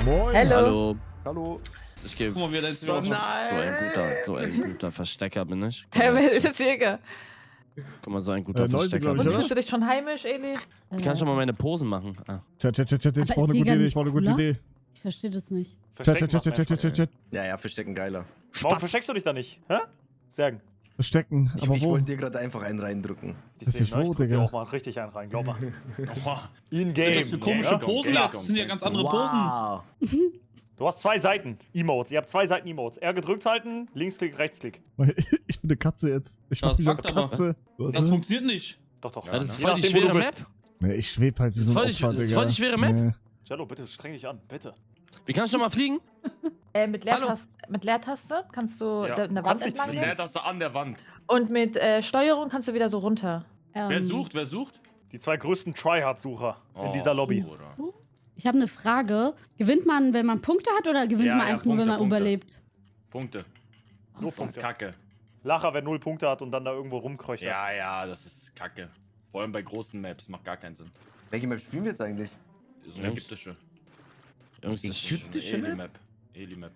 Moin. Hallo. Hallo. Hallo. Ich gebe Guck mal, wie er jetzt wieder so ein guter Verstecker bin ich. Guck Hä, mal, wer ist jetzt Jäger? Guck mal, so ein guter Neuse, Verstecker. glaub ich, Und oder? fühlst du dich schon heimisch, Eli? Wie kann ich schon mal meine Posen machen? Ah. Chat, ich Aber brauche eine ist gute Jäger Idee, nicht ich brauche eine gute cooler? Idee. Ich verstehe das nicht. Chat. Ja, ja, verstecken geiler. Warum versteckst du dich da nicht? Hä? Sagen. Verstecken, aber Ich wo? wollte dir gerade einfach einen reindrücken. Das ist wo, Ich drück dir Digga? auch mal richtig einen rein, glaub mal. Oha. In-game. Was sind das für komische Posen? Das sind ja ganz andere Posen. Wow. Du hast 2 Seiten Emotes. Ihr habt 2 Seiten Emotes. R gedrückt halten, Linksklick, Rechtsklick. Ich bin eine Katze jetzt. Ich mach Das mich als packt aber. Katze. Das funktioniert nicht. Doch, doch. Ja, das ist Je voll die nachdem, wo schwere du Map. bist. Nee, ich schweb halt wie so ein Das ist voll Opfer, die- das ist Digga. voll die schwere Map. Nee. Cello, bitte streng dich an, bitte. Wie kann ich schon mal fliegen? Mit Leertaste kannst du Ja, eine du Wand kannst nicht entlang fliegen. gehen. Leertaste an der Wand. Und mit Steuerung kannst du wieder so runter. Wer sucht? Wer sucht? Die 2 größten Tryhard-Sucher in dieser Lobby. Bruder. Ich habe eine Frage. Gewinnt man, wenn man Punkte hat oder gewinnt Ja, man ja, einfach nur, wenn man Punkte. überlebt? Punkte. Nur Das ist Punkte. Kacke. Lacher, wer 0 Punkte hat und dann da irgendwo rumkreucht. Ja, ja, das ist Kacke. Vor allem bei großen Maps. Macht gar keinen Sinn. Welche Map spielen wir jetzt eigentlich? So eine ägyptische. Jungs, Ägyptische Map? Map. Eli-Map.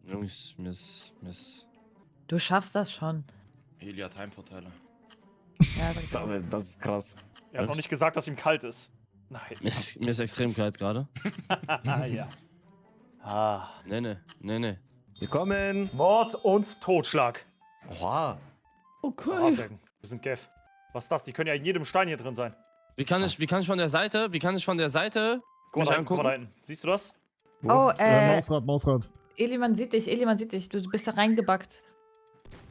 Jungs, Miss. Du schaffst das schon. Eli hat Heimvorteile. Ja, sag ich dir. Das ist krass. Er hat noch nicht gesagt, dass ihm kalt ist. Nein. Mir ist extrem kalt gerade. Ja. Ah. Nee. Wir kommen. Mord und Totschlag. Oha. Okay. Ah, sehr gut. Wir sind Gev. Was ist das? Die können ja in jedem Stein hier drin sein. Wie kann ich von der Seite mich Guck mal, angucken? da hinten, guck mal da hinten. Siehst du das? Oh, Mausrad. Eli, man sieht dich. Du bist da reingebackt.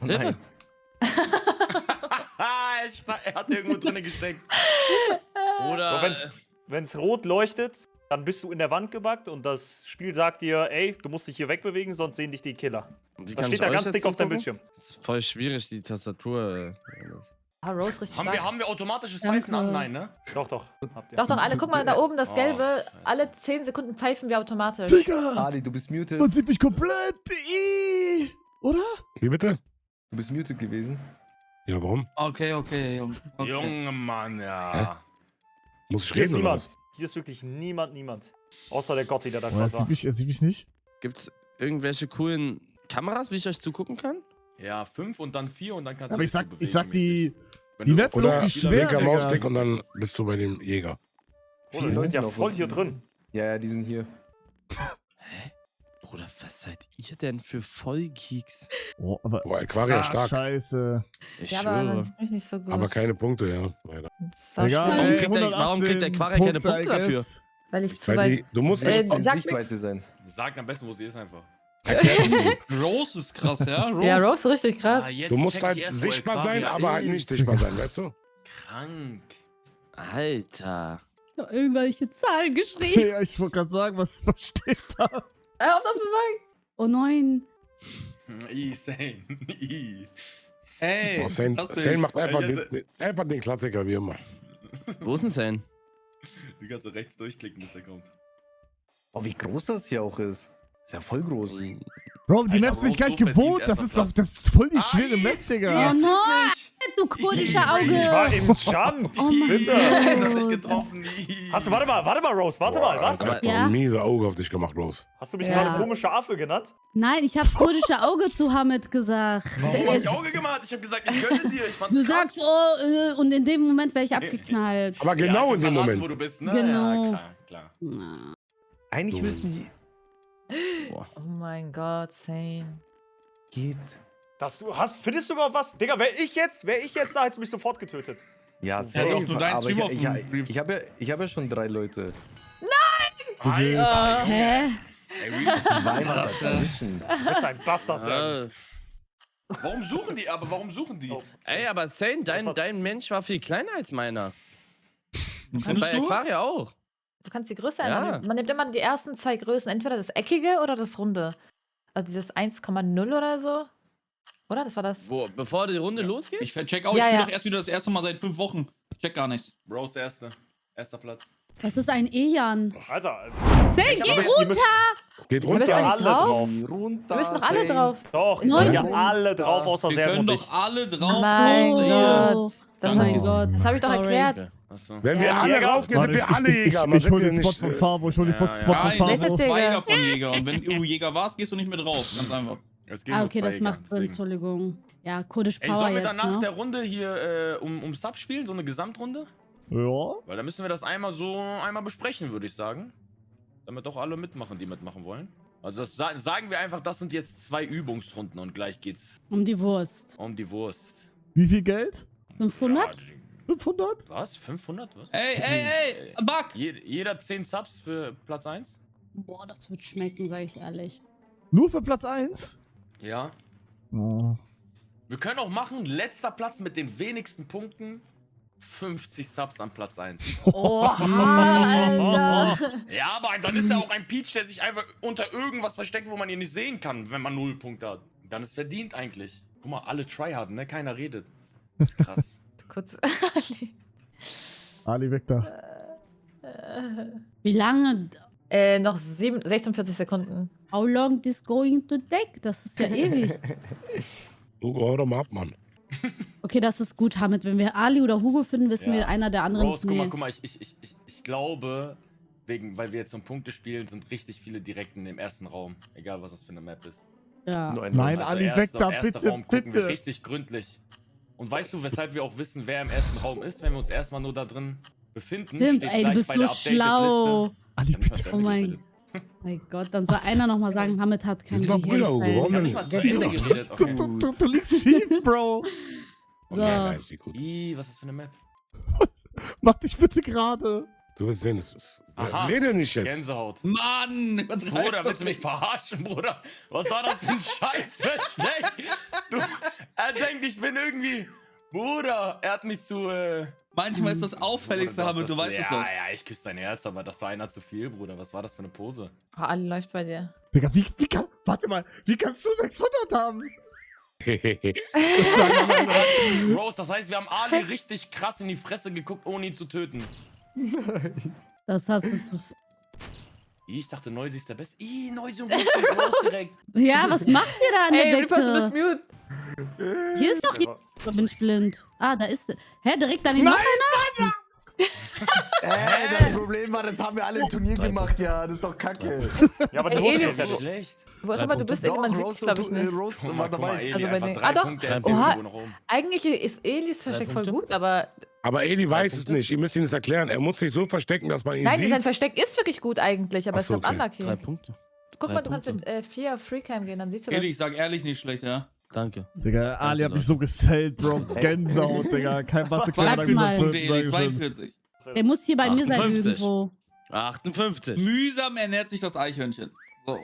Oh Hilfe! Er hat irgendwo drinnen gesteckt. Oder Aber wenn's rot leuchtet, dann bist du in der Wand gebackt und das Spiel sagt dir, ey, du musst dich hier wegbewegen, sonst sehen dich die Killer. wie Das kann steht ich da euch ganz jetzt dick auf deinem zugucken? Bildschirm. Das ist voll schwierig, die Tastatur. Ah, Rose richtig stark. Haben wir automatisches Danke. Pfeifen an? Nein, ne? Doch, doch. Habt ihr. Doch, alle, guck mal, da oben das Oh, Gelbe. Scheiße. Alle 10 Sekunden pfeifen wir automatisch. Digga! Ali, du bist muted. Man sieht mich komplett. Oder? Wie bitte? Du bist muted gewesen. Ja, warum? Okay. Okay. Junge Mann, ja. Muss ich Hier ist reden oder niemand. was? Hier ist wirklich niemand. Außer der Gotti, der da Oh, er gerade sieht war. mich nicht. Gibt's irgendwelche coolen Kameras, wie ich euch zugucken kann? Ja, 5 und dann 4 und dann kannst Aber dich so ich sag bewegen, die Map Oder logisch schwer, linker Digga. Mausklick und dann bist du bei dem Jäger. Bruder, die sind ja Leute voll noch hier unten. drin. Ja, die sind hier. Bruder, was seid ihr denn für Vollgeeks? Oh, aber. Boah, Aquaria stark. Scheiße. Ich Ja, aber man schwöre. sieht mich nicht so gut. Aber keine Punkte, ja. Leider. Sau Egal, schlimm, Warum ey, kriegt der- warum kriegt der 118 Quaria keine Punkte I dafür? guess. weil ich zu Weil weit... sie, du musst In sag nix. Sichtweite sein. Sag am besten, wo sie ist einfach. Rose ist krass, ja? Rose. Ja, Rose ist richtig krass. Jetzt Du musst check ich halt erst, wo sichtbar sein, Aquaria aber halt ist. nicht sichtbar sein, weißt du? Krank. Alter. Noch irgendwelche Zahlen geschrieben. Ja, ich wollte gerade sagen, was steht da? Hör auf, das zu sagen. Oh nein. Sane. Ey. Oh, Sane das macht einfach, Ja, einfach den Klassiker wie immer. Wo ist denn Zane? Du kannst so rechts durchklicken, bis er kommt. Oh, wie groß das hier auch ist. Ist ja voll groß. Bro, die Alter, Maps bin ich gar nicht so verdient gewohnt. Das erster ist doch, Platz. das ist voll die schwere Map, Digga. Oh nein, du kurdische Auge. Ich war im Jump. Oh mein Bitte. Das nicht Gott. getroffen. Hast du, warte mal, Rose, warte mal, was? Alter, Ja? ein miese Auge auf dich gemacht, los. Hast du mich Ja. gerade komische Affe genannt? Nein, ich habe kurdische Auge zu Hamid gesagt. Warum hab ich Auge gemacht? Ich hab gesagt, ich gönne dir. Ich fand's Du krass. sagst, oh, und in dem Moment wäre ich abgeknallt. Aber Ja, genau ich in dem verraten, Moment. wo du bist, ne? Genau. Ja, klar. Na. Eigentlich So. müssen die. Oh mein Gott, Zane. Geht. Findest du überhaupt was? Digga, wär ich jetzt da, hättest du mich sofort getötet. Ja, Er hat auch nur deinen aber Stream auf ich, dem ich, Reels. ich habe ja schon 3 Leute. Alter, Junge. Hä? Ey, Real. Weihnachten dazwischen. Du bist ein Bastard, Zane. Warum suchen die? Aber warum suchen die? Oh. Ey, aber Zane, Das war- dein Mensch war viel kleiner als meiner. Und Findest bei du? Aquaria auch. Du kannst die Größe Ja. ändern. Man nimmt immer die ersten 2 Größen, entweder das Eckige oder das Runde. Also dieses 1,0 oder so. Oder? Das war das. Wo, bevor die Runde losgeht? Ich check auch, Ja, ich bin ja. doch erst wieder das erste Mal seit 5 Wochen. Ich check gar nichts. Rose der Erste. Erster Platz. Was ist ein Ejan? Alter, Zane, ihr geh müsst, runter! ihr müsst, Geht Du bist ja runter. eigentlich alle drauf? drauf. Runter. Wir müssen doch alle Zane. drauf. Doch, ihr Nein. seid ja alle drauf, außer Wir Serb können und doch ich. alle drauf. Mein außer ihr. Gott. Das, Oh mein Gott. das habe ich doch Sorry. erklärt. Achso. Wenn wir Ja, alle Jäger. raufgehen, sind wir alle Jäger. Man Ich hol wird den ja Spot von nicht. Fabo, ich hol den Ja, Spot ja. von Nein, Wer du ist Fabo. jetzt bist Jäger? Jäger von Jäger. Und wenn du Jäger warst, gehst du nicht mit drauf. Ganz einfach. Es gehen Ah, nur okay, zwei das Jäger, macht Sinn, deswegen. Entschuldigung. Ja, Kurdisch Ey, Power sollen wir jetzt, danach ne? der Runde hier um Sub spielen, so eine Gesamtrunde? Ja. Weil dann müssen wir das einmal besprechen, würde ich sagen. Damit auch alle mitmachen, die mitmachen wollen. Also das sagen wir einfach, das sind jetzt 2 Übungsrunden und gleich geht's Um die Wurst. um die Wurst. Wie viel Geld? 500? Ja, 500? was? 500? Was? Ey, Bug! Jeder 10 Subs für Platz 1? Boah, das wird schmecken, sag ich ehrlich. Nur für Platz 1? Ja. Oh. Wir können auch machen, letzter Platz mit den wenigsten Punkten, 50 Subs an Platz 1. Alter. Ja, aber dann ist ja auch ein Peach, der sich einfach unter irgendwas versteckt, wo man ihn nicht sehen kann, wenn man 0 Punkte hat. Dann ist verdient eigentlich. Guck mal, alle tryharden, ne? Keiner redet. Das ist krass. Kurz. Ali weg da. Wie lange? Noch 46 Sekunden. How long this going to take? Das ist ja ewig. Hugo, hau doch mal ab, Mann. Okay, das ist gut, Hamid. Wenn wir Ali oder Hugo finden, wissen Ja. wir, einer der anderen Rose, ist nee. guck mal, ich glaube, weil wir jetzt um Punkte spielen, sind richtig viele direkt in dem ersten Raum. Egal, was das für eine Map ist. Ja. Nur ein Nein, Also Ali, erster- weg da, erster bitte, Raum gucken wir bitte. richtig gründlich. Und weißt du, weshalb wir auch wissen, wer im ersten Raum ist, wenn wir uns erstmal nur da drin befinden? Stimmt, steht ey, du gleich bist bei so der Updated-Liste. schlau. Ali, Dann ist bitte. man Oh mein fertig, Mein Gott, dann soll einer nochmal sagen, Hamid hat Wir kein sind doch Brüder, Hugo. Warum bitte. denn Ich hab nicht? nicht mal zu Ende geredet, okay. Du liegst schief, Bro. Okay, nein, ist nicht gut. Ih, was ist das für eine Map? Mach dich bitte gerade. Du wirst sehen, es ist. Aha. Rede nicht jetzt. Gänsehaut. Mann! Was Bruder, reißt willst du mich das verarschen, Bruder? Was war das für ein Scheißversteck? Er denkt, ich bin irgendwie... Bruder, er hat mich zu... Manchmal ist das Auffälligste, Bruder, Hamid, du weißt ja, es doch. Ja, ich küsse dein Herz, aber das war einer zu viel, Bruder. Was war das für eine Pose? Oh, Ali läuft bei dir. Digga, wie kann. Warte mal, wie kannst du 600 haben? Rose, das heißt, wir haben Ali richtig krass in die Fresse geguckt, ohne ihn zu töten. Das hast du zu. Ich dachte, Noisy ist der Beste. Ih, Noisy und Rose direkt. Ja, was macht ihr da an Ey, der Reapers, du bist Decke? mute. Hier ist doch hier. Oder bin ich blind? Ah, da ist. Hä, direkt daneben. Nein! Das Problem war, das haben wir alle im Turnier gemacht, ja. Das ist doch kacke. Ja, aber Ey, du wusstest Eli, es ja Nicht nicht. schlecht. Wo auch immer du bist, man sieht dich, glaube ich, nicht. Rose Guck war mal, dabei. Eli, Also bei einfach den- 3 Ah, doch. Punkte, er ist Oha. irgendwo noch oben. Eigentlich ist Elis Versteck voll Punkte? gut, aber Aber Eli weiß es Punkte? nicht. Ihr müsst ihn das erklären. Er muss sich so verstecken, dass man ihn nein, sieht. sein Versteck ist wirklich gut eigentlich, aber Ach es so, ist ganz okay. unlucky. 3 Punkte. Guck Drei mal, du kannst Punkte. mit 4 auf Freecam gehen, dann siehst du das. Eli, ich sag ehrlich, nicht schlecht, ja. Danke. Digga, Ali hat mich so gesellt, Bro. Gänsehaut, Digga. Kein was. 42 mal. Punkte, Eli, 42. Der muss hier bei mir sein 58. irgendwo. 58. Mühsam ernährt sich das Eichhörnchen. So.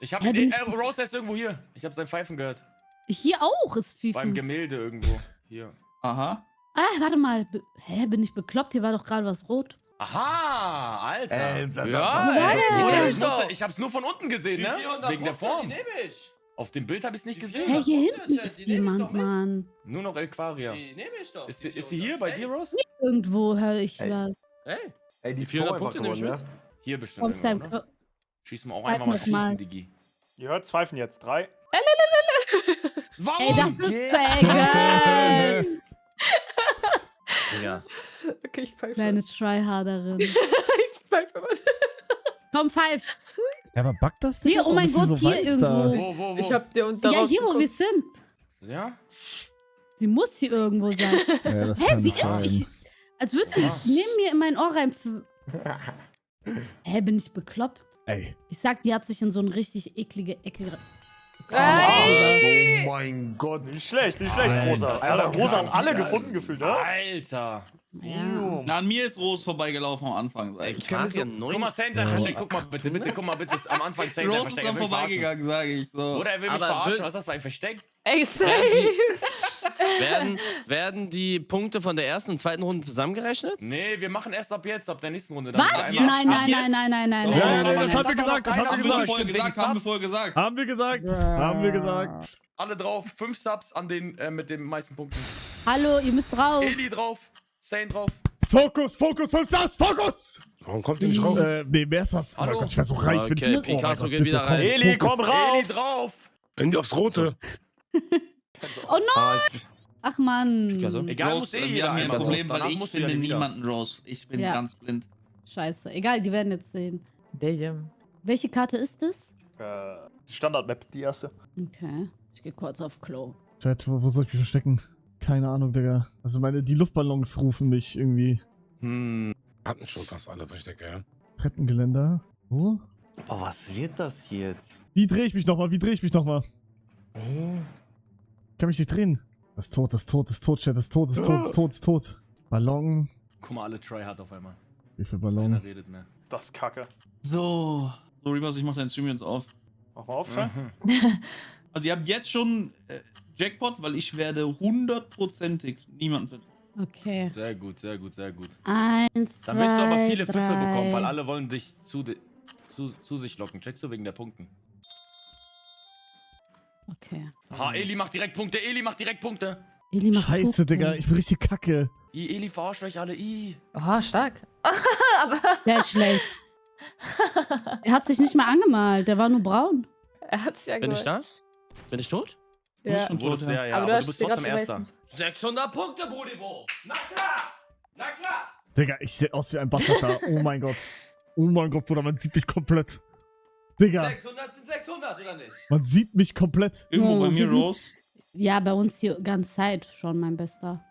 Ich hab... Hä, bin ich- Rose ist irgendwo hier. Ich hab sein Pfeifen gehört. Hier auch ist Beim FIFA. Gemälde irgendwo. Hier. Aha. Ah, warte mal. Hä, bin ich bekloppt? Hier war doch gerade was rot. Aha, Alter. Ja, ey. Ich hab's nur von unten gesehen, ne? Wegen der Form. Auf dem Bild hab ich's nicht gesehen. Hä, hier hinten ist jemand, Mann. Nur noch Elquaria. Ist sie hier bei dir, Rose? Irgendwo höre ich Ey. was. Hey. Ey, die ist 400 Power einfach Punkte nehme geworden, ich ja? Hier bestimmt Aus deinem irgendwo, oder? Schießen wir auch Pfeif einfach mal noch mal. schießen, Digi. Ihr hört Pfeifen jetzt. 3. Warum? Ey, das ist so egal. Digga. Okay, ich pfeife. Kleine Tryharderin. Ich pfeife was. Komm, pfeif. Ja, aber backt das Digga? Hier, oh Warum mein ist sie Gott, so hier weiß irgendwo. Wo? Ich hab dir unter. Ja, hier, wo wir sind. Ja? Sie muss hier irgendwo sein. Da? Ja, das Hä, kann sie nicht ist. sein. Als würde sie neben mir in mein Ohr rein. Hä, bin ich bekloppt? Ey. Ich sag, die hat sich in so eine richtig eklige Ecke. Ey! Oh mein Gott. Nicht schlecht, Rosa. Alter, Alter, Rosa haben alle Alter. gefunden gefühlt, ne? Alter. Ja. Na, an mir ist Rose vorbeigelaufen am Anfang. Sag ich. Guck mal, Saint sein Versteck. Guck mal bitte, guck mal bitte. Am Anfang Saint sein Rose Versteck. ist Er dann will mich verarschen. vorbeigegangen, sage ich so. Oder er will mich Aber verarschen. will- Was ist das für ein Versteck? Ey, safe! Werden die Punkte von der ersten und zweiten Runde zusammengerechnet? Nee, wir machen erst ab jetzt, ab der nächsten Runde. Was? Dann Nein, einmal- nein, nein, nein, nein, nein, Ja, nein, ja, nein, das nein. hat wir gesagt, das hat Haben wir wir gesagt. vorher gesagt, haben wir vorher gesagt. Haben wir gesagt. Haben wir gesagt. Alle drauf. 5 Subs an den mit den meisten Punkten. Hallo, ihr müsst rauf. Eli drauf. Saint drauf. Fokus, Fokus, 5 Subs, Fokus! Warum kommt ihr nicht raus? Nee, mehr Subs. Oh mein Hallo? Gott, ich wär so reich, wenn Okay, ich Picasso mein geht Gott, wieder bitte, rein. komm, Eli, Fokus. komm rauf! Eli drauf. Aufs Rote. Oh nein! Ach Mann. Picasso? Egal, muss Rose, eh wir jeder haben hier ein einmal Problem, gucken. weil Danach ich musst du ja finde nie wieder. niemanden Rose. Ich bin Ja. ganz blind. Scheiße. Egal, die werden jetzt sehen. Damn. Welche Karte ist es? Standard-Map, die erste. Okay. Ich gehe kurz auf Klo. Chat, wo soll ich mich verstecken? Keine Ahnung, Digga. Also die Luftballons rufen mich irgendwie. Hatten schon fast alle Verstecke, ja. Treppengeländer. Wo? Oh, was wird das jetzt? Wie drehe ich mich nochmal? Hä? Kann mich nicht drehen. Das ist tot, Chat, das ist tot. Ballon. Guck mal, alle Tryhard auf einmal. Wie viel Keiner Ballon? redet mehr. Das ist Kacke. So, Reavers, ich mach deinen Stream jetzt auf. Mach mal auf, Schein. Also ihr habt jetzt schon Jackpot, weil ich werde 100%ig niemanden finden. Okay. Sehr gut, sehr gut, sehr gut. 1, 2, Dann wirst du aber viele Pfiffe 3. bekommen, weil alle wollen dich zu sich locken. Checkst du wegen der Punkten? Okay. Aha, Eli macht direkt Punkte, Eli macht direkt Punkte. Eli macht Scheiße, Punkte. Digga, ich bin richtig kacke. Eli verarscht euch alle, Oh, stark. Aber Der ist schlecht. Er hat sich nicht mal angemalt, der war nur braun. er hat's ja Bin ich geholt. da? Bin ich tot? Ja. Du wurdest ja, ja, Aber aber, du du bist hast trotzdem die Erster. Grad 600 Punkte, Brudibo! Na klar! Na klar! Digga, ich sehe aus wie ein Bastard da. Oh mein Gott. Oh mein Gott, Bruder, man sieht dich komplett. Digga, 600 sind 600, oder nicht? man sieht mich komplett. Irgendwo Oh, bei hier mir sind- Rose. Ja, bei uns hier ganz Zeit schon, mein Bester.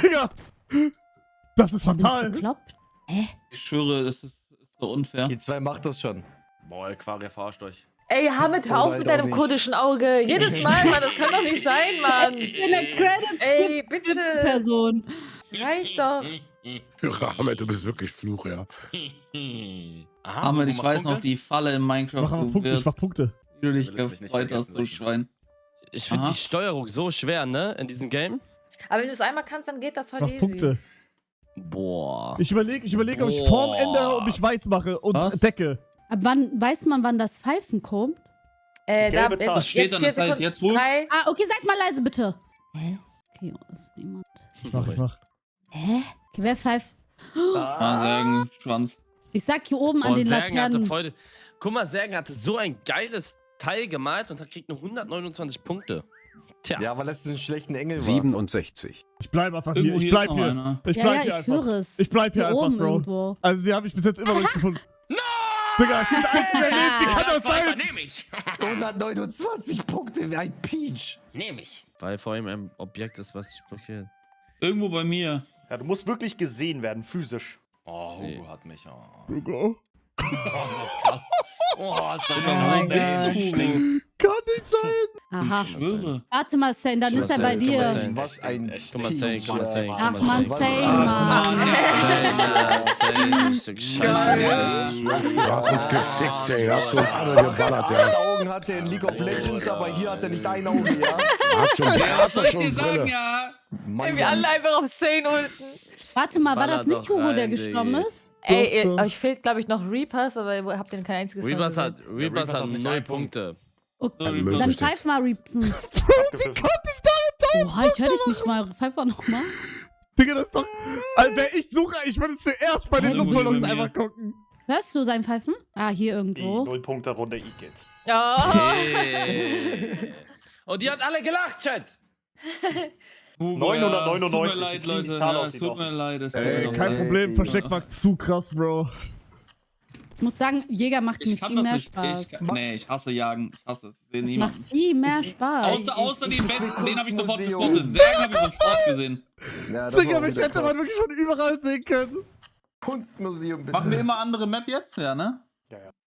Digga! Das ist Bin ich fatal. bekloppt? Hä? Ich schwöre, das ist so unfair. Ihr zwei macht das schon. Boah, Aquaria verarscht euch. Ey, Hamid, hör auf Oder mit halt auch deinem nicht. kurdischen Auge. Jedes Mal, Mann, das kann doch nicht sein, Mann. In der Credits Ey, bitte. Person. Reicht doch. Ahmed, du bist wirklich Fluch, ja. Aha, Ahmed, ich mach weiß noch, Punkte? die Falle in Minecraft, Mach aber Punkte, ich mach Punkte. wie du dich Will ich mich nicht gefreut hast, vergessen, du sicher. Schwein. Ich finde Aha. die Steuerung so schwer, ne? In diesem Game. Aber wenn du es einmal kannst, dann geht das voll Mach easy. Punkte. Boah. Ich überlege, ob ich vorm Ende ob ich weiß mache und Was? decke. Ab wann weiß man, wann das Pfeifen kommt? Da, Gelbe Zahl. Das steht jetzt an der 4 Zeit, Sekunden. jetzt wo? 3. Ah, okay, seid mal leise, bitte. Hä? Okay, ist niemand. Ich mach. Hä? Okay, wer pfeift? Ah, sagen, Schwanz. Ich sag hier oben an den Sergen hatte Laternen. voll. Guck mal, Sergen hatte so ein geiles Teil gemalt und kriegt nur 129 Punkte. Tja. Ja, weil das einen schlechten Engel war. 67. Ich bleib einfach hier. Irgendwo Ich hier bleib ist noch hier. einer. Ich Ja, bleib ja, hier ich einfach. höre es. Ich bleib hier einfach, oben Bro. irgendwo. Also die habe ich bis jetzt immer noch nicht gefunden. Nein! Digga, ich bin der Einzige, der lebt. Wie kann das sein? Nehme ich. 129 Punkte, wie ein Peach. Nehme ich. Weil vor allem ein Objekt ist, was sich blockiert. Irgendwo bei mir. Ja, du musst wirklich gesehen werden, physisch. Oh, Hugo Nee. hat mich. Oh, Hugo. oh ist das krass. Oh, ist das Oh mein krass. Gott. Kann nicht sein. Aha. Ich schwöre. Warte mal, Sane, dann ist er bei Guck mal, dir. Sane. Was ein Guck mal, Sane, guck mal, Sane. Ach guck mal, man, Sane. Sane, Mann. Sane, Stück Scheiße. Du hast uns gefickt, ey. Du hast uns alle geballert, Ein ja. Augen hat er in League of Legends, aber hier hat er nicht ein Auge, ja? Hat schon, Ja, hat was soll ich schon dir sagen, Brille. ja? Mann, Ey, wir alle einfach auf Sane ulten. Warte mal, war Baller das nicht doch Hugo, der rein, gestorben Digga. ist? Ey, Doch, doch. euch fehlt, glaube ich, noch Reapers, aber ihr habt den kein einziges Mal Reapers gesehen. hat, Reapers hat mich 0 ein Punkt. Punkte. Okay, Ja, dann richtig. pfeif mal, Reapsen. Abgepfiffen. Oha, ich höre dich nicht mal. Pfeif mal nochmal. Digga, das ist doch. Alter, wer ich suche, ich würde zuerst bei den Irgendwo Luftballons bei mir. einfach gucken. Hörst du sein Pfeifen? Ah, hier Die irgendwo. 0-Punkte-Runde Igitt. Ja. Okay. Und die hat alle gelacht, Chat. Hugo, 999, es tut mir leid, wie clean die Leute. Zahl Ja, es aussieht tut auch. mir leid. Es tut Ey, mir doch kein leid. Problem, Versteckmarkt zu krass, Bro. Ich muss sagen, Jäger macht mir Ich kann viel das mehr nicht. Spaß. Nee, ich hasse Jagen. Ich hasse es. Ich sehe Es macht niemanden. viel mehr Spaß. Außer den besten, den habe ich sofort Kunstmuseum. gespottet. Särgen habe ich sofort gesehen. Ja, das Digga, war mich wieder hätte man krass. wirklich von überall sehen können. Kunstmuseum, bitte. Machen wir immer andere Map jetzt? Ja, ne?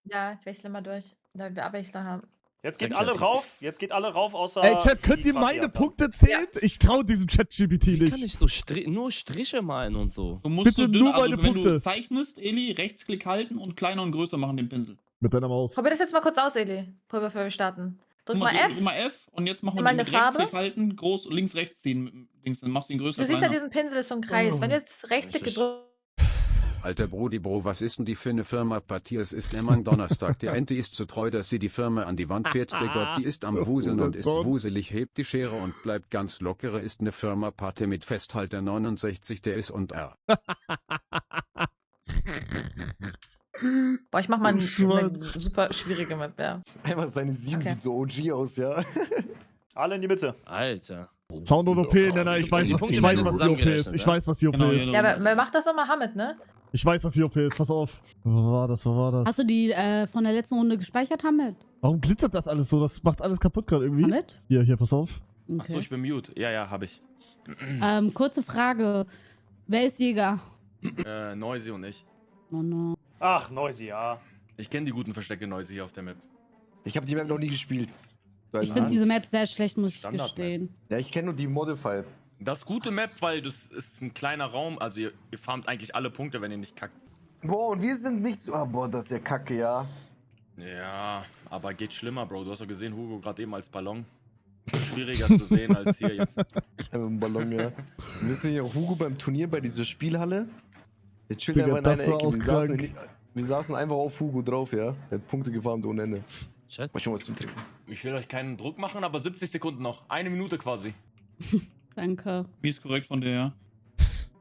Ja, ich wechsle mal durch. Da wir Abwechslung haben. Jetzt geht Sag ich alle jetzt rauf. Jetzt geht alle rauf, außer. Ey, Chat, könnt die ihr quasi meine ab- Punkte zählen? Ich trau diesem Chat-GPT Wie kann nicht. ich so nur Striche malen und so? Du musst Bitte so dünn, nur also meine wenn Punkte. du zeichnest, Eli, Rechtsklick halten und kleiner und größer machen den Pinsel. Mit deiner Maus. Probier das jetzt mal kurz aus, Eli. Bevor wir starten. Drück mal F. Drück mal F und jetzt machen wir Immer den mit eine Farbe? Rechtsklick halten, groß links rechts ziehen. Mit dem Dings, dann machst du ihn größer. Du siehst ja kleiner. diesen Pinsel, ist so ein Kreis. Wenn du jetzt Rechtsklick Richtig. gedrückt Alter Brudi Bro, was ist denn die für eine Firma Partie? Es ist immer ein Donnerstag. Die Ente ist zu treu, dass sie die Firma an die Wand fährt. Der Gott, die ist am Wuseln und ist wuselig, hebt die Schere und bleibt ganz lockere. Ist eine Firma Party mit Festhalter 69, der ist und R. Boah, ich mach mal eine Schwanz. super schwierige Map, ja. Einfach seine 7 Okay. sieht so OG aus, ja. Alle in die Mitte. Alter. Sound und OP, Nenner, ich weiß, Die was Punkte die werden OP ist. zusammengerechnet, Ich weiß, was die OP Genau, ist. ja. Ja, aber wer macht das nochmal? Hamid, ne? Ich weiß, was die OP ist. Pass auf. Wo war das? Hast du die von der letzten Runde gespeichert, Hamid? Warum glitzert das alles so? Das macht alles kaputt gerade irgendwie. Hamid? Hier, pass auf. Achso, ich bin mute. Ja, hab ich. Kurze Frage. Wer ist Jäger? Noisy und ich. Oh no. Ach, Noisy, ja. Ich kenne die guten Verstecke Noisy hier auf der Map. Ich habe die Map noch nie gespielt. Ich finde diese Map sehr schlecht, muss ich Standard-Map. gestehen. Ja, ich kenne nur die Modify. Das gute Map, weil das ist ein kleiner Raum, also ihr farmt eigentlich alle Punkte, wenn ihr nicht kackt. Boah, und wir sind nicht so. Ah, boah, das ist ja kacke, ja. Ja, aber geht schlimmer, Bro. Du hast doch gesehen, Hugo gerade eben als Ballon. Schwieriger zu sehen als hier jetzt. Im Ballon, ja. Wir sind ja Hugo beim Turnier bei dieser Spielhalle. Der chillt Digga, einfach in einer das war Ecke. auch Wir saßen einfach auf Hugo drauf, ja. Der hat Punkte gefarmt ohne Ende. Chat. Mach schon was zum Trinken. Ich will euch keinen Druck machen, aber 70 Sekunden noch. 1 Minute quasi. Danke. Wie ist korrekt von dir, ja?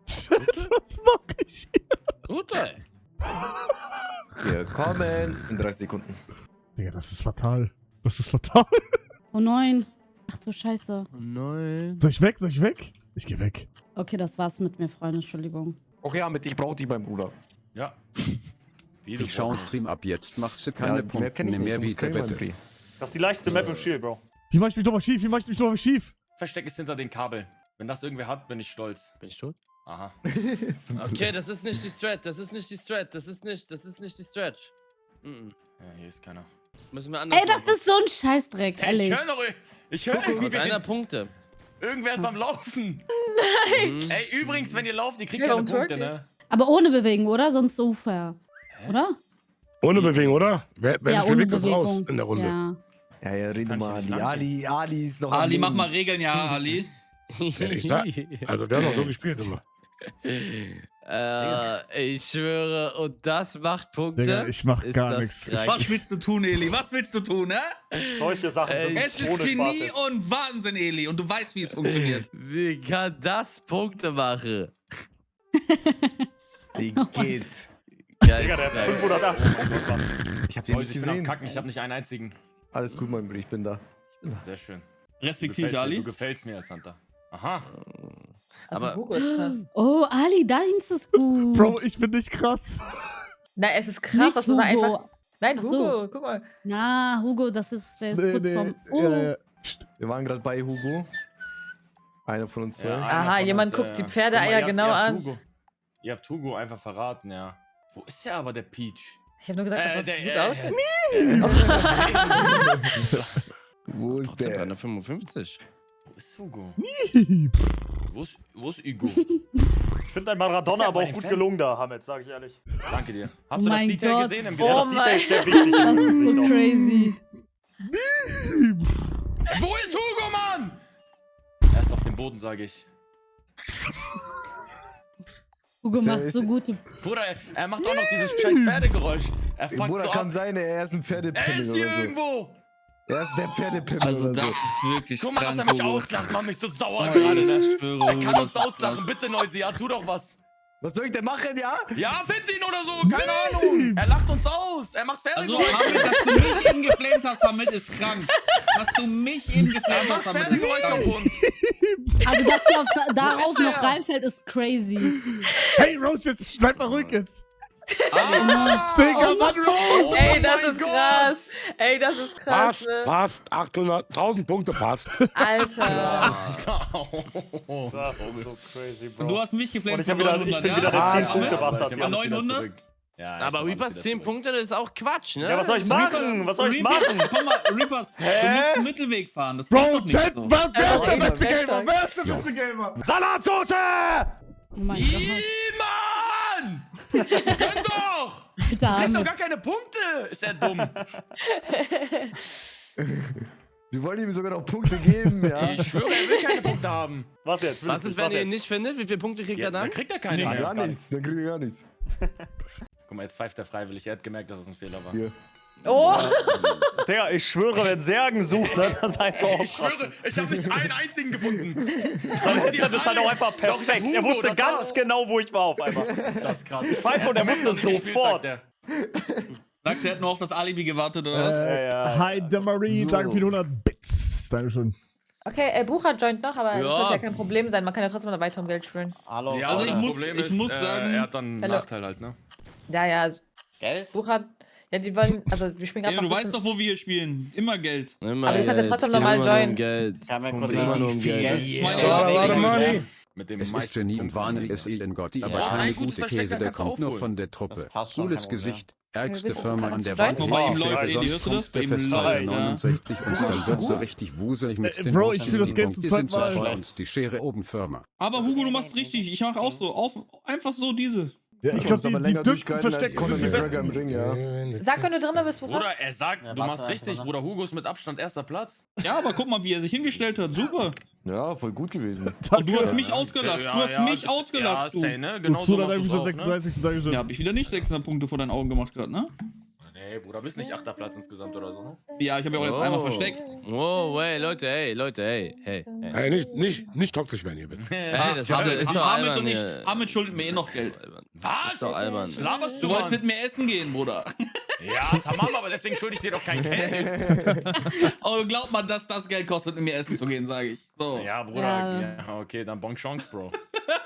Was mach ich hier? Gut, ey. Wir kommen in 30 Sekunden. Digga, das ist fatal. Das ist fatal. Oh nein. Ach du Scheiße. Nein. Soll ich weg? Soll ich weg? Ich geh weg. Okay, das war's mit mir, Freunde. Entschuldigung. Okay, Hamid, ich brauch dich, mein Bruder. Ja. Wie du Ich schau brauchst. Stream ab jetzt, machst du keine die Map kenn Punkte ich mehr nicht, wie du musst der können, Wette. Mann, Das ist die leichteste Map im Spiel, Bro. Wie mach ich mich nochmal schief? Wie mach ich mich nochmal schief? Versteck ist hinter den Kabel. Wenn das irgendwer hat, bin ich stolz. Bin ich tot? Aha. Okay, das ist nicht die Strat. Das ist nicht die Strat. Das ist nicht die Strat. Mhm. Ja, hier ist keiner. Müssen wir anders Ey, das machen. ist so ein Scheißdreck, Hey, ehrlich. ich höre Mit irgendwie, einer Punkte. irgendwer ist am Laufen. Nein. Ey, übrigens, wenn ihr lauft, ihr kriegt Ja, keine warum Punkte, twerk ne? Aber ohne Bewegung, oder? Sonst so fair. Oder? Ohne Bewegung, oder? Wer Ja, wie ohne wirkt das Bewegung. aus in der Runde? Ja. Ja, ja, rede Kann ich mal, nicht Ali. lang Ali ist noch am Ali, mach Leben. mal Regeln, ja, Ali. Ja, ich sag, also wir haben doch so gespielt immer. Ich schwöre, und das macht Punkte. Digga, ich mach Ist gar das nichts. krank. Was willst du tun, Eli? Was willst du tun, hä? Solche Sachen sind Es ist ohne Genie Spaß. und Wahnsinn, Eli. Und du weißt, wie es funktioniert. Wie kann das Punkte machen? Wie geht? Geil. Digga, der hat 580 Punkte gemacht. Ich hab den Leute, nicht ich bin am gesehen. Kacken, ich habe nicht einen einzigen. Alles gut, mein Bruder, ich bin da. Sehr schön. Respektiere ich, Du Ali. gefällst mir als Hunter. Aha. Also Aber- Hugo ist krass. Oh, Ali, deins ist gut. Bro, ich bin nicht krass. Na, es ist krass, Nicht dass du da Hugo. einfach. Nein, Ach Hugo, so. guck mal. Na, Hugo, der ist kurz vom... Oh, Ja. Wir waren gerade bei Hugo. Einer von uns zwei. einer Aha, von jemand uns, guckt die Pferdeeier genau ihr habt an. Hugo, ihr habt Hugo einfach verraten, ja. Wo ist der aber, der Peach? Ich habe nur gesagt, dass das der- gut der- aussieht. Wo ist Trotzdem bei der? einer 55. Wo ist Hugo? Ih, Wo ist Hugo? Ich finde dein Maradona Ist ja aber bei auch den gut Fans. gelungen da, Hamid, sag ich ehrlich. Danke dir. Oh Hast du das mein Detail Gott. gesehen im Oh Video? Das Detail ist sehr wichtig. das im ist Gesicht so auch. crazy. Wo ist Hugo, Mann? Er ist auf dem Boden, sage ich. Hugo Ist der- macht ist so der- gute... Bruder, er macht auch noch dieses scheiß Pferdegeräusch. Er fuckt Bruder, so kann ab. sein, er ist ein Er Pferdepimmel ist hier oder so. irgendwo. Er ist der Pferdepimmel Also, oder das so. ist wirklich Guck mal, dass er krank, mich Hugo. auslacht, macht mich so sauer Oh, gerade, ne? ich schwöre, Er Hugo, kann das uns ist auslachen, krass. bitte, Noisy, ja, tu doch was. Was soll ich denn machen, ja? Ja, find ihn oder so, keine Ahnung. Er lacht uns aus, er macht Also, Pferdegeräusche. Hamid, dass du mich eben geflamed hast, Hamid, ist krank. Dass du mich eben Er geflamed macht hast, Hamid, ist Pferdegeräusche auf krank. uns. Also, dass sie darauf ist er? noch reinfällt, ist crazy. Hey, Rose, jetzt bleib mal ruhig jetzt. Ali, Digga, Mann, Rose. Ey, das mein ist Gott. krass. Ey, das ist krass. Passt, Ne? passt. 1000 Punkte passt. Alter. Das ist so crazy, Bro. und du hast mich Und geflamed ich bin wieder der ja? 10-Punkte-Bastard. Bei 900? Ja, Aber Reapers 10 Punkte, das ist auch Quatsch, ne? Ja, was soll ich machen? Was soll ich machen? Komm mal, Reapers, du Hä? musst einen Mittelweg fahren. Das bringt Bro, doch nichts Chat, so. wer ist der Also, beste ey, Gamer? Wer ist der beste Gamer? Salatsauce! Oh mein Gott. Mann! Gönn doch! Alter, Kriegt doch Hamid. gar keine Punkte! Ist er dumm? Wir wollen ihm sogar noch Punkte geben, ja? Ich schwöre, er will keine Punkte haben. Was jetzt? Was ist, wenn ihr ihn nicht findet? Wie viele Punkte kriegt er Ja, dann? dann kriegt er keine Nee, mehr. Gar nichts, dann kriegt er gar nichts. Guck mal, jetzt pfeift er freiwillig. Er hat gemerkt, dass es ein Fehler war. Hier. Oh, Digga, ich schwöre, wenn Särgen sucht, ne, das ist halt so Ich schwöre, ich habe nicht einen einzigen gefunden. Dann ist das halt auch einfach Doch, perfekt. Hugo, Er wusste das ganz war's. genau, wo ich war auf einmal. Das ist krass. Pfeife und er wusste es sofort. Sagst du, er hat nur auf das Alibi gewartet, oder was? Ja. Hi, Demarie, danke für die 100 Bits. Dankeschön. Okay, Bucher joint noch, aber das Ja. sollte ja kein Problem sein. Man kann ja trotzdem noch weiter um Geld spielen. Hallo. Ja, Also aber ich das muss- Problem ich ist, muss sagen- er hat dann einen Hallo. Nachteil halt, ne? Ja, ja, Geld? Bucher, ja, die wollen, also wir spielen gerade Ey, noch du ein weißt bisschen. doch, wo wir hier spielen. Immer Geld. Immer Aber du kannst ja Geld. trotzdem Es geht normal immer nur um joinen. Geld. Kann man Kommt kurz immer sagen, nur um wie viel Geld. Geld? Meine Warte, Manni. Mit dem Es ist meisten Genie und Punkten. Wahne es in Gotti, aber Ja, keine ein gutes gute Versteck, Käse, dann der kannst du kommt nur aufholen. von der Truppe. Das passt schon, Cooles kein Problem. Gesicht, ärgste Ja, wir Firma wissen, an der du kannst Wand, Bei ihm Schäfer, läuft, ey, sonst hörst du das? kommt Bei der ihm Festteil läuft, ja. 69 und dann wird's so richtig wuselig mit den Bro, ich spiel das Game Die zum sind zweiten so Mal. bei uns, die Schere oben Firma. Aber Hugo, du machst richtig. Ich mach auch so. Einfach so diese. Ja, ich glaube, die dümmsten Verstecke Conor sind die McGregor im besten. Ring, ja. Sag, wenn du drin bist, Bucher. Bruder, er sagt, Ja, du warte, machst richtig. warte. Bruder, Hugo ist mit Abstand erster Platz. Ja, aber guck mal, wie er sich hingestellt hat. Super. Ja, voll gut gewesen. Und du hast mich ausgelacht. Ja, Du hast ja, mich Ja, ausgelacht, du. say, ne? Genau Und so zu dann machst irgendwie du's so auch, ne? 36. Dankeschön. Ja, hab ich wieder nicht 600 Punkte vor deinen Augen gemacht gerade, ne? Nee, Bruder, bist nicht achter Platz insgesamt oder so, ne? Ja, ich habe ja auch erst einmal versteckt. Wow, hey, Leute, hey. Ey, nicht toxisch werden hier, bitte. Hey, das ist doch Ahmed albern und ich, hier. Ahmed schuldet mir eh noch Geld. Was? Ist doch albern. Was laberst du, Du wolltest Mann? mit mir essen gehen, Bruder. Ja, tamam, aber deswegen schulde ich dir doch kein Geld. Aber glaub mal, dass das Geld kostet, mit mir essen zu gehen, sage ich. So. Ja, Bruder, Ja. ja, okay, dann bon chance, Bro.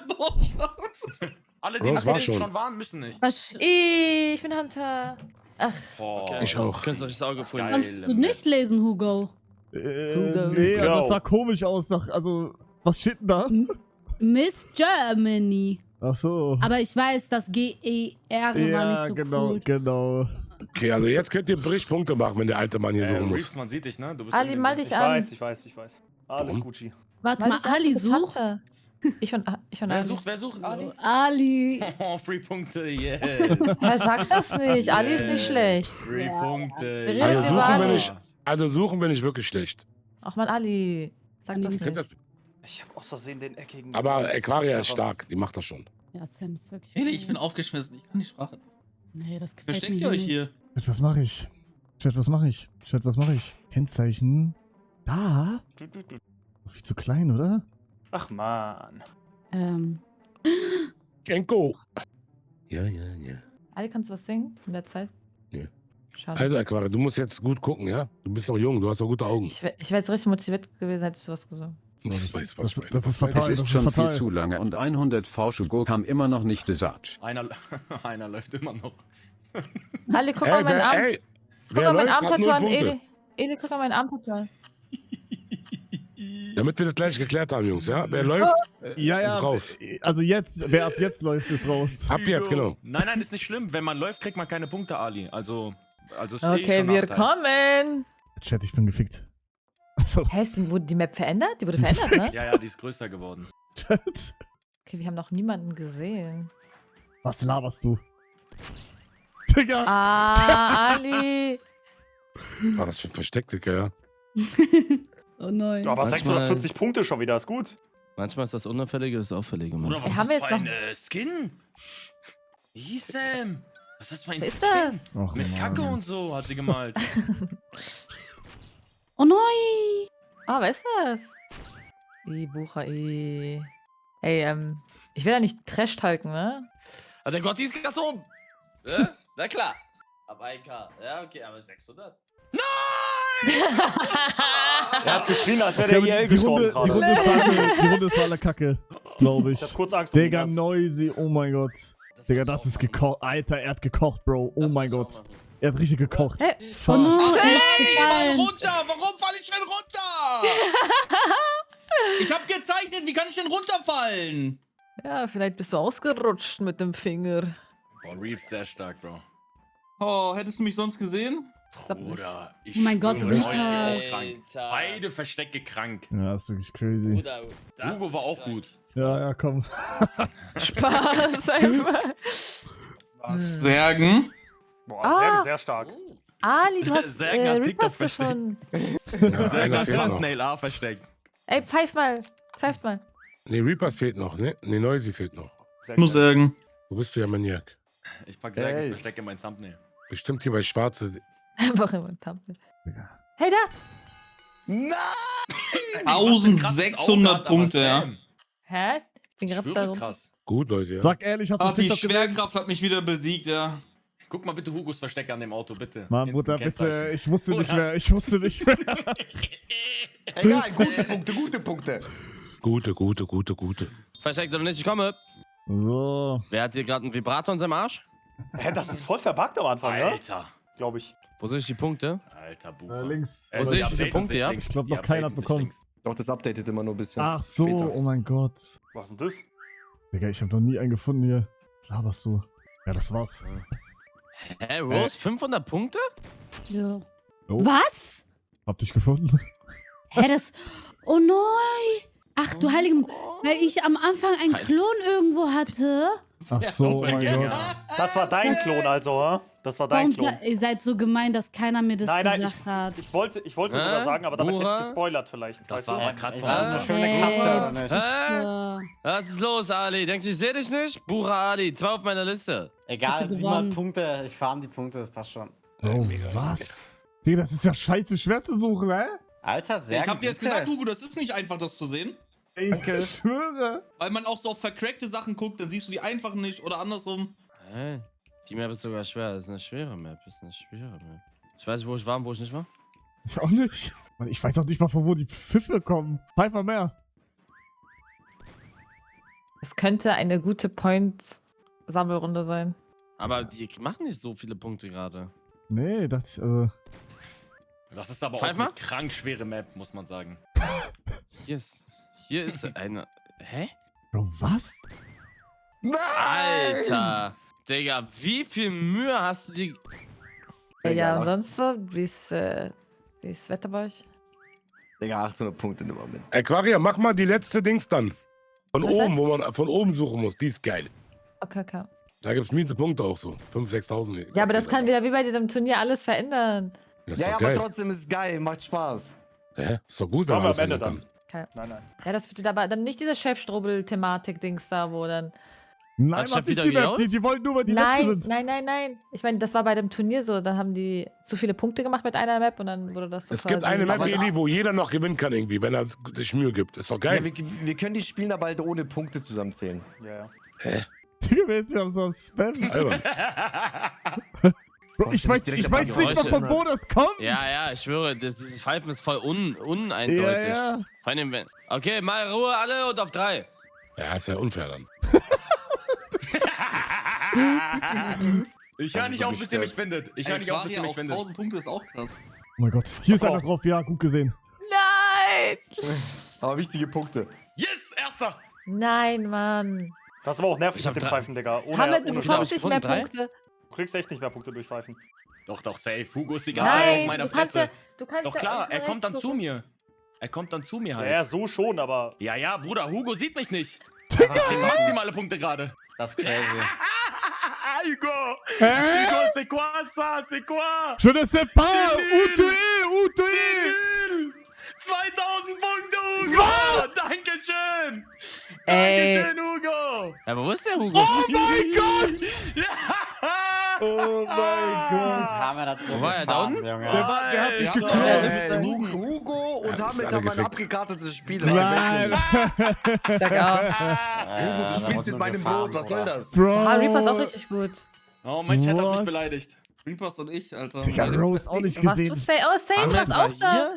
Boah, Alle, Bro, die das war schon. schon. waren, müssen nicht. Was Ich bin Hunter. Ach, Boah. Ich auch. Künstlerisches Auge gefunden. Geil. kannst du nicht lesen, Hugo? Nee, Go. das sah komisch aus. Also, was steht denn da? Miss Germany. Ach so. Aber ich weiß, das G-E-R war Ja, nicht so genau, cool. genau. Okay, also jetzt könnt ihr Brichpunkte machen, wenn der alte Mann hier so rum muss. Reeves, man sieht dich, ne? Du bist Ali, irgendwie- mal dich Ich an. weiß. Alles Warum? Gucci. Warte Mal mal, dich an, Ali du bist sucht. Hunter. Ich und Wer Ali. sucht? Ali? Ali. Oh, 3 Punkte, yes. Er sagt das nicht. Ali ist nicht schlecht. 3 Punkte. Wir reden Also über suchen wir Ali. nicht. Also suchen wir nicht wirklich schlecht. Ach man, Ali. Sag Ali das ist Kennt nicht. das? Ich hab aus Versehen den eckigen. Aber Aquaria ist stark, die macht das schon. Ja, Sam ist wirklich. Ey, ich bin aufgeschmissen. Ich kann die Sprache. Nee, das gefällt Versteckt mir ihr euch nicht. hier? Chat, was mache ich? Chat, was mache ich? Chat, was mache ich? Kennzeichen. Da? Viel zu klein, oder? Ach man. Genko. Ja. Ali, kannst du was singen in der Zeit? Nee. Schade. Also Aquaria, du musst jetzt gut gucken, ja? Du bist noch jung, du hast noch gute Augen. Ich wäre jetzt richtig motiviert gewesen, hättest du was gesungen. Ich weiß, was Das, das ist Es fatal, ist das schon ist viel fatal. zu lange und 100 V-Schugo kam immer noch nicht Desarch. Einer läuft immer noch. Ali, guck mal meinen Arm. ey, Guck wer mal meinen läuft, hat 0 Armtattoo an, Punkte. Eli. Eli, guck mal meinen Armtattoo. Damit wir das gleich geklärt haben, Jungs, ja? Wer läuft, Ja, ja. ist raus. Also jetzt, wer ab jetzt läuft, ist raus. Ab jetzt, genau. Nein, ist nicht schlimm. Wenn man läuft, kriegt man keine Punkte, Ali. Also ist eh Okay, schon wir Nachteil. kommen. Chat, ich bin gefickt. Also, Hä, wurde die Map verändert? Die wurde verändert, ne? Ja, die ist größer geworden. Chat. Okay, wir haben noch niemanden gesehen. Was laberst du? Digga! Ah, Ali. War das für ein Versteck, Digga, ja? Oh nein. Aber Manchmal- 640 Punkte schon wieder, ist gut. Manchmal ist das Unauffällige das Auffällige, Bruder, Mann. was Haben wir ist das jetzt für ein Skin? Wie Sam? Was ist das für ein Wer ist Skin? das? Och, Mit Mann. Kacke und so hat sie gemalt. Oh nein. Ah, wer ist das? Bucher, Ey, ich will ja nicht Trash-talken, ne? Ah, der Gotti ist ganz oben. Na klar. Ab 1K. Ja, okay, aber 600. Er hat geschrien, als wäre Okay, der IL die gestorben Runde, die, gerade. Runde ist alle, die Runde ist alle Kacke, glaube ich. Ich hab kurz Angst um Digga, ihn. Noisy, oh mein Gott. Digga, das ist gekocht. Alter, er hat gekocht, Bro. Oh mein Gott. Er hat richtig gekocht. Hä? Oh Fuck. no, er ist Ich fall gefallen. runter! Warum falle ich schnell runter? Ich hab gezeichnet, wie kann ich denn runterfallen? Ja, vielleicht bist du ausgerutscht mit dem Finger. Boah, Reeves sehr stark, Bro. Oh, hättest du mich sonst gesehen? Glaub nicht. Bruder, ich Oh mein Gott, schwöre, Reeves. euch sind krank. Beide Verstecke krank. Ja, ist wirklich crazy. Hugo war auch gut. Ja, komm. Spaß einfach. Was? Särgen? Boah, Ah. sehr stark. Ali, du hast Sagen hat Reapers TikTok versteckt. gefunden. Ja, Sehr einer ganz fehlt noch. Thumbnail A versteckt. Ey, pfeift mal. Pfeift mal. Nee, Reapers fehlt noch, ne? Nee, Noisy fehlt noch. Sehr Ich muss gut. sagen. Wo bist du ja, Maniak? Ich pack Serges Ey. Versteck in mein Thumbnail. Bestimmt hier bei Schwarze. Einfach immer ein Thumbnail. Digga. Hey, da. Nein! 1600 Punkte, ja. Hä? Ich bin gerade da Schwöre runter. krass. Gut, Leute, ja. Sag ehrlich, hast du Ah, die TikTok gesehen? Schwerkraft hat mich wieder besiegt, ja. Guck mal bitte Hugos Versteck an dem Auto, bitte. Mann, In- Bruder, im bitte. Kennzeichen. Ich wusste nicht mehr. Ich wusste nicht mehr. Egal, gute Punkte, gute Punkte. Gute. Versteckt oder nicht, ich komme. So. Wer hat hier gerade einen Vibrator in seinem Arsch? Hä, das ist voll verbuggt am Anfang, ne? Alter. Glaube ich. Wo sind die Punkte? Alter, Bucher. Links. Wo sehe ich, wie viele updaten Punkte sich ihr habt? links. Ich glaub, noch Die keiner updaten sich bekommen. links. Doch, das updatet immer nur ein bisschen. Ach so, Später. oh mein Gott. Was ist denn das? Digga, ich habe noch nie einen gefunden hier. Was laberst du? Ja, das war's. Hä, Rose, 500 Punkte? Ja. Oh. Was? Hab dich gefunden. Hä, das. Oh nein! Ach du Heilige. Weil ich am Anfang einen Heilig. Klon irgendwo hatte. Ach so, oh mein Ja. Gott. Das war dein Klon also, hä? Das war dein Warum Klon. ihr seid so gemein, dass keiner mir das Nein, gesagt hat? Ich wollte sogar sagen, aber damit hätte Bura? ich gespoilert vielleicht. Das weißt war du? aber krass. war eine schöne Katze, oder nicht? Hä? Was ist los, Ali? Denkst du, ich sehe dich nicht? Bura Ali, 2 auf meiner Liste. Egal, 700 Punkte. Ich farm die Punkte, das passt schon. Oh, was? Digga, das ist ja scheiße schwer zu suchen, hä? Alter, sehr Ich hab dir jetzt gesagt, Hugo, das ist nicht einfach, das zu sehen. Ich schwöre. Weil man auch so auf vercrackte Sachen guckt, dann siehst du die einfachen nicht oder andersrum. Hä? Die Map ist sogar schwer. Das ist eine schwere Map. Ich weiß nicht, wo ich war und wo ich nicht war. Ich auch nicht. Mann, ich weiß auch nicht mal, von wo die Pfiffe kommen. Pfeifer mehr. Es könnte eine gute Point-Sammelrunde sein. Aber die machen nicht so viele Punkte gerade. Nee, dachte ich, Das ist aber auch Pfeif mal. eine krank schwere Map, muss man sagen. Hier ist eine. Hä? Bro, was? Alter! Digga, wie viel Mühe hast du die. Ja, und sonst so? Wie ist das Wetter bei euch? Digga, 800 Punkte im Moment. Aquaria, mach mal die letzte Dings dann. Von Was oben, wo man von oben suchen muss. Die ist geil. Okay. Da gibt's miese Punkte auch so. 5.000, 6.000. Ja, aber das kann wieder wie bei diesem Turnier alles verändern. Das ist Ja, doch aber geil. trotzdem ist es geil, macht Spaß. Hä? Ist doch gut, wenn Machen man wir alles am Ende ändern dann. kann. Nein. Ja, das wird aber dann nicht diese Chefstrobel-Thematik-Dings da, wo dann. Nein, Hat was Chef ist wieder die Map? gejault? Die wollen nur, weil die letzte sind. Nein. Ich meine, das war bei dem Turnier so. Dann haben die zu viele Punkte gemacht mit einer Map und dann wurde das so Es gibt eine Map, Eli, wo jeder noch gewinnen kann irgendwie, wenn er sich Mühe gibt. Ist doch Ja, geil. wir können die Spielen aber halt ohne Punkte zusammenzählen. Ja. Digga, wer ist hier so am Spam? Albern. Bro, ich weiß nicht mal, von wo das kommt. Ja, ich schwöre, dieses Pfeifen ist voll uneindeutig. Ja. Vor allem, wenn. Okay, mal Ruhe alle und auf 3. Ja, ist ja unfair dann. Ich höre Das ist nicht so auf, bis ihr mich gestört. findet. Ich höre nicht auf, bis ihr mich auf findet. 1000 Punkte ist auch krass. Oh mein Gott, hier ist Aber einer auch- drauf. Ja, gut gesehen. Nein! Aber wichtige Punkte. Yes, erster! Nein, Mann. Das ist aber auch nervig Ich hab mit dem drei. Pfeifen, Digga. Ohne, Hamid, du ohne bekommst Spaß. nicht mehr Drei? Punkte. Du kriegst echt nicht mehr Punkte durch Pfeifen. Doch, safe. Hugo ist die ganze Zeit auf Nein, meiner du kannst Fresse. ja. Du kannst Doch ja klar, unten er kommt dann rechts zu gucken. mir. Er kommt dann zu mir Ja, halt. ja, so schon, aber. Ja, Bruder, Hugo sieht mich nicht. Ich krieg maximale Punkte gerade. Das ist crazy. Hugo! Hä? Hugo, c'est quoi ça? C'est quoi? Je ne sais pas. Nul. Où tu es? 2000 Punkte, Hugo! Dankeschön! Ey. Dankeschön, Hugo! Ja, aber wo ist der Hugo? Oh mein Gott. Ja! Oh mein Gott. Haben wir das so Wo war er, da gefahren, unten? Junge. Der hat sich Ja, geklont. Hugo und Ja, das ist damit alle haben wir ein gefickt. abgekartetes Spiel. Nein. Ich sag auch. Hugo, du spielst mit meinem Brot, was soll das? Bro. Ah, Reaper ist auch richtig gut. Oh, mein Chat hat mich What? beleidigt. Reapers und ich, Alter. Digga, Rose auch nicht Warst du gesehen. safe? Oh, safe Hamid warst war auch da. hier?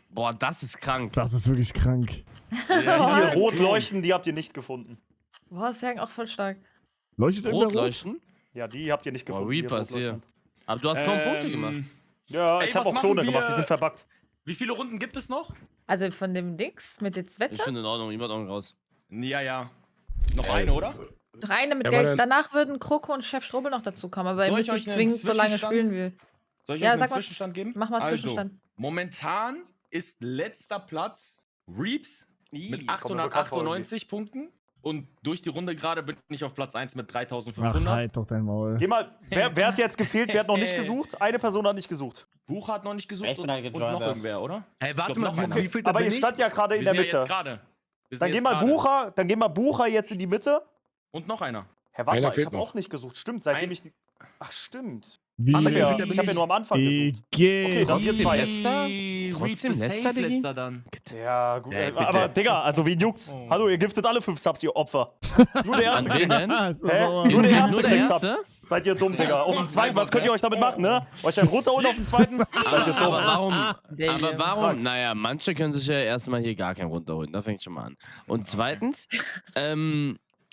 Boah, das ist krank. Das ist wirklich krank. Die hier rot leuchten, die habt ihr nicht gefunden. Boah, ist ja auch voll stark. Leuchtet irgendwer Rot rot? leuchten? Ja, die habt ihr nicht Boah, gefunden. die Reaper ist rot hier. leuchten. Aber du hast kaum Punkte gemacht. Ja, Ey, ich hab was auch Klone machen wir? gemacht, die sind verbuggt. Wie viele Runden gibt es noch? Also von dem Dings mit jetzt Ich Wetter. finde in Ordnung, jemand auch raus. Ja. Noch eine, oder? Noch eine mit Ja, aber Geld. dann- Danach würden Kroko und Chef Strobel noch dazu kommen, aber ihr Soll ich müsst euch nicht einen zwingend so lange Zwischenstand? spielen will. Soll ich Ja, euch sag einen mal, Zwischenstand geben? mach mal Also, Zwischenstand. momentan ist letzter Platz Reeps mit 898 Punkten. Und durch die Runde gerade bin ich auf Platz 1 mit Ach, 3500. halt doch dein Maul. Geh mal, wer hat jetzt gefehlt? Wer hat noch nicht gesucht? Eine Person hat nicht gesucht. Bucher hat noch nicht gesucht Ich bin halt und gejoint noch erst. irgendwer, oder? Ey, Ich glaub, noch einer. Wie viel Aber bin ihr ich? stand ja gerade in Wir der sind ja Mitte. jetzt gerade. Wir sind Dann geh jetzt mal gerade. Bucher jetzt in die Mitte. Und noch einer. Hä, warte Einer mal, ich fehlt habe noch. auch nicht gesucht. Stimmt, seitdem Ein- ich. Ach, stimmt. Wie? Ich habe ja, Wie- ich hab ja nur am Anfang gesucht. Geht. dann ihr zwei. Letzter? Reeps Trotzdem ist letzter, safe Diggi? letzter dann. Ja, gut. Ey, bitte. aber Digga, also wen juckt's? Oh. Hallo, ihr giftet alle 5 Subs, ihr Opfer. Nur der An erste wen kriegt. denn? Also, Hä? so. Nur der erste Nur der kriegt Erste? Subs. Seid ihr dumm, Digga. Auf den zweiten, was könnt ihr euch damit machen, ne? Euch einen runterholen auf den zweiten? Seid ihr dumm. Aber warum? Naja, manche können sich ja erstmal hier gar keinen runterholen. Da fängt schon mal an. Und zweitens,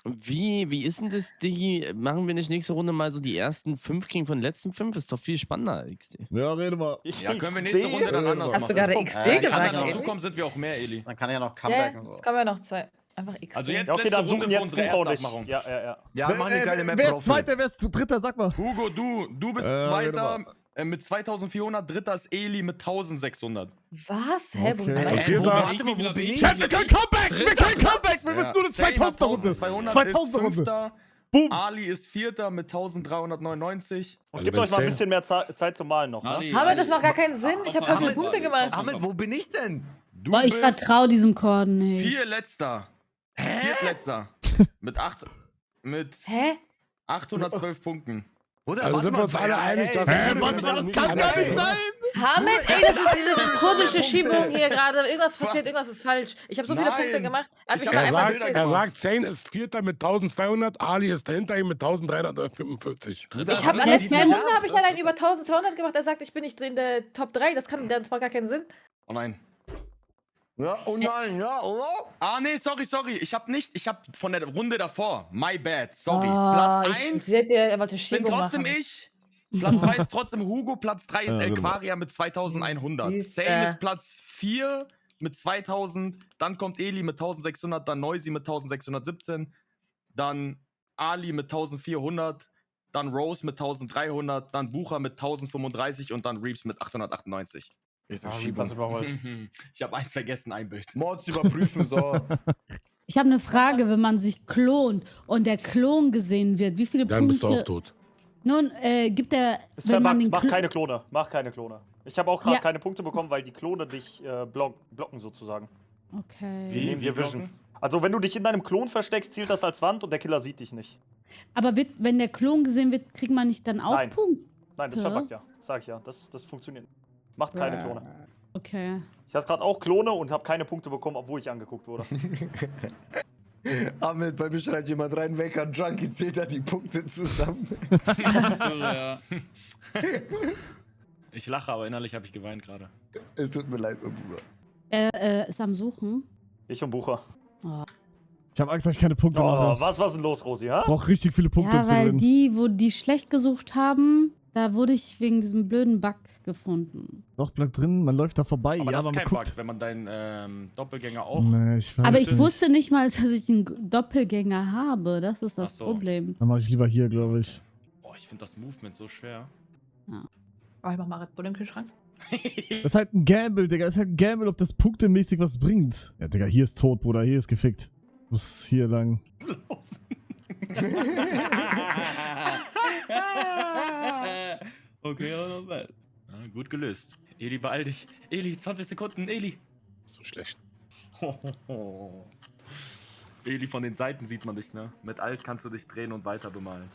wie ist denn das, Diggi? Machen wir nicht nächste Runde mal so die ersten 5 gegen von den letzten 5? Ist doch viel spannender, XD. Ja, rede mal. Ja, können wir nächste Runde dann anders Hast du machen. gerade XD kann gesagt? Wenn dann Eli? dazu kommen, sind wir auch mehr, Eli. Dann kann ja noch Ja, Comeback und so. jetzt kommen wir noch zwei. Einfach XD. Also jetzt Ja, okay, letzte dann suchen Runde für jetzt unsere Bucher und ich. Erstaufmachung. Ja. Ja, machen eine geile Map Wer ist drauf. Zweiter, wer ist Dritter? Sag mal. Hugo, du bist rede Zweiter mal. mit 2400, Dritter ist Eli mit 1600. Was? Hä? Wo Okay. ist Und das? Vierter, Wo bin ich? Chat, wir können Comeback! Wir können Comeback! Wir müssen nur eine 2000er Runde. 2000er Runde. Fünfter. Boom. Ali ist Vierter mit 1399. Und Also gebt wenn euch mal ein zehn- bisschen mehr Zeit zum Malen noch, ne? Ali, Aber das macht gar keinen Sinn. Ich habe voll viele Ahmed, Punkte gemacht. Ahmed, wo bin ich denn? Du Boah, ich bist vertraue diesem Corden nicht. Viertletzter. Viertletzter. mit Hä? 812 Punkten. Oder? also Warte sind wir mal, uns alle einig, dass Mann, das kann gar nicht sein! Hamid, ey, das ist diese kurdische Schiebung hier gerade. Irgendwas passiert, irgendwas ist falsch. Ich habe so viele Nein. Punkte gemacht. Er hat mich Ich aber hab einmal Bilder gezählt. gemacht. Er sagt, Zane ist Vierter mit 1200, Ali ist dahinter ihm mit 1345. Ich habe an der letzten Runde habe ich allein über 1200 gemacht. Er sagt, ich bin nicht in der Top 3. Das macht gar keinen Sinn. Oh nein. Ja, oh nein, ja, oder? Ah, nee, sorry. Ich hab von der Runde davor. My bad, sorry. Oh, Platz ich 1 seht ihr, er wollte bin Schiebung trotzdem machen. ich. Platz 2 ist trotzdem Hugo. Platz 3 ist Ja, genau. Elquaria mit 2100. Siehst, Zane ist Platz 4 mit 2000. Dann kommt Eli mit 1600. Dann Noisy mit 1617. Dann Ali mit 1400. Dann Rose mit 1300. Dann Bucher mit 1035. Und dann Reeves mit 898. Ah, Reapers überholt. Ich habe eins vergessen, ein Bild. Mords überprüfen, so. Ich habe eine Frage, wenn man sich klont und der Klon gesehen wird, wie viele Dann bist du auch Punkte... tot. Nun, gibt der... Ist wenn man verbuggt, den mach Klo- keine Klone. Mach keine Klone. Ich habe auch gerade Ja. keine Punkte bekommen, weil die Klone dich blocken sozusagen. Okay. Die nehmen dir Vision. Also wenn du dich in deinem Klon versteckst, zielt das als Wand und der Killer sieht dich nicht. Aber wenn der Klon gesehen wird, kriegt man nicht dann auch Nein. Punkte? Nein, das ist verbuggt, ja. Sag ich ja. Das funktioniert. Macht keine Klone. Okay. Ich hatte gerade auch Klone und habe keine Punkte bekommen, obwohl ich angeguckt wurde. Ahmed, bei mir schreibt jemand rein, Waker Junkie zählt da die Punkte zusammen. Ja. Ich lache, aber innerlich habe ich geweint gerade. Es tut mir leid, mein Bruder. Er ist am Suchen. Ich und Bucher. Ich habe Angst, dass ich keine Punkte Oh, mache. was ist denn los, Rosi, ha? Ich brauche richtig viele Punkte, um Ja, zu weil gewinnen. die, wo die schlecht gesucht haben, da wurde ich wegen diesem blöden Bug gefunden. Doch, bleib drin, man läuft da vorbei. Aber ja, das aber ist man kein guckt. Bug, wenn man deinen Doppelgänger auch... Nee, ich weiß Aber ich nicht. wusste nicht mal, dass ich einen Doppelgänger habe. Das ist das Ach so. Problem. Dann mache ich lieber hier, glaube ich. Boah, ich finde das Movement so schwer. Oh, ich mach mal Red Bull im Kühlschrank. Das ist halt ein Gamble, Digga. Das ist halt ein Gamble, ob das punktemäßig was bringt. Ja, Digga, hier ist tot, Bruder. Hier ist gefickt. Muss hier lang. Okay, aber not bad. Ja, gut gelöst. Eli, beeil dich. Eli, 20 Sekunden, Eli. So schlecht. Eli, von den Seiten sieht man dich, ne? Mit Alt kannst du dich drehen und weiter bemalen.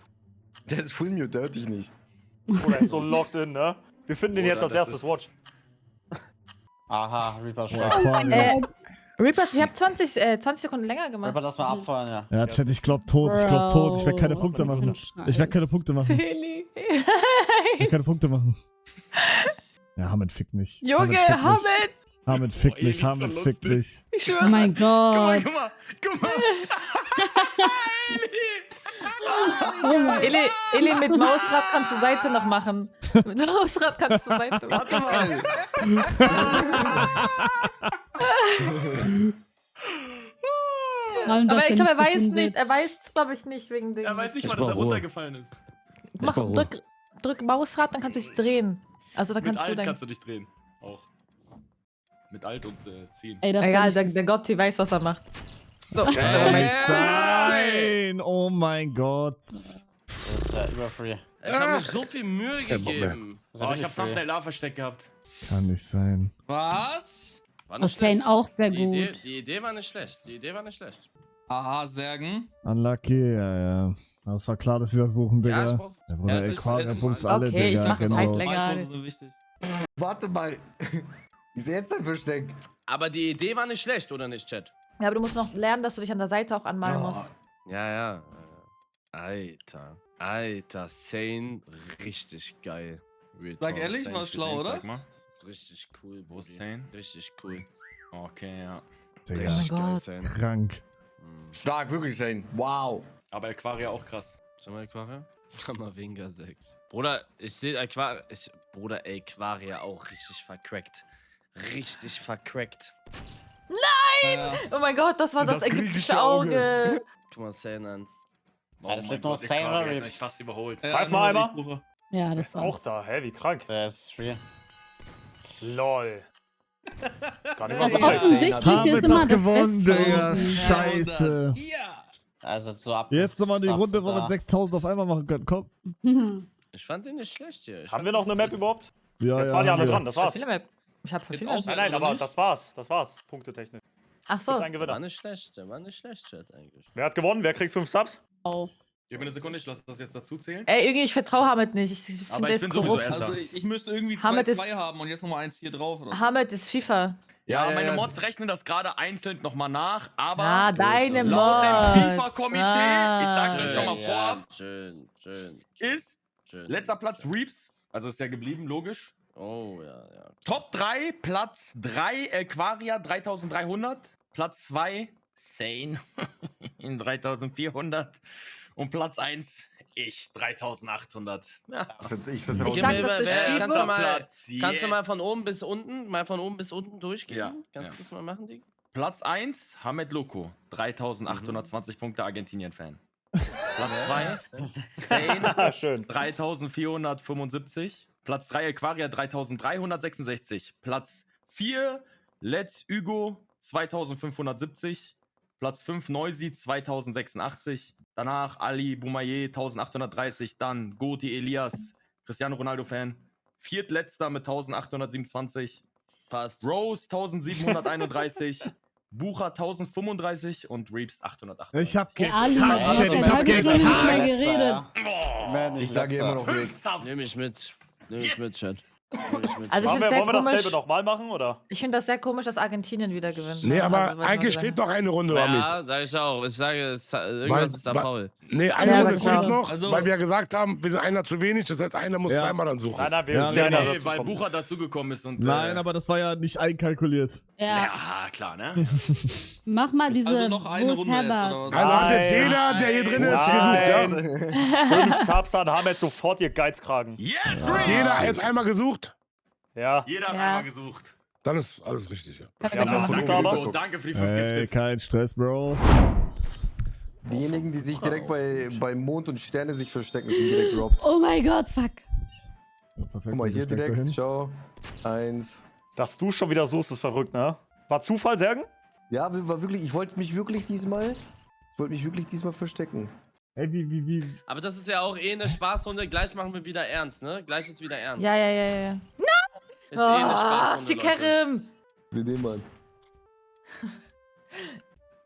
Der ist Full Mute, der hört dich nicht. Oder ist so locked in, ne? Wir finden den Oder jetzt als das erstes ist- Watch. Aha, Reaper Ja, stark. Aquarium. Reapers, ich habe 20 Sekunden länger gemacht. Reaper, lass mal abfeuern, ja. Ja, Chat, ich glaub tot. Ich glaub tot. Ich werde keine Bro, Punkte was ist machen. das für ein Ich werde keine Scheiß? Punkte machen. Eli. Ich werde keine Punkte machen. Ja, Hamid fickt mich. Junge, fickt mich. Hamid! Hamid fickt Oh, Eli mich. ist so Hamid fickt lustig. mich. Ich Oh schwöre. mein Guck mal, Gott. guck mal, guck mal. Eli mit Mausrad kannst du Seite noch machen. Mit Mausrad kannst du Seite machen. Warte mal! Warum das Aber ich denn glaube, er nicht weiß gefunden nicht. wird? Er weiß, glaube ich, nicht wegen dem. Er weiß nicht Ich mal, dass er brauch Ruhe. runtergefallen ist. Mach, brauch Ruhe. drück Mausrad, dann kannst du dich drehen. Also dann Mit kannst du Alt dann. kannst du dich drehen. Auch. Mit Alt und ziehen. Ey, das Egal, soll ich- der Gotti weiß, was er macht. So, Kann doch nicht sein! Oh mein Gott. Das ist ja überfree. Ich habe mir so viel Mühe Kein Bock mehr. gegeben. Das ist Oh, ja ich hab wirklich free. Thumbnail A versteckt gehabt. Kann nicht sein. Was? War Das nicht Zane schlecht. auch sehr Die gut. Idee war nicht schlecht. Die Idee war nicht schlecht. Aha, Särgen. Unlucky, ja. Aber es war klar, dass sie das suchen, Ja, Digga. ich brauch. Der Bruder, es ey, ist- Quark, es er ist- bumst alle, Okay, Digga. ich mach das genau. halt länger. Meine Pause ist so wichtig. Warte mal. Wie ist jetzt dein Versteck? Aber die Idee war nicht schlecht, oder nicht, Chat? Ja, aber du musst noch lernen, dass du dich an der Seite auch anmalen Oh. musst. Ja. Alter. Alter, Sane, richtig geil. Real Sag Talk. ehrlich, war schlau, oder? Sag mal. Richtig cool, Wo ist Boogie. Sane? Richtig cool. Okay, ja. Digga, Richtig Oh mein geil, Gott. Sane. krank. Stark, wirklich sein. Wow. Aber Aquaria auch krass. Schau mal, Aquaria. Kamavinga 6. Bruder, ich sehe Aquaria. Bruder, ey, Aquaria auch richtig vercrackt. Richtig vercrackt. Ja. Oh mein Gott, das war das, Das ägyptische griechische Auge. Auge. Guck mal Sane an. Oh das mein sind nur Gott, Sane Aquaria oder hat Reaps? mich fast überholt. Greif mal nur einmal. ich Buche. Ja, Der das ist auch war's. da. Hä, wie krank. Der ist real. LOL. Gar nicht Das mal so schlecht. Offensichtliche ist immer das gewonnen, Beste. Digga. Scheiße. Ja. Also so ab. Jetzt nochmal die Saft Runde, wo wir da. 6000 auf einmal machen können. Komm. Ich fand den nicht schlecht hier. Ich Haben fand wir noch das- eine Map das- überhaupt? Ja, Jetzt waren die haben alle wir. dran, das war's. Viele Map. Ich hab Jetzt viele. aus- Nein, oder aber nicht? das war's. Punktetechnisch. Ach so. Ein Der Gewinner. war nicht schlecht, der war nicht schlecht, Chat, eigentlich. Wer hat gewonnen? Wer kriegt 5 Subs? Oh. Gib mir eine Sekunde, ich lasse das jetzt dazu zählen. Ey, irgendwie, ich vertraue Hamid nicht. Ich Aber finde, der ich ist bin sowieso korrupt. Erster. Also ich müsste irgendwie Hamid ist- 2-2 haben und jetzt nochmal 1-4 drauf. Oder? Hamid ist FIFA. Ja, Ja, meine ja. Mods rechnen das gerade einzeln nochmal nach, aber Ah, deine laut dem Mods. FIFA-Komitee, ich sag's euch schon mal vorab, Schön, schön, ist schön. letzter Platz Reaps, also ist ja geblieben, logisch. Oh, ja. Top 3, Platz 3 Aquaria 3300, Platz 2 Sane in 3400 und Platz 1 ich 3800. Ja. Ich vertraue Ich Gib sag, mir das über- ist wer- Schiefe. kannst du mal, Platz, kannst du mal yes. von oben bis unten durchgehen? Ja, Kannst ja. du das mal machen, Digga? Platz 1 Hamed Loco, 3820 Punkte Argentinien-Fan. Platz 2 Sane, Schön. 3475. Platz 3 Aquaria 3366. Platz 4 Let's Hugo 2570. Platz 5 Noisy 2086. Danach Ali Boumaier 1830. Dann Goti Elias, Cristiano Ronaldo-Fan. Viertletzter mit 1827. Passt. Rose 1731. Bucher 1035 und Reeps 808. Ich hab Der Ali hat gekackt, seit Chat, ich einer hab halben Stunde nicht mehr Letzter, geredet. ja. Man, Ich sage immer noch Rick. Nimm ich mit. Nimm ich mit, Chat. Nimm ich mit. Also ich Wollen find's wir, sehr wollen wir dasselbe komisch. nochmal machen, oder? Ich finde das sehr komisch, dass Argentinien wieder gewinnt. Nee, ne? aber Also, was eigentlich man fehlt gesagt noch eine Runde damit. Ja, sag ich auch. Ich sage, irgendwas ist da faul. Nee, eine Ja, Runde das fehlt auch. noch, Also- weil wir gesagt haben, wir sind einer zu wenig, das heißt, einer muss Ja. zweimal dann suchen. Nein, wir Ja, sind genau. einer Nee, dazu weil gekommen. Bucher dazugekommen ist und. Nein, aber das war ja nicht einkalkuliert. Ja, Ja, klar, ne? mach mal diese. Also noch eine Wo ist Runde jetzt, Herbert? oder was? Also hat jetzt Nein. jeder, der hier drin ist, Nein. gesucht, ja? 5 Subs an Hamid sofort ihr Geizkragen. Yes, Jeder hat jetzt einmal gesucht, Ja. Jeder hat Ja. einmal gesucht. dann ist alles richtig, ja. Wir haben das Punkte aber. Buto, danke für die 5 Ey, Gifte. kein Stress, Bro. Diejenigen, die sich direkt bei Mond und Sterne sich verstecken, sind direkt robbed. Oh mein Gott, fuck. Ja, perfekt, Guck mal, hier ich steck direkt, dahin. schau. 1. Dass du schon wieder suchst, ist verrückt, ne? War Zufall, Sergen? Ja, war wirklich, ich wollte mich wirklich diesmal verstecken. Ey, wie. Aber das ist ja auch eh eine Spaßrunde. Gleich machen wir wieder ernst, ne? Gleich ist wieder ernst. Ja. Ist eh eine Oh, Spaßrunde, Sikarim. Leute. Nee, Mann.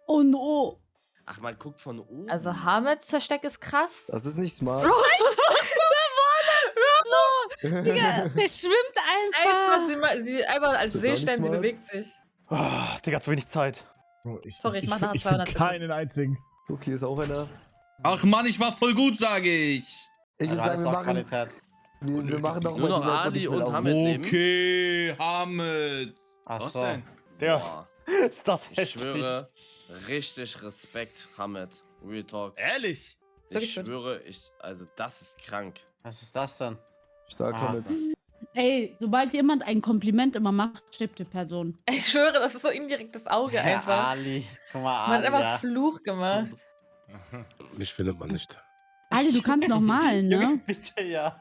Oh no. Ach, man guckt von oben. Also Hamids Versteck ist krass. Das ist nicht smart. Digga, der schwimmt Echt, einfach. sie einmal als Das ist See auch nicht stellen, sie smart. bewegt sich. Oh, Digga, zu wenig Zeit. Bro, Sorry, ich mach nachher ich find 200 Sekunden. keinen einzigen. Guck, hier ist auch einer. Ach Mann, ich war voll gut, sage ich. Ich Ja, würde da ist sagen, auch Qualität. wir machen noch Nur mal noch die Leute, Ali die und will Hamid leben. Okay, Hamid. Ach Was so. denn? Digga, Boah, ist das ich hässlich. schwöre, richtig Respekt, Hamid. Real Talk. Ehrlich? Wirklich Ich gut. schwöre, also das ist krank. Was ist das denn? Stark Ah. damit. Ey, sobald jemand ein Kompliment immer macht, stirbt die Person. Ich schwöre, das ist so indirektes Auge einfach. Ali. Guck mal, Man hat Ali, einfach ja. Fluch gemacht. Mich findet man nicht. Ali, du kannst noch malen, ne? Bitte, ja.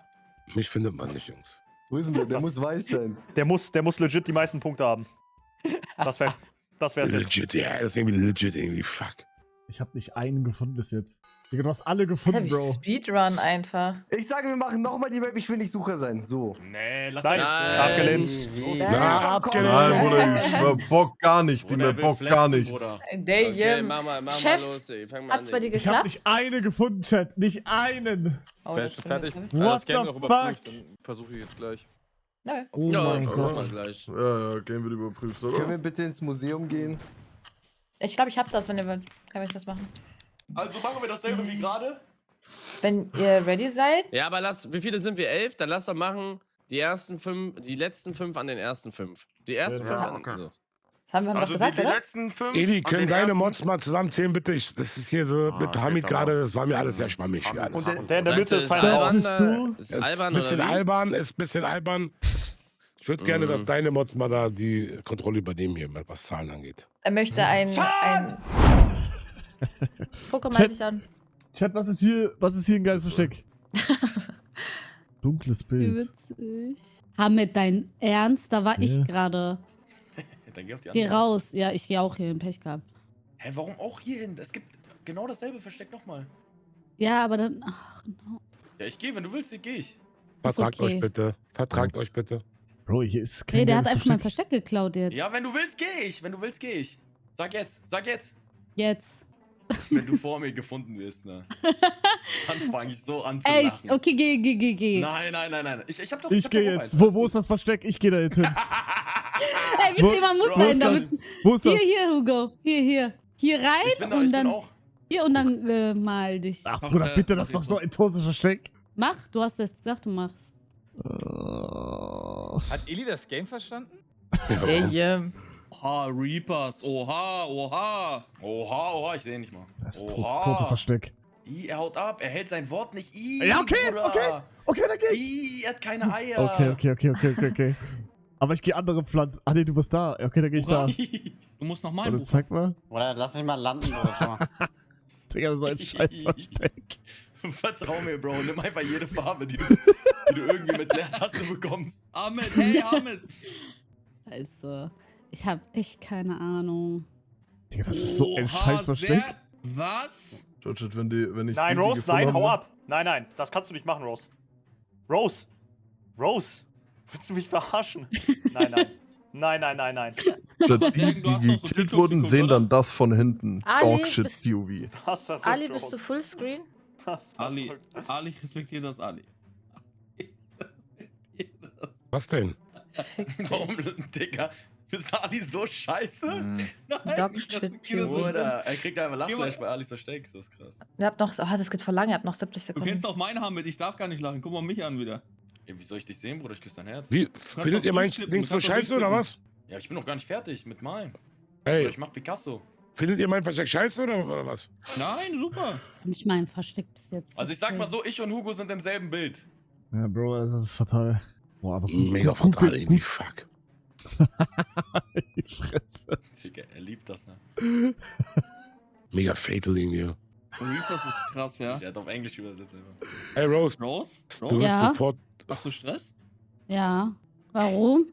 Mich findet man nicht, Jungs. Wo ist denn der? Der muss weiß sein. Der muss legit die meisten Punkte haben. Das wär's jetzt. Legit, ja, das ist irgendwie legit, irgendwie, fuck. Ich hab nicht einen gefunden bis jetzt. Digga, du hast alle Alter, gefunden, wie Bro. Speedrun einfach. Ich sage, wir machen nochmal die Map, ich will nicht Sucher sein. So. Nee, lass Nein, das. abgelehnt. Ja, abgelehnt. Nein, Bruder, ich schwör, Bock gar nicht. Die Bruder, Map will Bock flexen, gar nicht. Bruder. Damn. Okay, mach mal Chef, los, ey. Fang mal Hat's an. bei dir Digga. Ich hab geklappt? nicht eine gefunden, Chat. Nicht einen. Oh, Fertig, das fertig. stimmt. What Das Game the noch fuck? überprüft, dann versuche ich jetzt gleich. Nö. Oh Ja, mein mach Gott. mal gleich. Ja, Game wird überprüft, Können oder? wir bitte ins Museum gehen? Ich glaube, ich hab das, wenn ihr wollt. Kann ich das machen? Also machen wir dasselbe wie gerade. Wenn ihr ready seid. Ja, aber wie viele sind wir? 11? Dann lass doch machen die letzten 5 an den ersten 5. Die ersten 5 an okay. so. Das haben wir noch Also gesagt, die oder? letzten 5. Eli, an können den deine ersten- Mods mal zusammenzählen, bitte? Das ist hier so mit okay, Hamid tamam. gerade, das war mir alles sehr schwammig. Hier alles. Und der in der Mitte ist Fein fein albern, raus. bist du? Ist Es ist albern ein bisschen oder wie? albern, ist ein bisschen albern. Ich würde gerne, dass deine Mods mal da die Kontrolle übernehmen hier, was Zahlen angeht. Er möchte ein. Gucke mal Chat. dich an. Chat, was ist hier ein geiles Versteck? Dunkles Wie Bild. witzig. Hamid, dein Ernst? Da war ich Ja. gerade. Dann geh auf die Geh andere. raus. Ja, ich gehe auch hier in Pech gehabt. Hä, warum auch hier hin? Es gibt genau dasselbe Versteck nochmal. Ja, aber dann. Ach, no. Ja, ich gehe, wenn du willst, gehe ich. Vertragt okay. euch bitte. Vertragt euch bitte. Bro, hier ist kein Nee, der hat geiles einfach mein Versteck geklaut jetzt. Ja, wenn du willst, gehe ich. Wenn du willst, gehe ich. Sag jetzt, sag jetzt. Jetzt. Wenn du vor mir gefunden wirst, ne? Dann fange ich so an zu Echt? lachen. Okay, geh. Nein. Ich hab doch. Ich hab gehe doch auch jetzt. eins. Wo ist das Versteck? Ich gehe da jetzt hin. Ey, Wo- bitte, man muss wo da ist hin. das? Damit... Wo ist das? Hier, Hugo. Hier. Hier Ich rein bin da, und ich dann. bin auch. Hier und dann mal dich. Ach, Doch, Bruder, der- bitte, das ist das doch ist so so. ein totes Versteck. Mach, du hast das gesagt, du machst. Hat Eli das Game verstanden? Oha, Reapers. Oha. Oha, ich sehe nicht mal. Das ist Oha. tote Versteck. Er haut ab, er hält sein Wort nicht. Ja, okay, Bruder. Okay, dann geh ich. Er hat keine Eier. Okay. Aber ich gehe andere Pflanzen. Ah, nee, du bist da. Okay, dann geh ich da. Du musst noch mal Warte, Buch. zeig mal. Oder lass dich mal landen, oder schau mal. Digga, so ein scheiß Versteck. Vertrau mir, Bro. Nimm einfach jede Farbe, die du irgendwie mit Leertaste bekommst. Ahmed, hey, Ahmed. Scheiße. Ich hab echt keine Ahnung. Digga, das ist so ein Oha, scheiß Versteck. sehr- Was? Judge, wenn ich Nein, die Rose, gefunden nein, hau habe- ab. Nein, das kannst du nicht machen, Rose. Rose. Willst du mich verarschen? Nein. Judge, Sagen, die du hast doch so gekillt wurden, TikTok-Sequenz, sehen oder? dann das von hinten. Ali, Dogshit bist- POV. Was verrückt, Ali, Rose. bist du Fullscreen? Was Ali, verrückt. Ali, ich respektiere das, Ali. Was denn? Fick dich. Warum, Digga? Ist Ali so scheiße? Nein, ich Dogshit respektiere das nicht. Oder er kriegt einfach Lachflash bei Alis Versteck. Ist das krass. Ihr habt noch. Das geht voll lange, ihr habt noch 70 Du Sekunden. kennst doch meinen Hamid, ich darf gar nicht lachen. Guck mal mich an wieder. Ey, wie soll ich dich sehen, Bruder? Ich küsse dein Herz. Wie, findet doch ihr mein durchklippen, Ding du so kannst doch scheiße oder was? Ja, ich bin noch gar nicht fertig mit Malen. Hey, Oder ich mach Picasso. findet ihr mein Versteck scheiße oder was? Nein, super. Nicht mein Versteck bis jetzt. Also ich sag mal so, ich und Hugo sind im selben Bild. Ja, Bro, das ist fatal. Boah, aber Mega fatal irgendwie, fuck. Die Fresse. Digga, er liebt das, ne? Mega fatal irgendwie. Reapers ist krass, ja. Der hat auf Englisch übersetzt einfach. Hey Rose, Rose? du Rose? wirst Ja? sofort Hast du Stress? Ja. Warum?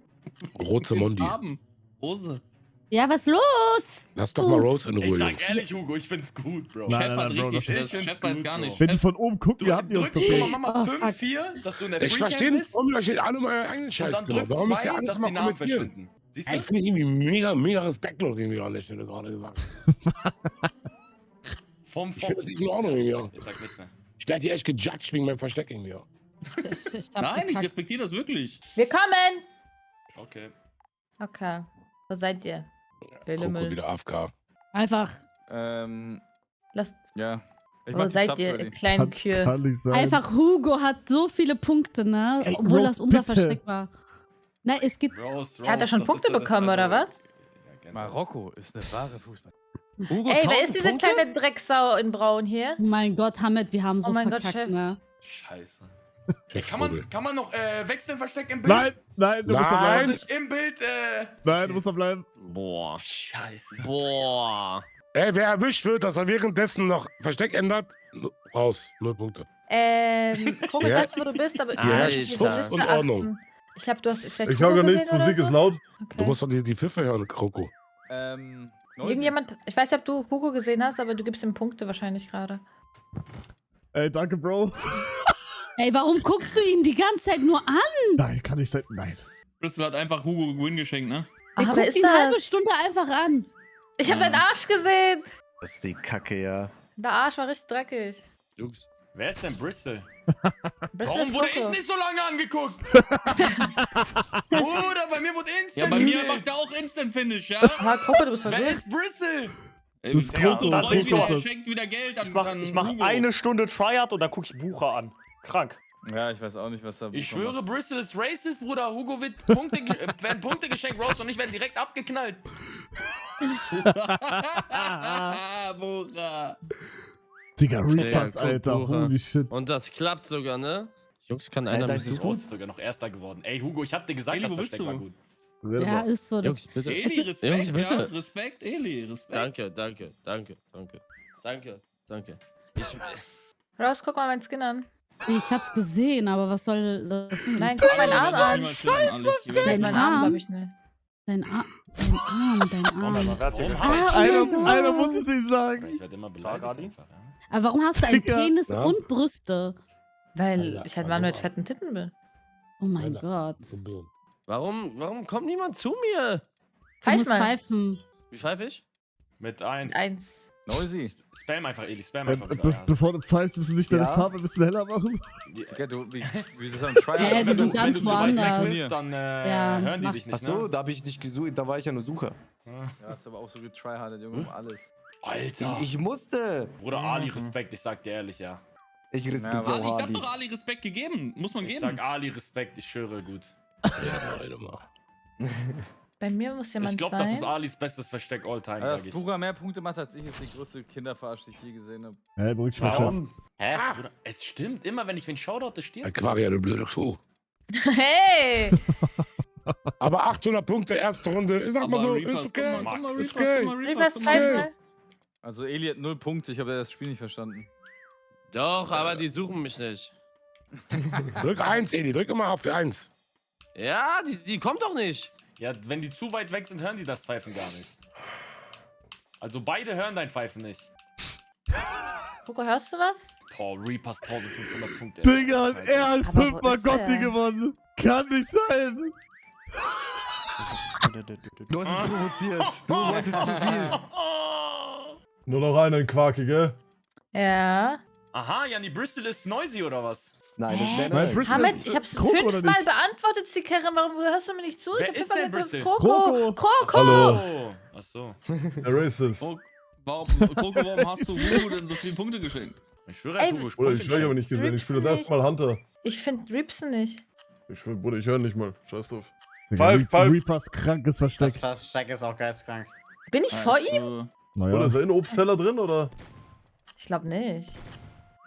rote Mondi. Farben. Rose. Ja, was los? Lass doch mal Rose in Ich Ruhe, sag Jungs. ehrlich, Hugo, ich find's gut, Bro. Nein, Chef nein, hat nein, Bro, richtig das Stress. ist- ich Chef find's weiß gut, gar Bro. nicht. Wenn die von oben gucken, ihr habt ihr uns doch drück doch. mal, mach Oh, mal fuck. 5-4, dass du in der Ich Pre-Cam verstehe nicht, bist. warum ihr euch alle mal eigenen Und Scheiß dann gemacht. drück Warum müsst ihr 2, alles dass mal die Namen kommentieren? verschwinden. Siehst Ey, du? finde ich irgendwie mega respektlos irgendwie an der Stelle gerade gesagt. Vom Ich finde das nicht in Ordnung irgendwie. Ich sag nichts mehr. Ich werde hier echt gejudged wegen meinem Versteck irgendwie. Ich hab Nein, ich gekackt. respektiere das wirklich. Wir kommen! Okay. Okay. Wo seid ihr? Coco wieder AFK. Einfach, Lasst. Ja. Ich Wo mach die seid Subs ihr, ready. ihr kleinen Kühe? Kann nicht sein. einfach Hugo hat so viele Punkte, ne? Ey, Obwohl Rose, das unser bitte. Versteck war. Nein, es gibt. Rose, Er hat ja schon das Punkte ist- das- bekommen, also- oder was? Ja, ganz Marokko ist eine wahre Fußball. Hugo, Ey, wer 1000 ist diese Punkte? kleine Drecksau in Braun hier? Oh mein Gott, Hamid, wir haben so Oh mein Gott, verkackt, Chef. ne? Scheiße. Ey, Chefvogel. kann man noch wechseln, Versteck im Bild? Nein, du musst da Nein. bleiben. Sich im Bild, Nein, du musst da bleiben. Boah. Scheiße. Boah. Ey, wer erwischt wird, dass er währenddessen noch Versteck ändert, raus. 0 Punkte. Kroko, ich Ja. weiß nicht, wo du bist, aber Ja, ich ist muss auf die Zucht Liste und Ordnung. achten. Ich hab, du hast vielleicht Ich höre Kroko gar nichts, gesehen oder Musik so? ist laut. Okay. Du musst doch die Pfiffe hören, Kroko. Noisy. Irgendjemand, ich weiß nicht, ob du Hugo gesehen hast, aber du gibst ihm Punkte wahrscheinlich gerade. Ey, danke, Bro. Ey, warum guckst du ihn die ganze Zeit nur an? Nein, kann nicht sein. Nein. Crystal hat einfach Hugo Win geschenkt, ne? Er Ach, wer guckt ist ihn eine halbe das? Stunde einfach an. Ich hab deinen Arsch gesehen! Das ist die Kacke, ja. Der Arsch war richtig dreckig. Jungs, wer ist denn Bristol? Bristol Warum ist wurde ich Kroko. nicht so lange angeguckt? Bruder, bei mir wurde Instant. Ja, bei mir gekillt. macht er auch Instant Finish, ja? Ah, Kroko, du bist voll Wer gut. ist Bristol? Das ist Kroko, dann Freund ist so. wieder, schenkt wieder Geld an Ich mach eine Stunde Tryhard und dann gucke ich Bucher an. Krank. Ja, ich weiß auch nicht, was da. Ich schwöre, Bristol ist racist, Bruder. Hugo wird Punkte, werden Punkte geschenkt, Rose, und ich werde direkt abgeknallt. Bora. Digga, Digga, Reapers, Alter. Bora. Holy shit. Und das klappt sogar, ne? Jungs, kann einer Alter, ein ist bisschen Rose sogar noch Erster geworden. Ey, Hugo, ich hab dir gesagt, Eli, das wo bist Versteck war du? gut. Ja, ist so. Das Jungs, bitte. Eli, Respekt, Jungs, bitte. ja. Respekt, Eli, Respekt. Danke. Rose, guck mal meinen Skin an. ich hab's gesehen, aber was soll das? Nein, guck meinen Arm an. Dein Meinen Arm, Arm? glaube ich nicht. Dein Arm. Moment mal, wer hat hier Warum gehabt? hab ich- Oh mein Einer Gott. muss es ihm sagen. Ich werde immer beleidigt. Adi? Einfach, ja. Aber warum hast du einen Digga. Penis Ja. und Brüste? Weil Alter, ich halt mal mit fetten Titten bin. Oh mein Alter. Gott. Warum kommt niemand zu mir? Du Pfeif musst mal. pfeifen. Wie pfeife ich? Mit 1. 1. Noisy. Spam einfach, Eli, spam einfach. wieder, ja. Bevor du pfeifst, musst du nicht deine Ja. Farbe ein bisschen heller machen. Digga, du, wie das am Tryhard? Die Wenn sind du- ganz wenn du so weit weg woanders. bist, dann Ja, hören die mach- dich nicht, Achso, ne? da habe ich nicht gesucht, da war ich ja nur Sucher. Ja, hast du aber auch so getryhardet, Junge, um alles. Alter. Ich musste. Bruder, Ali, Respekt, ich sag dir ehrlich, ja. Ich respektiere Ja, Ali, ich auch hab Ali. doch Ali Respekt gegeben. Muss man Ich geben. sag Ali, Respekt, ich schwöre, gut. Bei mir muss Ich jemand glaube, das sein. ist Alis bestes Versteck all time, Dass sag ich. Bucher mehr Punkte macht als ich, ist die größte Kinderverarsche, die ich je gesehen habe. Hey, beruhig dich mal, Chef. Warum? Hä? Bruder, es stimmt, immer wenn ich wen Shoutout, das stirbt. Aquaria, du blöder Schuh. Hey! Aber 800 Punkte, erste Runde. Ich sag mal so, ist okay. Guck mal, Ist Reapers, okay. guck mal, Reapers, guck mal, pfeif Reapers. mal. Also Eli hat 0 Punkte, ich habe das Spiel nicht verstanden. Doch, aber die suchen mich nicht. Drück 1, Eli, drück immer auf die 1. Ja, die kommt doch nicht. Ja, wenn die zu weit weg sind, hören die das Pfeifen gar nicht. Also beide hören dein Pfeifen nicht. Coco, hörst du was? Boah, Reapers 1500 Punkte. Digga, und er hat Aber wo 5-mal ist Gotti er? gewonnen. Kann nicht sein. Du hast es provoziert. Du wolltest zu viel. Nur noch einen Quarki, gell? Ja. Aha, Janni Bristol ist noisy oder was? Nein, Nein, nein. Bristol Hamid, ist, ich hab's Kroko, oder 5-mal nicht? beantwortet, Zikarin. Warum hörst du mir nicht zu? Wer ich hab ist 5-mal denn gesagt, Bristol? Kroko. Kroko! Hallo. Oh, achso. Der Racist. Warum, Coco, warum hast du Hugo denn so viele Punkte geschenkt? Ich schwöre, Ey, er hat Hugo Bruder, Punkte ich schwöre, ich habe geschenkt. nicht gesehen. Ich spiele das Ripsen erste Mal Hunter. Ich find Ripsen nicht. Ich schwöre, Bruder, ich höre nicht mal. Scheiß drauf. Digga, Pfeif, pfeif. Reapers krankes Versteck. Das Versteck ist auch geistkrank. Bin ich vor ihm? ihm? Bruder, Naja. ist da in Obstteller drin, oder? Ich glaube nicht.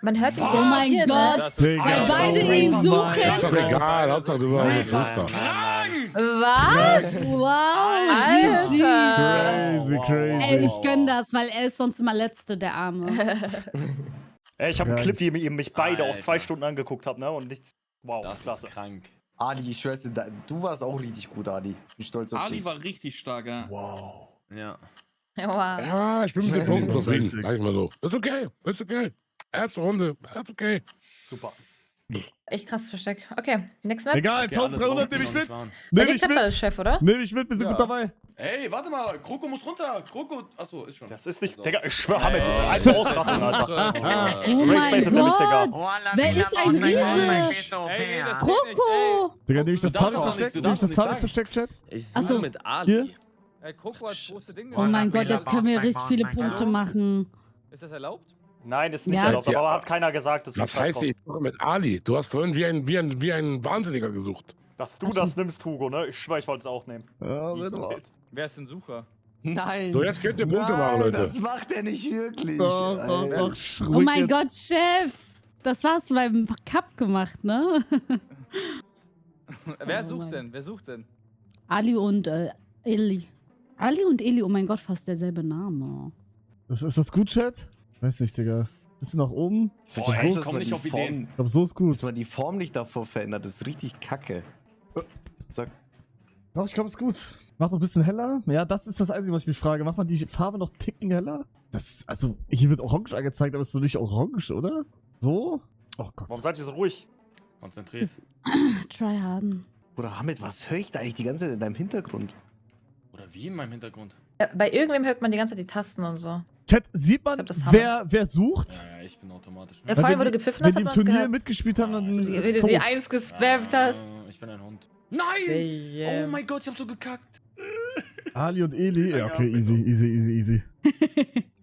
Man hört ihn Oh mein hier, Gott. ne? Das Digga, Weil beide oh ihn mein suchen. Ist doch egal, Hauptsache du warst Nein, Fünfter. nein. Was? Wow. Alter. Crazy, crazy. Ey, ich gönn das, weil er ist sonst immer Letzte, der Arme. Ey, ich habe einen Geil. Clip, wie ihr mich beide auch Alter. 2 Stunden angeguckt habt, ne? Und nichts. Wow, Das klasse. ist krank. Ali, ich schwör's dir, du warst auch richtig gut, Ali. Ich bin stolz auf Ali dich. war richtig stark, ja. Wow. Ja. Wow. Ja, ich bin mit den Punkten zufrieden, Richtig. sag ich mal so. Ist okay, ist okay. Erste Runde, ist okay. Super. Echt krasses Versteck. Okay, next Map. Egal, Okay, alles 1300 Runden nehme ich noch mit. nicht waren. Bei Nehme dir ich klappt mit. alles, Chef, oder? Nehme ich mit, wir sind Ja. gut dabei. Ey, warte mal, Kroko muss runter. Kroko, achso, ist schon. Das ist nicht. Digga, ich schwör, Hamid. Ey. Einfach ausrasten, Alter. Oh mein Race-baitet nämlich, Digga. Gott. Wer ist ein Riese? Kroko. Digga, nehme ich das Du darfst Zahlungsversteck? nicht, du Nehme ich darfst das nicht Zahlungsversteck, Chat? Ich Ach suche so. mit Ali. Hier? Ey, Coco hat große Dinge. Oh mein Gott, jetzt können wir richtig viele Punkte machen. Ist das erlaubt? Nein, ist nicht Ja. erlaubt, aber hat keiner gesagt. Das Was heißt die Sache mit Ali? Du hast vorhin wie ein Wahnsinniger gesucht. Dass du das nimmst, Hugo, ne? Ich schwör, ich wollte es auch nehmen. Ja, warte mal. Wer ist denn Sucher? Nein. So, jetzt könnt ihr Punkte machen, Leute. Das macht er nicht wirklich. Doch, doch, Alter. doch, Oh mein jetzt. Gott, Chef. Das war's beim Cup gemacht, ne? Wer Oh sucht Mann. denn? Wer sucht denn? Ali und Eli. Ali und Eli, oh mein Gott, fast derselbe Name. Ist das gut, Chat? Weiß nicht, Digga. Bisschen nach oben. Boah, so ey, ist- komm nicht auf Ideen. Ich glaube, so ist gut. Dass man die Form nicht davor verändert, das ist richtig kacke. Sag. Doch, ich glaube, es ist gut. Mach doch ein bisschen heller. Ja, das ist das Einzige, was ich mich frage. Macht man die Farbe noch ticken heller? Das, also, hier wird orange angezeigt, aber ist doch nicht orange, oder? So? Oh Gott. Warum seid ihr so ruhig? Konzentriert. Tryharden. Oder Hamid, was höre ich da eigentlich die ganze Zeit in deinem Hintergrund? Oder wie in meinem Hintergrund. Bei irgendwem hört man die ganze Zeit die Tasten und so. Chat, sieht man, Ich glaub, das haben wer sucht? Ja, ich bin automatisch. Ja, vor allem, wo wenn du die- gepfiffen wenn hast, die hat im man Turnier gehört. mitgespielt haben, dann Wie ist du es die tot. 1 gespammt hast. Ich bin ein Hund. Nein! Oh Damn. mein Gott, ich hab so gekackt. Ali und Eli. Ja, okay, easy.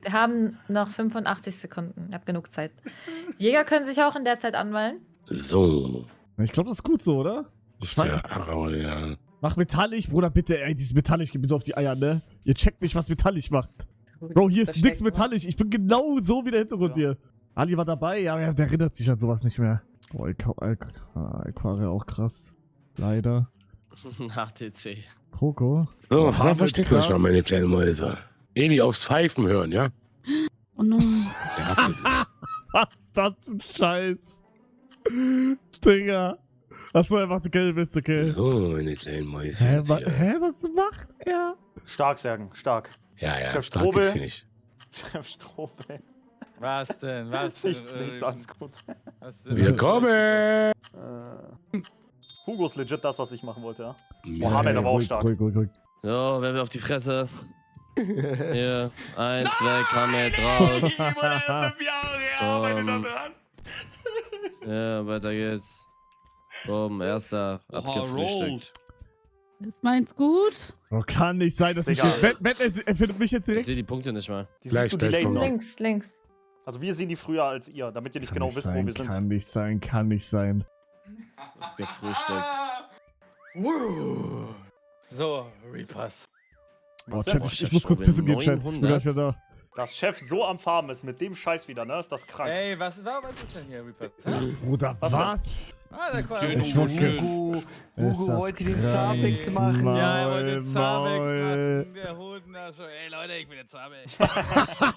Wir haben noch 85 Sekunden. Ihr habt genug Zeit. Jäger können sich auch in der Zeit anmelden. So. Ich glaube, das ist gut so, oder? Ist der Arrow, ja. Mach metallisch, Bruder, bitte. Ey, dieses metallisch geht mir so auf die Eier, ne? Ihr checkt nicht, was metallisch macht. Bro, hier ist nichts metallisch. Ich bin genau so wie der Hintergrund hier. Ali war dabei, ja, der erinnert sich an sowas nicht mehr. Oh, Aquaria auch krass. Leider. Nach TC. Kroko. So, da versteckt euch mal, meine kleinen Mäuse. Eli aufs Pfeifen hören, ja? Oh nein. Ja, Was ist das für ein Scheiß? Digga. Achso, er macht gelbe Witze, okay. so, meine kleinen Mäuse. Hä, was macht er? Stark, Sergen, stark. Ja, ja, Chef stark Strobel. gibt's hier nicht. Chef Strobel. Was denn? Was denn? Nichts, alles gut. Was denn? Willkommen! Hugo ist legit das, was ich machen wollte, ja. Ja, Mohammed aber auch stark. Ruhig. So, wer will auf die Fresse? Hier, 1 weg, Hamed raus. Ja, weiter geht's. Boom, erster, abgefrühstückt. Ist meins gut? Oh, kann nicht sein, dass ich Digga. hier... Er findet mich jetzt Ich direkt... sehe die Punkte nicht mal. Die Gleich, siehst du die gleich, Laten. komm. Links. Also wir sehen die früher als ihr, damit ihr nicht genau wisst, wo wir sind. Kann nicht sein. Gefrühstückt. So, Reapers. Boah, Was Chat, denn? ich muss kurz pissen gehen, Chat. Ich bin gleich wieder da. Dass Chef so am Farben ist mit dem Scheiß wieder, ne? Ist das krank. Ey, was ist denn hier, Reapers? Bruder, Was was? Ah, der Qual. Schön, Ich wollte Hugo Ist das wollte den krank. Zabex machen. Ja, er wollte den Zabex Maul. machen. Der holt ihn da schon. Ey, Leute, ich bin der Zabex.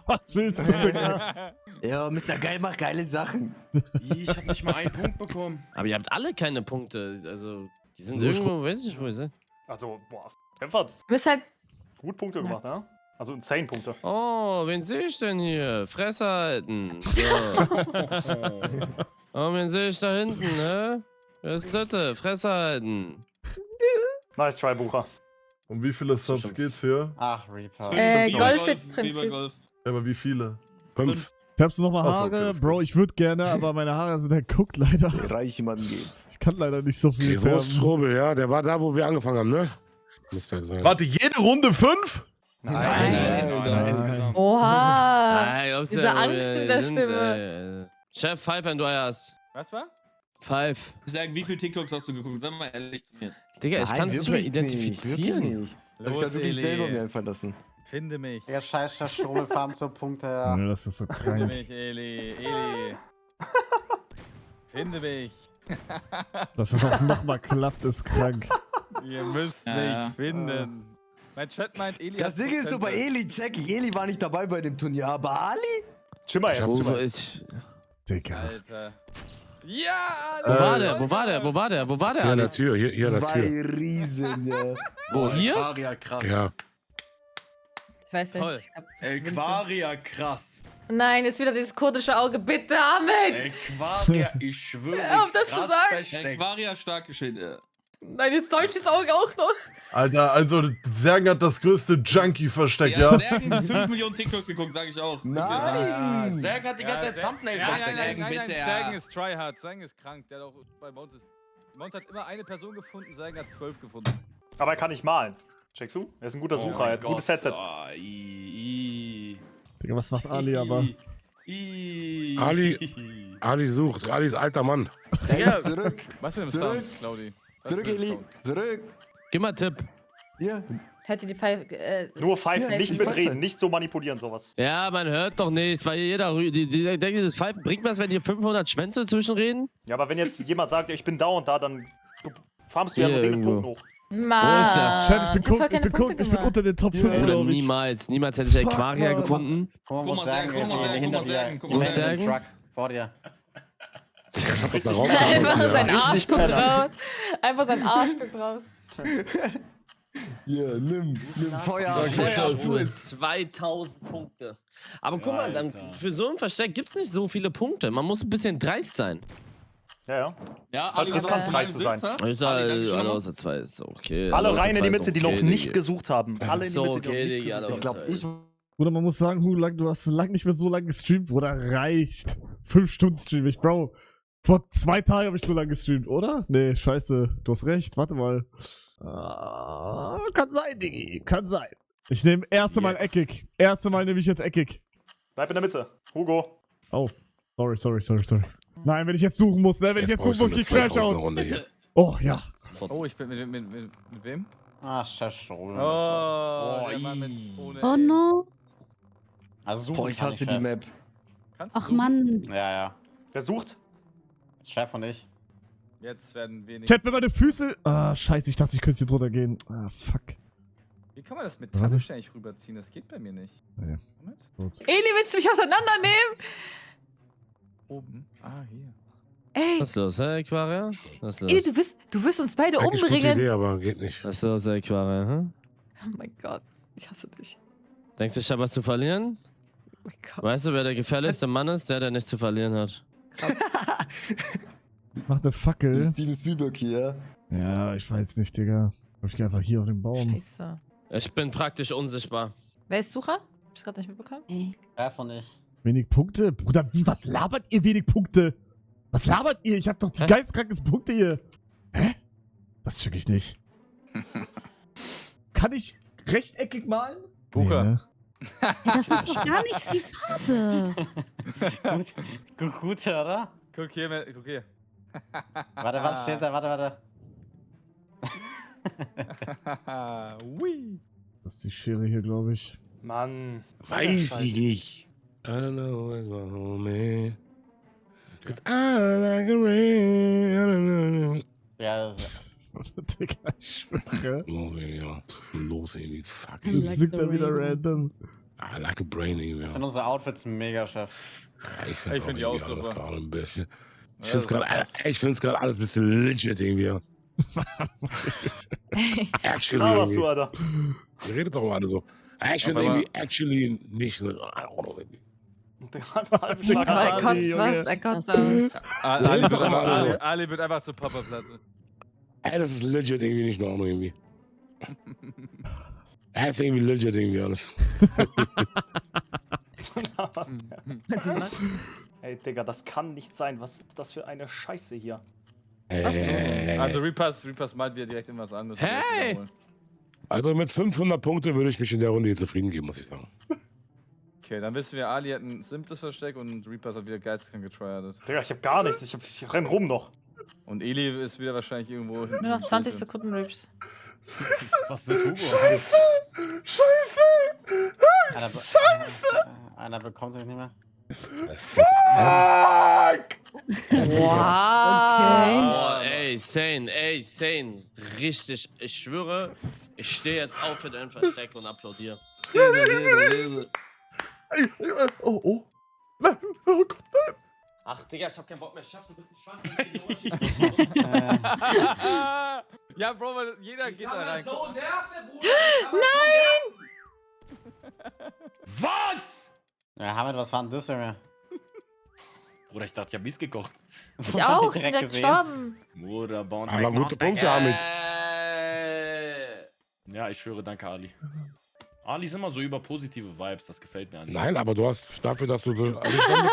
Was willst du, Digga? Ja, Mr. Geil macht geile Sachen. Ich hab nicht mal einen Punkt bekommen. Aber ihr habt alle keine Punkte. Also, die sind Nur irgendwo, weiß ich nicht, wo die sind. Also, boah, Chef hat Du bist halt. gut Punkte gemacht, ne? Also insane Punkte. Oh, wen sehe ich denn hier? Fresse halten. So. Oh, wen sehe ich da hinten, ne? Wer ist denn das? Fresse halten. Nice try, Bucher. Um wie viele Subs geht's hier? Ach, Reaper. Golf jetzt Prinzip. Ja, aber wie viele? 5. Färbst du nochmal Ach so, Haare? okay, ist Bro, ich würde gerne, aber meine Haare sind guckt leider. Reiche Mann geht. Ich kann leider nicht so viel Die färben. Wurststrobel, ja, der war da, wo wir angefangen haben, ne? Müsste sein. Warte, jede Runde 5? Nein. Oha. Nein, glaubst du, Diese Angst in der sind, Stimme. Chef, pfeif, wenn du Eier hast. Was war? Pfeif. Sagen, wie viele TikToks hast du geguckt? Sag mal ehrlich zu mir jetzt. Digga, ich kann es nicht mehr wirklich identifizieren. Wirklich nicht. Ich kann Los, wirklich Eli. selber mir einfallen lassen. Finde mich. Ja, scheiß der Strobelfarm zur Punkte, ja. Ja, das ist so Finde krank. mich, Eli. Eli. Finde mich. Dass es auch nochmal klappt, ist krank. Ihr müsst Ja. mich finden. Mein Chat meint, Eli Das Ding ist so, bei Eli check ich. Eli war nicht dabei bei dem Turnier, aber Ali? Schimmer jetzt. Wo Schimmer. ist. Digga. Alter. Ja! Wo war der? Wo war der? Wo war der? Wo war der? Hier an der Ali? Tür, hier an der Zwei Tür. Riesen, ja. Wo, hier? Aquaria krass. Ja. Ich weiß nicht. Toll. Ich glaub, das sind Aquaria krass. Nein, jetzt wieder dieses kurdische Auge. Bitte, Ahmed! Aquaria, ich schwöre. Hör auf, das zu krass sagen. versteckt. Aquaria stark geschehen. Nein, jetzt deutsches Auge auch noch. Alter, also Sergen hat das größte Junkie versteckt, Ja, ja? Sergen 5 Millionen TikToks geguckt, sag ich auch. Nein! Serg hat die ganze Zeit Thumbnail Nein, versteckt. Sagen, bitte, ja. Sagen ist tryhard. Sagen ist krank. Der hat auch bei Mount ist. Mount hat immer eine Person gefunden, Sagen hat 12 gefunden. Aber er kann nicht malen. Checkst du? Er ist ein guter Sucher, er hat ein gutes Headset. Digga, was macht Ali aber? Ali sucht, Ali ist alter Mann. Digga, Zurück, Was für ein Zurück. Sound, Claudi? Was zurück, für ein Eli. Sound? Zurück. gib mal einen Tipp. Hier. Hätte die Pfeife. Nur pfeifen, Ja, nicht ich mitreden, pfeife. nicht so manipulieren, sowas. Ja, man hört doch nichts, weil jeder. Die denken, das Pfeifen bringt was, wenn hier 500 Schwänze zwischenreden? Ja, aber wenn jetzt jemand sagt, ja, ich bin da und da, dann farmst du ja Hier nur den irgendwo. Punkt hoch. Mann. Wo ist der? Chat, ich bin, Ich hab voll ich keine bin, Punkte ich bin gemacht. unter den Top 5, Oder glaube ich. niemals. Niemals hätte ich Fuck, Aquaria Mann. gefunden. Guck mal, Guck wo mal, Sergen guck ist. mal, Eli, hinter guck mal, dir. Sergen, guck mal, Hinter dem Sergen. Truck. Vor dir. Ich hab doch da Einfach rausgeschossen, sein ja. Arsch Richtig guckt Penner. raus. Einfach sein Arsch guckt raus. Hier, nimm Feuer, Danke, Feuer, Scheiße. tu es. 2000 Punkte. Aber guck mal, dann, Alter. für so ein Versteck gibt's nicht so viele Punkte. Man muss ein bisschen dreist sein. Ja, ja. Ja, Ist halt riskant, was dreist zu sein. Ist Ali, alle danke außer zwei ist okay. Alle außer rein in zwei die ist Mitte, die okay, noch nicht Digga. gesucht haben. Alle in die So, Mitte, die noch okay, nicht Digga, gesucht aber- haben. Ich glaube, Bruder, man muss sagen, du hast lang nicht mehr so lange gestreamt, Bruder, reicht. 5 Stunden stream ich, Bro. Vor 2 Tagen habe ich so lange gestreamt, oder? Nee, scheiße, du hast recht, warte mal. Kann sein, Diggi, kann sein. Ich nehme erste Mal eckig. Erste Mal nehme ich jetzt eckig. Bleib in der Mitte. Hugo. Oh. Sorry. Nein, wenn ich jetzt suchen muss, ne? Wenn ich jetzt suchen muss, ich Crash out. Oh, ja. Oh, ich bin mit wem? Ah, Chefstrobel. Oh, der Mann mit ohne. Oh no. Also suchen Boah, ich kann hasse die Chef. Map. Kannst du Ach suchen? Mann. Ja, ja. Wer sucht? Chef und ich. Jetzt werden wenig. Chat, wenn meine Füße... Ah, scheiße, ich dachte, ich könnte hier drunter gehen. Ah, fuck. Wie kann man das metallisch eigentlich rüberziehen? Das geht bei mir nicht. Ja. Moment. Gut. Eli, willst du mich auseinandernehmen? Oben. Ah, hier. Ey, Was ist los, hä, Aquaria? Was ist Eli, los? du wirst uns beide Eigentlich gute umbringen. Idee, aber geht nicht. Was ist los, Aquaria, hm? Oh mein Gott, ich hasse dich. Denkst du, ich hab was zu verlieren? Oh mein Gott. Weißt du, wer der gefährlichste Mann ist? Der nichts zu verlieren hat. Mach eine Fackel. Steven Spielberg hier. Ja, ich weiß nicht, Digga. Ich geh einfach hier auf den Baum. Scheiße. Ich bin praktisch unsichtbar. Wer ist Sucher? Hab's gerade nicht mitbekommen. Chef und ich. Wenig Punkte? Bruder, wie, was labert ihr wenig Punkte? Was labert ihr? Ich hab doch die geistkranksten Punkte hier. Hä? Das check ich nicht. Kann ich rechteckig malen? Bucher. Nee, ne? Ja, das ist doch gar nicht die Farbe. Gut, oder? Guck hier, guck hier. Warte, was steht da? Warte. Ui. Das ist die Schere hier, glaube ich. Mann. Weiß ich nicht. I don't know what's my home, 'cause I like a rain. I don't know. Ja, das Digga, ich schwöre. Los, ey, ja. Was ist denn los, ey? Fuck. I like Jetzt singt the er wieder rain. random. I like a brain, ey, ich ja. finde unsere Outfits mega, Chef. Ja, ich Ich finde find die auch alles super. gerade ein bisschen. Ich Ja, finde es gerade alles ein bisschen legit irgendwie. Actually. Ah, was du, irgendwie. Alter. Ihr redet doch immer alle so. Ich finde Aber- irgendwie actually nicht. I don't know. Er kotzt was, er kotzt aus. Ali wird einfach zur Papa-Platte. Ey, das ist legit irgendwie nicht in Ordnung irgendwie. Das ist irgendwie legit irgendwie alles. Was ist das? Ey, Digga, das kann nicht sein. Was ist das für eine Scheiße hier? Also Repass malt wir direkt immer was an. müssen wir jetzt Hey! wiederholen. Also mit 500 Punkten würde ich mich in der Runde hier zufrieden geben, muss ich sagen. Okay, dann wissen wir, Ali hat ein simples Versteck und Repass hat wieder geisteskrank getryhardet. Digga, ich hab gar nichts. Ich renn rum noch. Und Eli ist wieder wahrscheinlich irgendwo. Nur noch 20 Sekunden Rips. Was wird Hugo? Einer bekommt sich nicht mehr. Oh, ey, Sane. Richtig, ich schwöre, ich stehe jetzt auf für dein Versteck und applaudiere. Oh. Nein, oh Gott, nein. Ach, Digga, ich hab keinen Bock mehr. Schaff, du bist ein Schwanz. Ja, Bro, weil jeder geht da rein. Nein! Was? Ja, Hamid, was war denn das, Junge? Bruder, ich dachte, ich hab Mies gekocht. Ich auch, direkt gestorben. Bruder, bauen Aber gute Punkte damit. Ja, ich schwöre, danke, Ali. Ali ist immer so über positive Vibes, das gefällt mir an. Nein, aber du hast dafür, dass du so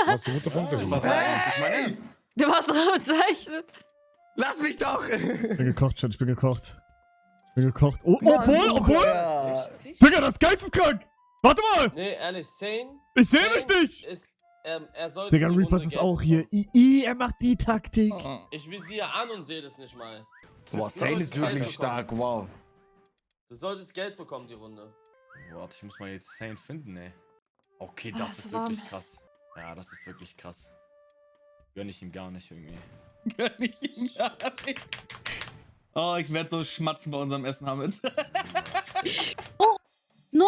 hast du gute Punkte gemacht. Du warst drauf bezeichnet. Lass mich doch! Ich bin gekocht, Chat, ich bin gekocht. Oh, obwohl! Ja. Digga, das ist geisteskrank! Warte mal! Nee, ehrlich, Sane. Ich seh dich nicht! Ist, er sollte Digga, die Reapers Runde ist gelb auch bekommen. hier. Er macht die Taktik. Ich visiere an und sehe das nicht mal. Boah, Sane ist wirklich stark, wow. Du solltest Geld bekommen, die Runde. Warte, ich muss mal jetzt Sane finden, ey. Okay, Oh, das ist ist warm. wirklich krass. Ja, das ist wirklich krass. Gönn ich ihm gar nicht irgendwie. Oh, ich werde so schmatzen bei unserem Essen, Hamid. 9!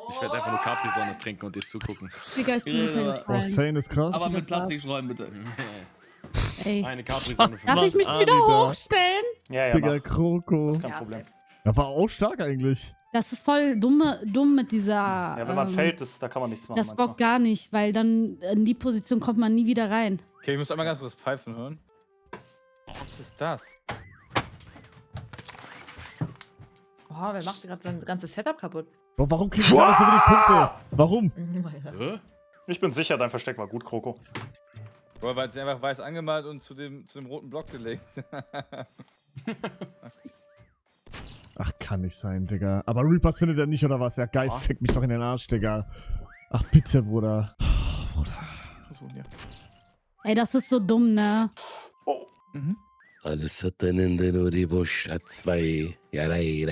Ich werde einfach nur Capri-Sonne trinken und dir zugucken. Digga, ich bin Ja. Boah, Sane ist krass. Aber mit Plastiksträumen, bitte. Ey. Eine Capri-Sonne für Darf ich mich Ali wieder da. hochstellen? Ja, Digga, mach. Kroko. Das ist kein Problem. Er war auch stark eigentlich. Das ist voll dumm mit dieser. Ja, wenn man fällt, da kann man nichts machen. Das manchmal. bockt gar nicht, weil dann in die Position kommt man nie wieder rein. Okay, ich muss einmal ganz kurz das Pfeifen hören. Was ist das? Oh, wer macht gerade sein ganzes Setup kaputt? Boah, warum kriegen wir alle so wenig Punkte? Warum? Hä? Ich bin sicher, dein Versteck war gut, Kroko. Boah, weil sie einfach weiß angemalt und zu dem roten Block gelegt. Ach, kann nicht sein, Digga. Aber Reapers findet er nicht, oder was? Ja, geil, fick mich doch in den Arsch, Digga. Ach, bitte, Bruder. Oh, Bruder. Versuchen, ja. Ey, das ist so dumm, ne? Alles hat einen Ende, nur die Wurst hat zwei. Ja, rei. Ich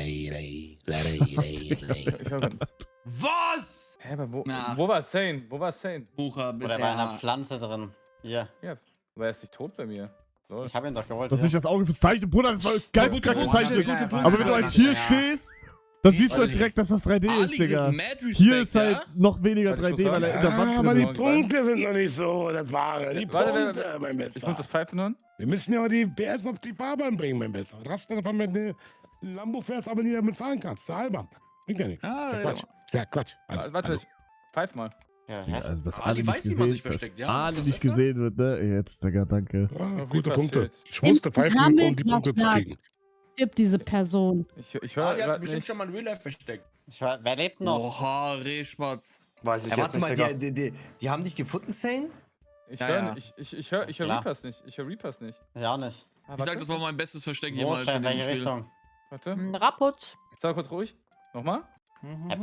höre nicht. Was? Hä, aber wo Na. war Sane? Wo war Sane? Bucher, bitte. Oder bei einer Pflanze drin. Hier. Ja, aber er ist nicht tot bei mir. So. Ich hab ihn doch geholt. Das ist nicht das Auge fürs Zeichen, Bruder, das war geisteskranke Gute Zeichen. Punkte. Aber wenn du halt hier Ja. stehst, dann siehst du halt direkt, dass das 3D ist, Digga. Hier ist halt noch weniger Warte, ich 3D, muss weil er in der Wand Aber die drin ist. Punkte sind noch nicht so, das Wahre. Die Warte, Punkte, mein Ich muss Bester. das Pfeifen hören. Wir müssen ja auch die PS auf die Fahrbahn bringen, mein Bester. Was hast du davon, wenn du ein Lambo fährst, aber nie damit fahren kannst? Zu albern. Bringt ja nichts. Ah, Sehr ja. Quatsch. Sehr Quatsch. Warte, ich pfeif mal. Ja, Ja, hä? also, dass Ali Ali nicht weiß, wie man sich gesehen, dass versteckt, ja? Ali Das nicht ist besser? gesehen wird, ne? Jetzt, Digga, danke. Ja, Reapers gute Punkte. fehlt. Ich musste Im pfeifen, Hamid um die Punkte was zu sagt. kriegen. Stirbt diese Person. Ich Ali höre hat gerade bestimmt nicht. schon mal in Real Life versteckt. Wer lebt noch? Oha, Rehspatz. Weiß ich Ja, jetzt warte nicht, mal, Digga. die haben dich gefunden, Sane? Ich Ja, höre ja. ich hör Klar. Reapers nicht. Ich höre Reapers nicht. Ja, nicht. Ah, Ich sag, warte. das war mein bestes Versteck Wo jemals ist er? in In diesem welche Spiel. Richtung? Warte. Rapput. Sag kurz ruhig. Nochmal.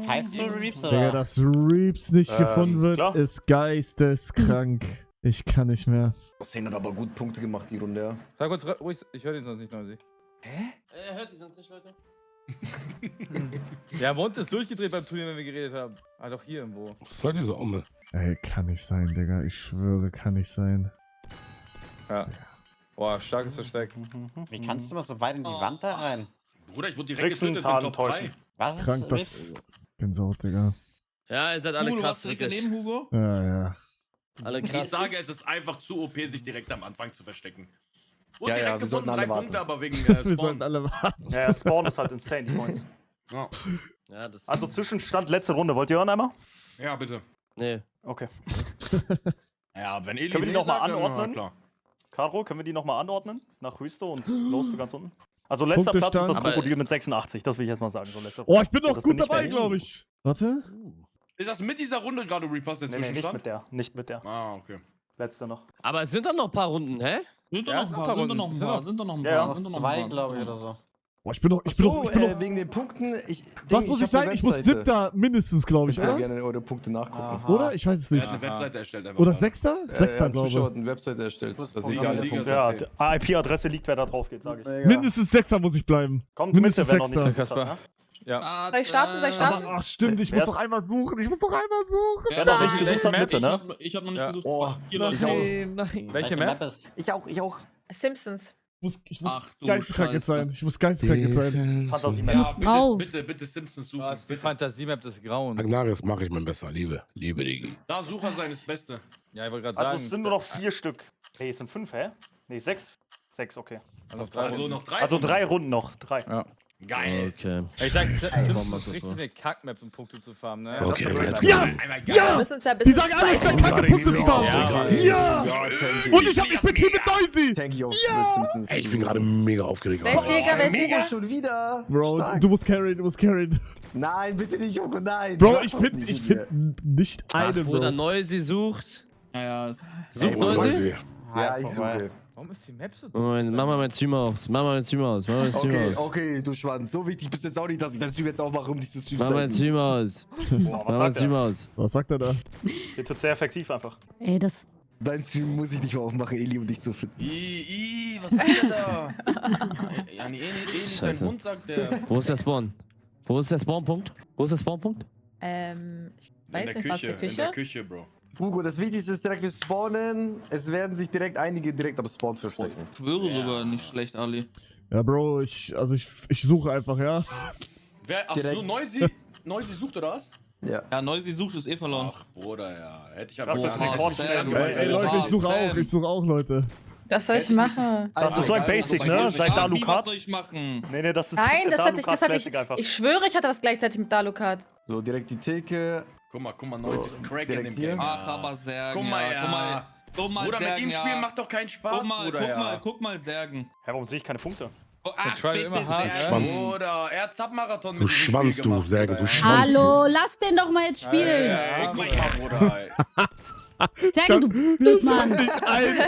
Pfeifst du Reaps Digga, oder? dass Reaps nicht gefunden wird, klar. ist geisteskrank. Ich kann nicht mehr. Sane hat aber gut Punkte gemacht, die Runde, ja. Sag kurz ruhig. Ich höre den sonst nicht, Noisy. Er hört die sonst nicht, Leute. Ja, Mond ist durchgedreht beim Turnier, wenn wir geredet haben. Ah, doch hier irgendwo. Was soll diese Umme? Ey, kann nicht sein, Digga. Ich schwöre, kann nicht sein. Ja. Boah, starkes Versteck. Wie kannst du mal so weit in die Wand da rein? Bruder, ich wurde direkt Tricksen, getötet mit Top Tarn, 3. täuschen. Was Krank, ist das. Reaps? Gänsehaut, Digga. Ja, ihr seid alle Hugo, du krass warst direkt wirklich. daneben, Hugo? Ja, ja. Alle Ich krass. sage, es ist einfach zu OP, sich direkt am Anfang zu verstecken. Und Ja, ja, direkt wir sollten gefunden, 3 alle Punkte, warten. aber wegen Wir sollten Spawn. alle warten. Ja, ja, Spawn ist halt insane, die Points. Ja. Ja, das. Also Zwischenstand letzte Runde. Wollt ihr hören einmal? Ja, bitte. Nee. Okay. Ja, wenn Eli Können wir die nee noch mal sagt, dann, anordnen? ja, klar. Caro, können wir die nochmal anordnen? Nach Höchste und Lowste ganz unten? Also letzter Platz ist Punktestand. das Aber- Krokodil mit 86, das will ich jetzt mal sagen. So letzte Oh, ich bin So, doch das gut bin nicht dabei, mehr. glaube ich. Warte. Ist das mit dieser Runde gerade Repass der Nee, nee, nicht Zwischenstand? mit der. Nicht mit der. Ah, okay. Letzte noch. Aber es sind doch noch ein paar Runden, hä? Sind doch Ja, noch ein sind paar, ein paar sind doch noch ein Runden. paar, sind doch noch ein Ja, ja. paar. Noch sind doch noch 2, ein paar. glaube ich, oder so. Oh, ich bin doch. wegen den Punkten. Was muss ich sein? Ich muss 7. mindestens, glaube ich, Ich kann oder? gerne eure Punkte nachgucken. Aha. Oder? Ich weiß es Er nicht. hat eine Webseite erstellt. einfach, Oder ne? 6.? 6. glaube Zuschauer ich. hat eine Webseite erstellt. Plus Da seht Punkte. ihr alle Ja, Punkte. Ja, die IP-Adresse liegt, wer da drauf geht, sage ich. Mindestens 6. muss ich bleiben. Kommt Mindestens mit, wer noch nicht Sechster. gekriegt hat, ne? Ja. Soll ich starten? Soll ich starten? Ach, stimmt, ich Wer muss ist- doch einmal suchen. Ich muss doch einmal suchen. Wer noch nicht gesucht hat, bitte, ne? Ich hab noch nicht Ja. gesucht. Oh, Hier läuft Nein, nein. Welche Welche Map? ist? Ich auch. Simpsons. Ich muss Ach du geisteskrank jetzt Scheiße. sein. Ich muss geisteskrank jetzt sein. Fantasie-Map. Ja, Muss raus. bitte Simpsons suchen. Was? Die Bitte. Fantasie-Map des Grauens. Agnaris mache ich mein Besser. Liebe Digi. Da Sucher sein ist das Beste. Ja, ich wollte gerade Also sagen. es sind nur noch 4 Stück. Nee, es sind 5, hä? Nee, 6. 6, okay. Also drei Also Runden. noch 3. Also 3 Runden noch. 3. Ja. Geil. Okay. Ich sag, Warum Simpsons machst ist du das richtig so? eine Kackmap, um Punkte zu farmen, ne? Okay, das ist let's eine go. Einmal geil. Wir müssen uns ja ein Die bisschen sagen alle, es spicen. sind kacke Punkte zu fahren. Ja. Ja! Und ich bin Team mit Noisy! Thank you. Ey, ich bin gerade mega aufgeregt. Wer ist Jäger? Wer ist Mega Jäger? schon wieder. Bro, Stark. du musst carryen. Nein, bitte nicht, Joko, nein. Bro, Mach ich das find nicht hier. nicht Ach, einen, Bruder, Bro. Noisy sucht. Ja, Sucht Noisy? Ja, ich vorbei. suche. Warum ist die Map so Moment, mach mal mein Stream aus. Mach mal mein Stream aus. Mach mal mein Stream Okay, aus. okay, du Schwanz. So wichtig bist du jetzt auch nicht, dass ich das Stream jetzt aufmache, um dich zu Mach mein streamen. Stream aus. Boah, Mach was mein sagt Stream er? aus. Was sagt er da? Jetzt wird sehr effektiv einfach. Ey, das. Dein Stream muss ich nicht mehr aufmachen, Eli, um dich zu finden. Was ist denn da? Ja, nee, Scheiße. sein Mund sagt der. Wo ist der Spawn? Wo ist der Spawnpunkt? Wo ist der Spawnpunkt? Ich weiß nicht, was die In der Küche? Küche, Bro. Hugo, das Wichtigste ist direkt, wir spawnen. Es werden sich direkt einige direkt am Spawn verstecken. Ich schwöre sogar nicht schlecht, Ali. Ja, Bro, ich suche einfach, ja. Wer, ach Direkt. so, Noisy sucht oder was? Ja. Ja, Noisy sucht ist eh verloren. Ach, Bruder, ja. Hätte ich Das wird Boah, Rekordschnell. Sam, Ey, Leute, ich suche auch, Leute. Was soll ich machen? Das ist so ein Basic, ne? Seit Was Dalukat. soll ich machen? Nee, das ist Nein, der das hatte ich, Dalukat-Classic einfach. ich schwöre, ich hatte das gleichzeitig mit Dalukat. So, direkt die Theke. Guck mal, Noisy ist ein Crack in direkt dem hier. Game. Ach, aber Särgen, Guck mal, ja. ja. Guck mal, Bruder, mit Särgen, ihm ja. spielen macht doch keinen Spaß, Bruder, Guck mal, Särgen. Hä, warum sehe ich keine Punkte? Oh, ach, try bitte immer hart, Särgen. Schwanz. Bruder, er hat Submarathon Du Schwanz, du Särge, du Schwanz. Hallo, lass den doch mal jetzt spielen. Ja, Guck mal, Bruder. Zerge, du Blödmann.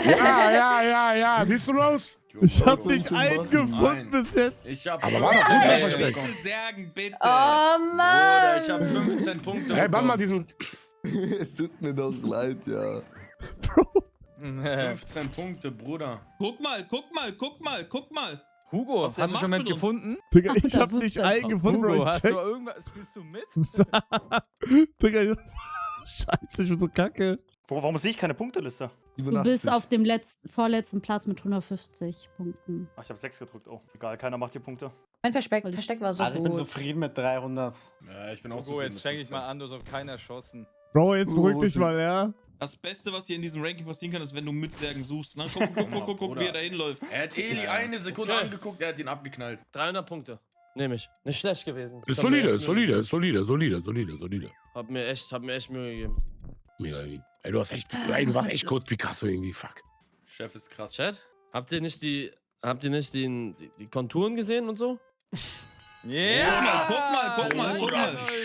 Ja. Siehst du raus? Ich hab nicht einen gefunden bis jetzt. Ich hab Aber war doch gut Ey, versteckt. bitte Särgen, bitte. Oh Bruder, Mann. ich hab 15 Punkte. Hey, mach mal diesen. Es tut mir doch leid, ja. 15 Punkte, Bruder. Guck mal. Hugo, Was der hast du macht schon jemand mit uns? gefunden? Digga, ich hab nicht einen gefunden, Bro. Hugo, Ich hast du check. irgendwas? Spielst du mit? Digga, scheiße, ich bin so kacke. Warum sehe ich keine Punkteliste? Du bist auf dem vorletzten Platz mit 150 Punkten. Ach, ich habe 6 gedrückt. Oh, egal, keiner macht hier Punkte. Mein Versteck war so Also ich bin gut. zufrieden mit 300. Ja, ich bin auch Hugo, zufrieden jetzt mit schenke ich 15. mal an, du hast auf keinen erschossen. Bro, jetzt beruhig wo dich sind- mal, ja? Das Beste, was hier in diesem Ranking passieren kann, ist, wenn du mit Särgen suchst. Ne? Guck, Bruder. wie er da hinläuft. Er hat die eine Sekunde angeguckt, er hat ihn abgeknallt. 300 Punkte. Nehme ich. Nicht schlecht gewesen. Ist Hab mir solide, echt ist Mühe solide, gegeben. solide. Hab mir echt Mühe gegeben. Mega irgendwie. Ey, du warst echt kurz Picasso irgendwie, fuck. Chef ist krass. Chat? Habt ihr nicht die Konturen gesehen und so? Yeah! Guck mal.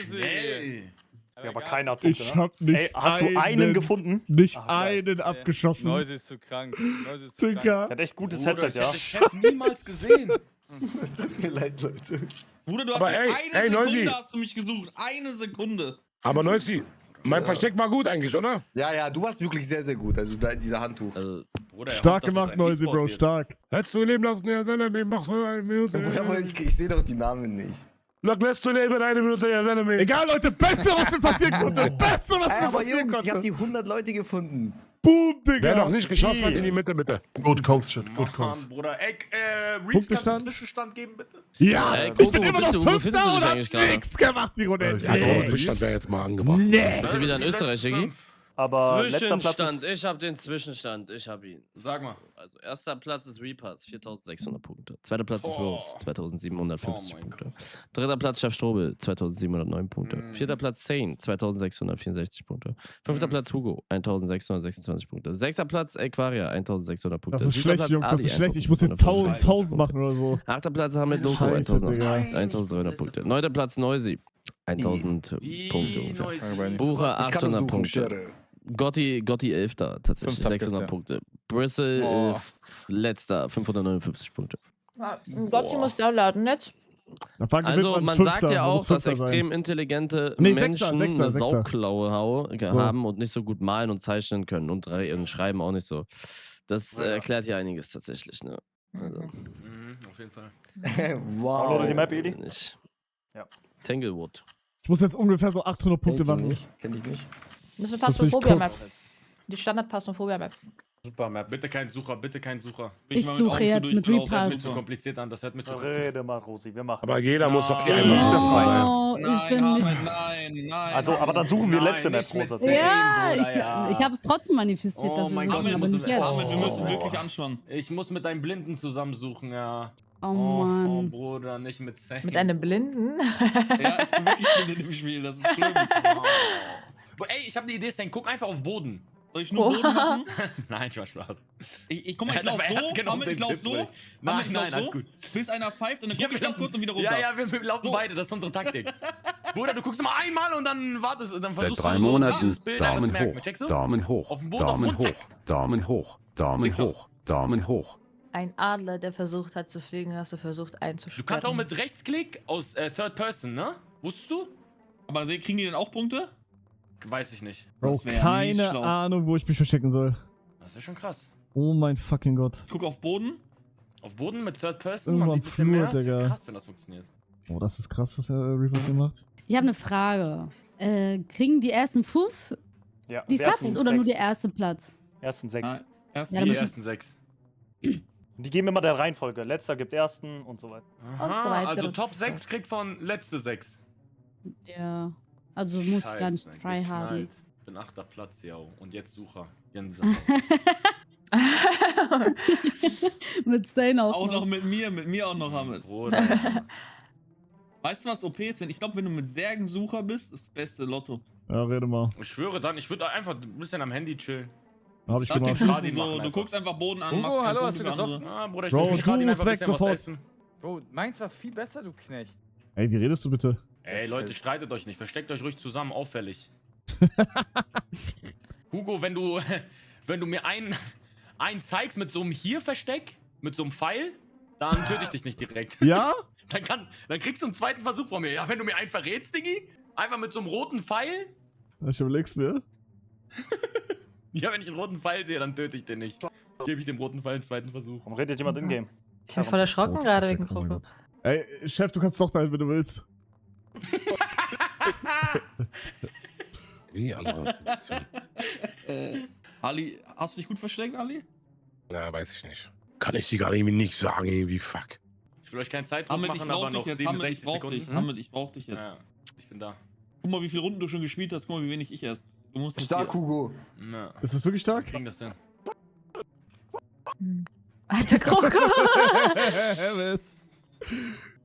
Schnell. Ja, aber keiner hat Punkte, Ich ne? hab nicht Ey, hast du einen gefunden? Nicht Ach, geil. einen abgeschossen. Noise ist zu krank. Noise ist zu krank. Digga. Der hat echt gutes Bruder, Headset, ich ja. hätte Chef niemals gesehen. Es tut mir leid, Leute. Bruder, du hast Aber mich ey, eine Neusi. Sekunde hast du mich gesucht. Eine Sekunde. Aber Neuzi, mein Versteck war gut eigentlich, oder? Ja, du warst wirklich sehr, sehr gut. Also dieser Handtuch. Also, Bruder, er Stark hofft, dass es gemacht, ein Noisy, E-Sport Bro, wird. stark. Hättest du leben lassen, ja, Senemi, mach so eine Minute. Aber ich sehe doch die Namen nicht. Look, lässt du leben, eine Minute, ja, Senemi. Egal, Leute, Beste, was mir passieren konnte. Beste, was Ey, mir aber passieren Jungs, ich hab konnte. die 100 Leute gefunden. Boom, Digga. Wer noch nicht geschossen hat, in die Mitte, bitte. Good calls, Chat. Good Mann, calls. Bruder. Ey, Reeves, kannst du Punktestand? einen Zwischenstand geben, bitte? Ja, Ey, ich Coco, bin immer noch wo befindest du dich Fünfter und hab eigentlich gerade? nichts gemacht, die Runde. Ja, Also, Nee. Zwischenstand wäre jetzt mal angebracht. Nee. Bist du wieder in Österreich, Iggy? Aber letzter Platz Zwischenstand, ist... ich hab den Zwischenstand, ich hab ihn. Sag mal. Also, erster Platz ist Reapers, 4600 Punkte. Zweiter Platz ist Rose, 2750 Oh mein Punkte. Dritter Platz Chef Strobel, 2709 Punkte. Mhm. Vierter Platz Zane, 2664 Punkte. Fünfter Platz Hugo, 1626 Punkte. Sechster Platz Aquaria, 1600 Punkte. Das ist Siebter schlecht, Platz Jungs, das Ali, ist schlecht. Ich muss jetzt 1550 1000 machen oder so. Achter Platz Hamid Loco, Scheiße, 1300 Punkte. Neunter Platz Noisy, 1000 Punkte ungefähr. Bucher, Ich kann 800 suchen, Punkte. Schere. Gotti 11. tatsächlich, 5. 600 Punkte. Bristle Boah. letzter, 559 Punkte. Gott, die muss da laden jetzt. Dann gewinnt Also man Fünfter, sagt ja man auch, muss dass Fünfter sein. extrem intelligente Nee, Menschen Sechster, eine Sechster. Sauklaue haben und nicht so gut malen und zeichnen können und schreiben auch nicht so. Das erklärt ja einiges tatsächlich. Ne? Also, Auf jeden Fall. Wow. Downloade die Map, Eli. nicht. Ja. Tanglewood. Ich muss jetzt ungefähr so 800 Punkte machen. Kenn ich nicht. Das ist eine Das bin ich Phasmophobia-Map. Die Standard-Phasmophobia-Map. Super Map. Bitte kein Sucher, bitte kein Sucher. Bin Ich mal suche Augen zu jetzt mit durchgelaufen, Reapers. Das hört sich zu kompliziert an, das hört mir zu... Rede mal, Rosi, wir machen Aber das. jeder muss doch Nein. einmal sein. Oh, ich bin nicht... Nein. Also, aber dann suchen wir Nein, letzte Map, nicht mit Rosa. Zane, Ja, Bruder, ich habe es trotzdem manifestiert, Oh dass wir mein suchen, Gott, aber musst nicht du- jetzt. Ahmed, wir müssen Oh. wirklich anschauen. Ich muss mit einem Blinden zusammensuchen, ja. Oh Mann. Bruder, nicht mit Zane. Mit einem Blinden. Ja, ich bin wirklich blind in dem Spiel, das ist schlimm. Boah, ey, ich habe eine Idee, Zane, guck einfach auf Boden. Soll ich nur Boden machen? Nein, ich war Spaß. Guck mal, ich lauf so, genau Ahmed, ich lauf so, Nein, ich nein, lauf alles so, gut. bis einer pfeift und dann guck ich ganz kurz und wieder runter. Ja, wir laufen So. beide, das ist unsere Taktik. Bruder, du guckst immer einmal und dann wartest und dann Seit versuchst 3 du so Monaten dieses Bild einfach zu Daumen merken. hoch, Checkst du? Daumen hoch, Auf dem Boden, Daumen auf dem hoch, Daumen hoch, Daumen hoch, Daumen hoch. Ein Adler, der versucht hat zu fliegen, hast du versucht Du einzusperren. kannst auch mit Rechtsklick aus Third Person, ne? Wusstest du? Aber kriegen die denn auch Punkte? Weiß ich nicht. Bro, Das wär mies keine schlau. Ahnung, wo ich mich verstecken soll. Das ist ja schon krass. Oh mein fucking Gott. Ich guck auf Boden. Auf Boden mit Third Person, Irgendwo man am sieht ein bisschen Flur, mehr. Ist ja Digga. krass, wenn das funktioniert. Oh, das ist krass, was der Reapers hier macht. Ich habe eine Frage. Kriegen die ersten 5 Ja, die ersten Subs oder nur 6. der erste Platz? Ersten 6. Ah, erst Ja, Die da müssen- ersten 6. Die geben immer der Reihenfolge. Letzter gibt ersten und so weiter. Und so weiter Also und Top so 6 fort. kriegt von letzte 6. Ja. Also muss ich gar nicht Scheiße, tryharden. Ich bin 8. Platz, ja. Und jetzt Sucher. Jens. Mit Zane auch. auch noch mit mir auch noch, Ahmed. Bruder. Weißt du, was OP ist? Ich glaube, wenn du mit Särgensucher bist, ist das beste Lotto. Ja, rede mal. Ich schwöre dann, ich würde einfach ein bisschen am Handy chillen. Hab ich Lass ihn gemacht. Schade suchen, so, machen du einfach. guckst einfach Boden an, Hugo, machst keine hallo, Punkte hast du für andere. gesoffen? Ah, Bruder, ich Bro, will für du Schade einfach musst ein weg bisschen was sofort. essen. Bro, meins war viel besser, du Knecht. Ey, wie redest du bitte? Ey, Leute, streitet euch nicht. Versteckt euch ruhig zusammen, auffällig. Hugo, wenn du mir einen zeigst mit so einem Hier-Versteck, mit so einem Pfeil, dann töte ich dich nicht direkt. Ja? Dann kriegst du einen zweiten Versuch von mir. Ja, wenn du mir einen verrätst, Diggi, einfach mit so einem roten Pfeil. Ich überleg's mir. Ja, wenn ich einen roten Pfeil sehe, dann töte ich den nicht. Gebe ich dem roten Pfeil einen zweiten Versuch. Warum redet jemand in-game? Ich bin voll erschrocken gerade wegen Oh mein Kroko. Gott. Ey, Chef, du kannst doch dahin, wenn du willst. Wie andere. Ali, hast du dich gut versteckt, Ali? Na, weiß ich nicht. Kann ich dir gerade irgendwie nicht sagen, irgendwie fuck. Ich will euch keine Zeit Hamid, machen, ich aber brauch noch dich jetzt. 67 Sekunden. Hamid, ich brauch dich jetzt. Ja, ich bin da. Guck mal, wie viele Runden du schon gespielt hast. Guck mal, wie wenig ich erst. Du musst jetzt Stark, hier- Hugo. Na, Ist das wirklich stark? wir kriegen das denn. Alter Kroko.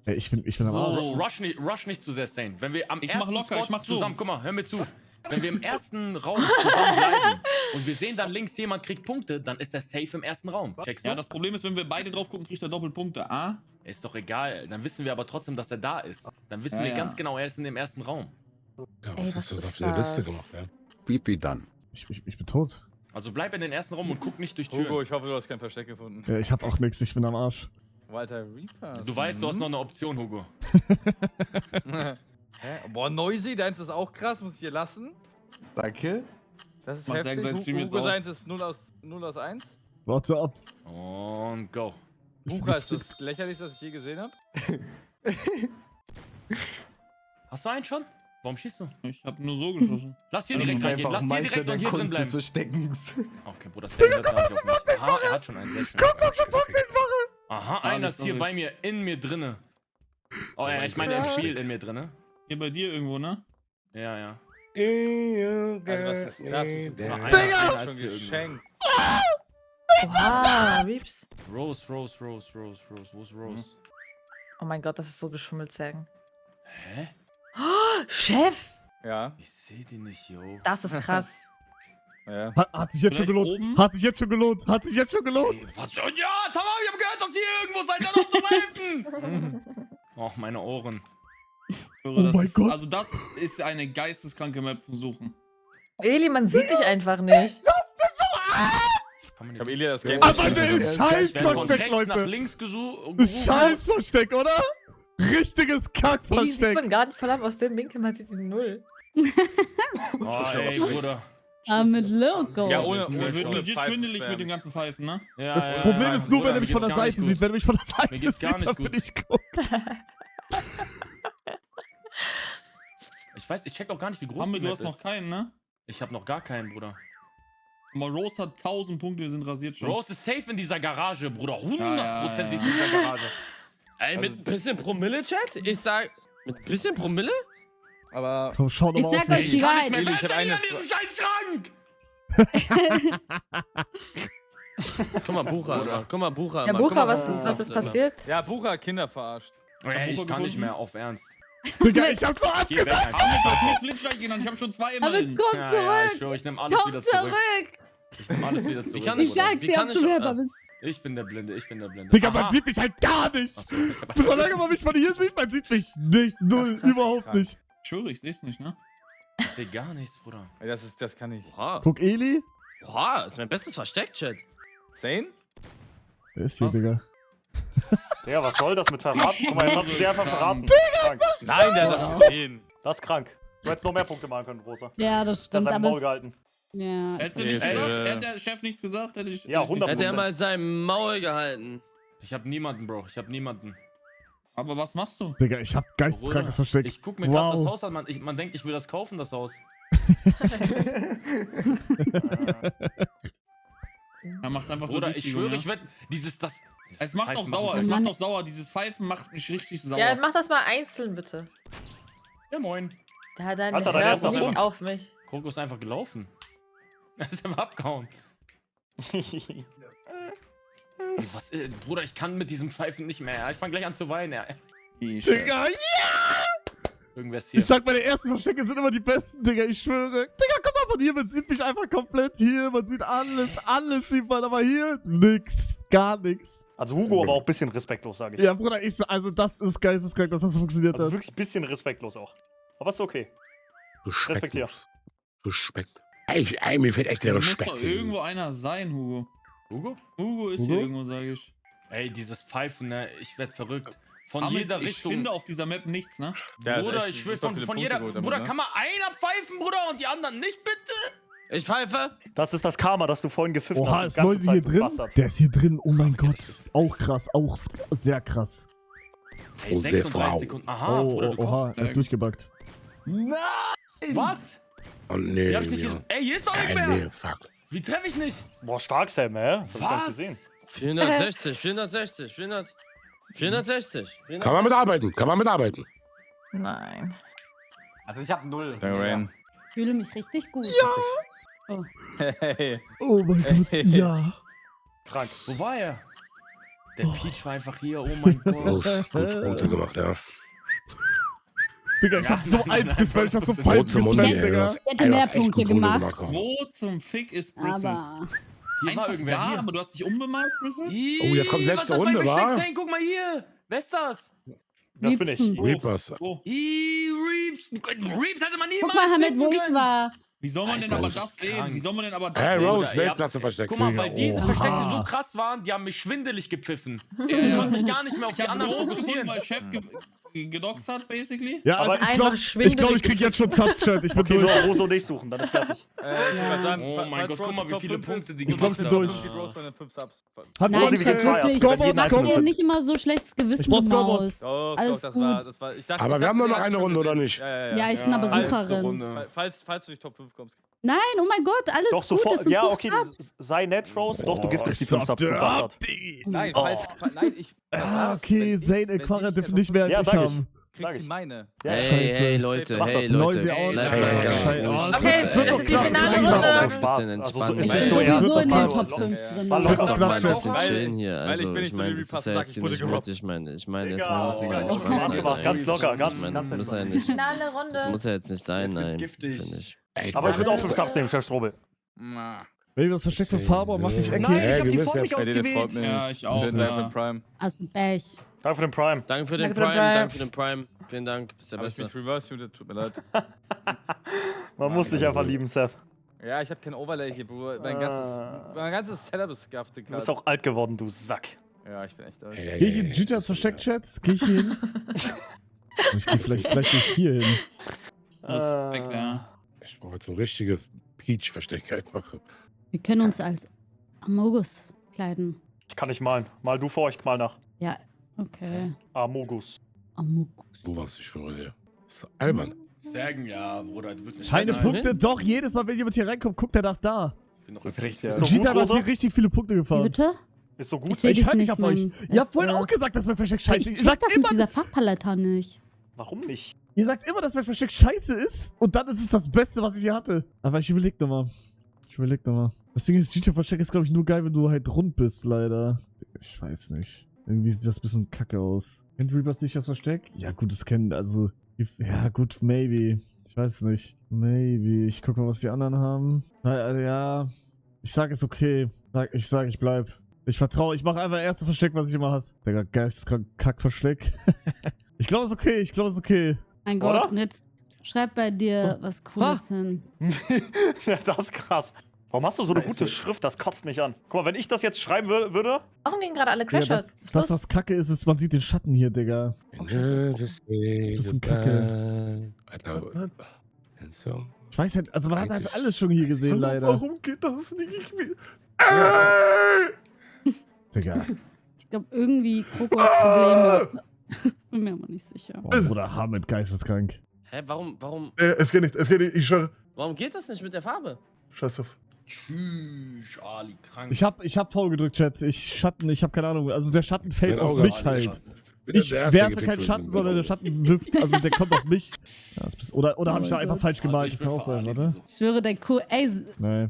Ey, ich bin am Arsch. So, rush nicht zu sehr, Sane. Wenn wir am Ich ersten mach locker, Spot ich mach so. zusammen, guck mal, hör mir zu. Wenn wir im ersten Raum zusammen bleiben und wir sehen dann links, jemand kriegt Punkte, dann ist er safe im ersten Raum. Checkst du? Ja, das Problem ist, wenn wir beide drauf gucken, kriegt er Doppelpunkte. Ah? Ist doch egal. Dann wissen wir aber trotzdem, dass er da ist. Dann wissen Ja, wir ja. ganz genau, er ist in dem ersten Raum. Ja, Ey, was was hast du da ist für eine Liste das? gemacht, ja? Pipi dann. Ich bin tot. Also bleib in den ersten Raum und guck nicht durch Türen. Hugo, ich hoffe, du hast kein Versteck gefunden. Ja, ich hab auch nichts, ich bin am Arsch. Walter Reaper. Du weißt, du hast noch eine Option, Hugo. Hä? Boah, Noisy, deins ist auch krass, muss ich dir lassen. Danke. Das ist Mach heftig. sein Stream jetzt Hugo, auf. seins ist 0 aus 1. Warte ab. Und go. Bucha ist das lächerlichste, was ich je gesehen habe. Hast du einen schon? Warum schießt du? Ich hab nur so geschossen. Lass hier Du direkt bist reingehen. einfach Lass hier Meister direkt der und hier drin Kunst des bleiben. Versteckens. Okay, Bruder, das hört gar nicht auf mich. Aha, er hat schon einen. Sehr schön. Aha, einer ist hier sorry. bei mir, in mir drinne. Oh ja, ich meine im Spiel in mir drinne. Hier bei dir irgendwo, ne? Ja, ja. Also, was ist das? Digga! Einer ist schon geschenkt. Oha, Wieps. Rose. Wo ist Rose? Oh mein Gott, das ist so geschummelt, sagen. Hä? Oh, Chef! Ja, Ich seh die nicht, yo. Das ist krass. ja. Hat sich jetzt schon Vielleicht gelohnt. oben? Hat sich jetzt schon gelohnt. Hat sich jetzt schon gelohnt. Ey, was schon? Ja, Tamam, ich hab gehört, dass hier irgendwo seid ihr noch zum Helfen. Och, meine Ohren. Oh mein Gott. Also das ist eine geisteskranke Map zum Suchen. Eli, man sieht dich einfach nicht. Kann man Ich hab Elia das Game Aber nicht der gesehen. ist Wenn scheiß von Versteck, rechts nach Leute. links Scheiß Versteck, oder? Richtiges Eli sieht Kackversteck. man gar nicht, vor allem aus dem Winkel, man sieht ihn null. Oh, ey, Bruder. Mit Logo. Ja, ohne Mir wird legit Pfeifen schwindelig spammen. mit dem ganzen Pfeifen, ne? Ja, Das Problem ist nur, wenn er mich von der Seite sieht. Wenn er mich von der Seite Mir geht's gar sieht, nicht dann gut. bin ich gut. Ich weiß, ich check doch gar nicht, wie groß Hamid, die du Map hast noch ist. keinen, ne? Ich hab noch gar keinen, Bruder. Aber Rose hat 1000 Punkte, wir sind rasiert schon. Rose ist safe in dieser Garage, Bruder. 100% Ja. sie ist in dieser Garage. Ey, mit bisschen Promille, Chat? Ich sag, mit bisschen Promille? Aber Komm, schau Ich doch mal sag auf euch mich. die Ich kann nicht Wahrheit. mehr Eli, ich hab eine fenster hier in diesem Scheißschrank! Guck mal, Bucha, Alter. Guck mal, Bucha. Ja, Mann. Guck Bucha, mal, was ist passiert? ja, Bucha hat Kinder verarscht. Ey, ich Bucher kann nicht gefunden? mehr, auf Ernst. Digga, ich hab so Angst Geh weg gesagt. einfach. Hamid, du hast nicht Blitzschlag genannt, ich hab schon 2 Aber immerhin. komm Ja, zurück. ich schwöre, ich nehm alles wieder Komm zurück. zurück. Ich nehm alles wieder zurück. Wie kann Ich Bruder. sag Wie dir, kann ob ich- du Rapper bist. Ich bin der Blinde, ich bin der Blinde. Digga, man Aha. sieht mich halt gar nicht. Ach so, ich hab- Solange man mich von hier sieht, man sieht mich nicht. Null, krass. überhaupt Krass. nicht. Ich schwöre, ich seh's nicht, ne? Ich seh gar nichts, Bruder. Ey, das kann ich. Oha. Guck, Eli. Oha, ist mein bestes Versteck, Chat. Sane? Wer ist hier, Was? Digga? Ja, was soll das mit verraten? Guck mal, jetzt hast du sie einfach verraten. Krank. Nein, der hat das gesehen. Das ist krank. Du hättest noch mehr Punkte machen können, Rosa. Ja, das Der stimmt. hat seinen Aber Maul es, gehalten. ja, Hättest du Nee, nicht gesagt? äh. Hätte der Chef nichts gesagt, hätte ich. Ja, 100%. Hätte er mal sein Maul gehalten. Ich hab niemanden, Bro. Ich hab niemanden. Aber was machst du? Digga, ich hab geisteskrankes Versteck. Ich guck mir gerade Wow. das Haus an. Man denkt, ich will das kaufen, das Haus. Er macht einfach Bruder, ich Besichtigung, schwöre, ne? ich werde das. Es macht doch Pfeifen sauer, machen. es Mann. macht doch sauer. Dieses Pfeifen macht mich richtig sauer. Ja, mach das mal einzeln, bitte. Ja, moin. Ja, dann Alter, dein hört erster nicht Fünf. auf mich. Kroko ist einfach gelaufen. Er ist einfach abgehauen. Ey, was, Bruder, ich kann mit diesem Pfeifen nicht mehr. Ich fang gleich an zu weinen. Ja. Digga, Irgendwer ist hier. ich sag, meine ersten Verstecke sind immer die besten, Digga, ich schwöre. Digga, guck mal von hier, man sieht mich einfach komplett hier, man sieht alles sieht man, aber hier nix, gar nix. Also Hugo aber auch ein bisschen respektlos, sage ich. Ja, Bruder, also das ist geisteskrank, dass das funktioniert Also hat. wirklich ein bisschen respektlos auch. Aber ist okay. Respektier. Respekt. Ey, mir fehlt echt der Da muss Respekt. doch irgendwo einer sein, Hugo. Hugo? Hugo ist Hugo? hier irgendwo, sage ich. Ey, dieses Pfeifen, ne? Ich werd verrückt. Von Aber jeder ich Richtung. finde auf dieser Map nichts, ne? Ja, ist Bruder, echt ich will super viele von Punkte jeder. geholt damit, Bruder, ne? kann mal einer pfeifen, Bruder, und die anderen nicht, bitte? Ich pfeife. Das ist das Karma, das du vorhin gepfiffen Oha, hast. ist die ganze Noisy hier Zeit, du drin? Bastard. Der ist hier drin, oh mein Gott. Auch krass, auch sehr krass. Ey, Oh, sehr 36 Frau. Sekunden. Aha, Oh, Bruder, du oha, kommst. er hat durchgebackt. Nein! Was? Oh, nee, Die hab ich nicht ja. gesehen. Ey, hier ist doch nicht Ey, mehr. nee, fuck. Wie treffe ich nicht? Boah, stark, Sam, hä? Das hab ich gar nicht Was? gesehen. 460, 460, 460. Kann man mitarbeiten, kann man mitarbeiten. Nein. Also ich habe 0. Danke, Rain. Ich fühle mich richtig gut. Hey. Oh mein Gott, ja. Krank. Wo war er? Der Peach war einfach hier, oh mein Oh, Gott. ist gut Punkte gemacht, ja. Digga, ich hab so eins geswellt, ich hab so Brot falsch zum Mund, geswellt, ey. Digga. Das- Ich hätte ey, du mehr hast echt Punkte gut gemacht. Komm. Wo zum Fick ist Bristle? Aber Hier war Einfach irgendwer da, hier. aber du hast dich umbemallt, Bristle? Oh, jetzt kommt letzte Runde, wa? Guck mal hier. Wer ist das? Das bin ich. Riepsen. Reapers. Wo? Reeves. Reeves hatte man niemals guck mal, Hamid, finden wo ich können. war. Wie soll man denn Alter, aber das das ist sehen? krank. Wie soll man denn aber das Hey, sehen? Rose, Bruder, ihr Weltklasse versteckt. Guck mal, weil diese Oha. Verstecke so krass waren, die haben mich schwindelig gepfiffen. Ja, Ich ja. konnte mich gar nicht mehr auf Ich die hab anderen Rose gefunden, fokussieren. weil Chef gedoxt hat, basically. Ja, Aber also ich einfach glaube, ich schwindelig krieg jetzt schon Subchat. Ich bin Okay, durch. nur Rose und ich suchen, dann ist fertig. Ich würd sagen, Oh mein Gott, guck mal, wie viele Punkte die Ich glaub, gemacht ich bin haben. durch. Geht Rose bei den 5 Subs. Hat Nein, Rosi, ich wie geht's? hab Tryouts? wirklich. Wir werden jeden Mach dir einzelnen nicht immer so schlechtes Gewissen, Ich brauch du Scoreboards. Maus. Doch, Alles das gut. war. Ich dachte, Aber wir haben doch noch eine Runde, oder nicht? Ja, ich bin aber letzte Sucherin. Runde. Falls du nicht Top 5 kommst. Nein, oh mein Gott, alles Doch, gut. sofort. Das sind Ja, fünf okay, Subs. sei nett, Rose. Doch, du giftest die 5 Subs, du Softe Bastard. ab, Diggi. Nein, Oh. nein, ich. Ah, okay, Zane Aquara dürfen nicht mehr Ja, als ich sag ich. haben. Kriegst du meine. Ja, Hey, Scheiße. hey, Leute, Mach hey, das. Leute. Noisy auch. Bleibt Hey, mal hey, ganz hey. ruhig. Okay, es wird das doch ist die knapp. finale Es wird Runde. doch Ein Spaß. bisschen Also, entspannen. so ist Ich nicht bin so ernst. sowieso in den Locker. Top 5 drin. War Fünf locker. Snapchat. Ein bisschen Weil- chillen hier. weil ich Also, bin ich nicht so meine, wie das ist Reaper ja sagt, jetzt ich hier wurde nicht mit. gerobbt. Ich meine, jetzt mal Digga, müssen wir Digga, entspannt Spaß sein. gemacht, ganz locker, ganz Ich meine, das muss ja entspannt. nicht. Finale Das Runde. muss ja jetzt nicht sein, Jetzt wird's nein. giftig. Finde ich. Ey, Aber ich würde auch 5 Mann. Subs nehmen, Chef Strobel. Wenn du das versteckt von Faber, mach dich Nein, eckig. ich hab wir die müssen vor mich jetzt- Ey, der freut ausgewählt. mich. Ja, ich auch, Schön, ja. Danke für Prime. Also Pech. Danke für den Prime. Danke für den Danke für den Prime, Prime. danke für den Prime. Vielen Dank, bist der Aber ich Beste. bin reverse muted, tut mir leid. Man muss dich einfach lieben, Seth. Ja, ich hab kein Overlay hier, Bro. Ah. Mein ganzes Setup ist scuffed, Du bist auch alt geworden, du Sack. Ja, ich bin echt alt. Ey, Geh ich in Gitas Versteckt-Chat? Geh ich hier hin? Ich geh vielleicht nicht hier hin. Respekt, ja. Ich brauche jetzt ein richtiges Peach-Versteck einfach. Wir können uns als Amogus kleiden. Ich kann nicht malen. Mal du vor, ich mal nach. Ja, okay. Amogus. Amogus. Du warst, ich schwöre dir. Das ist albern. Sagen, ja, Bruder, du willst mich Keine nicht Punkte, doch, jedes Mal, wenn jemand hier reinkommt, guckt er nach da. Ich bin doch Das ist richtig, ja. Ist so Gita gut, hat hier Rosa? richtig viele Punkte Wie gefahren. bitte? Ist so Ich gut. sehe Ich dich höre nicht nicht, auf euch. Mann. Ihr habt vorhin Beste. auch gesagt, dass mein Versteck Ich scheiße ist. Ihr check sagt, das mit immer, dieser Farbpalette nicht. Warum nicht? ihr sagt immer, dass mein Versteck scheiße ist. Und dann ist es das Beste, was ich hier hatte. Aber ich überleg nochmal. Das Ding ist, Gita-Versteck ist, glaube ich, nur geil, wenn du halt rund bist, leider. Ich weiß nicht. Irgendwie sieht das ein bisschen kacke aus. Kennt Reapers nicht das Versteck? Ja, gut, das kennen, also... Ja, gut, maybe. Ich weiß nicht. Maybe. Ich guck mal, was die anderen haben. Ja, ich sag, ist okay. Ich sag, ich bleib. Ich vertraue. Ich mache einfach das erste Versteck, was ich immer hatte. Digga, geisteskrank Kackversteck. Ich glaube, es ist okay. Mein Gott, Oder? und jetzt schreib bei dir was Cooles hin. Ja, das ist krass. Warum hast du so eine gute Schrift? Das kotzt mich an. Guck mal, wenn ich das jetzt schreiben würde. Warum gehen gerade alle Digga, Crashers? das, was kacke ist, ist, man sieht den Schatten hier, Digga. Das ist ein Kacke. Alter. So. Ich weiß halt, also man hat halt Eigentlich- alles schon hier gesehen, leider. Warum geht das nicht? Digga. Ich glaube, irgendwie Kroko hat Probleme. Bin mir aber nicht sicher. Boah, Bruder, Hamid geisteskrank. Hä, warum Es geht nicht, ich schwöre. warum geht das nicht mit der Farbe? Scheiß drauf. Tschüss, Ali, krank. Ich hab V gedrückt, Chat. Ich hab keine Ahnung. Also der Schatten fällt Sein auf Auge mich hat halt. nicht. Ich werfe keinen Schatten, sondern der Schatten wirft, also der kommt auf mich. Ja, oder Oh habe ich da mein einfach Gott. falsch gemalt? Das kann auch sein, oder? Ich schwöre, der Ey, Nee.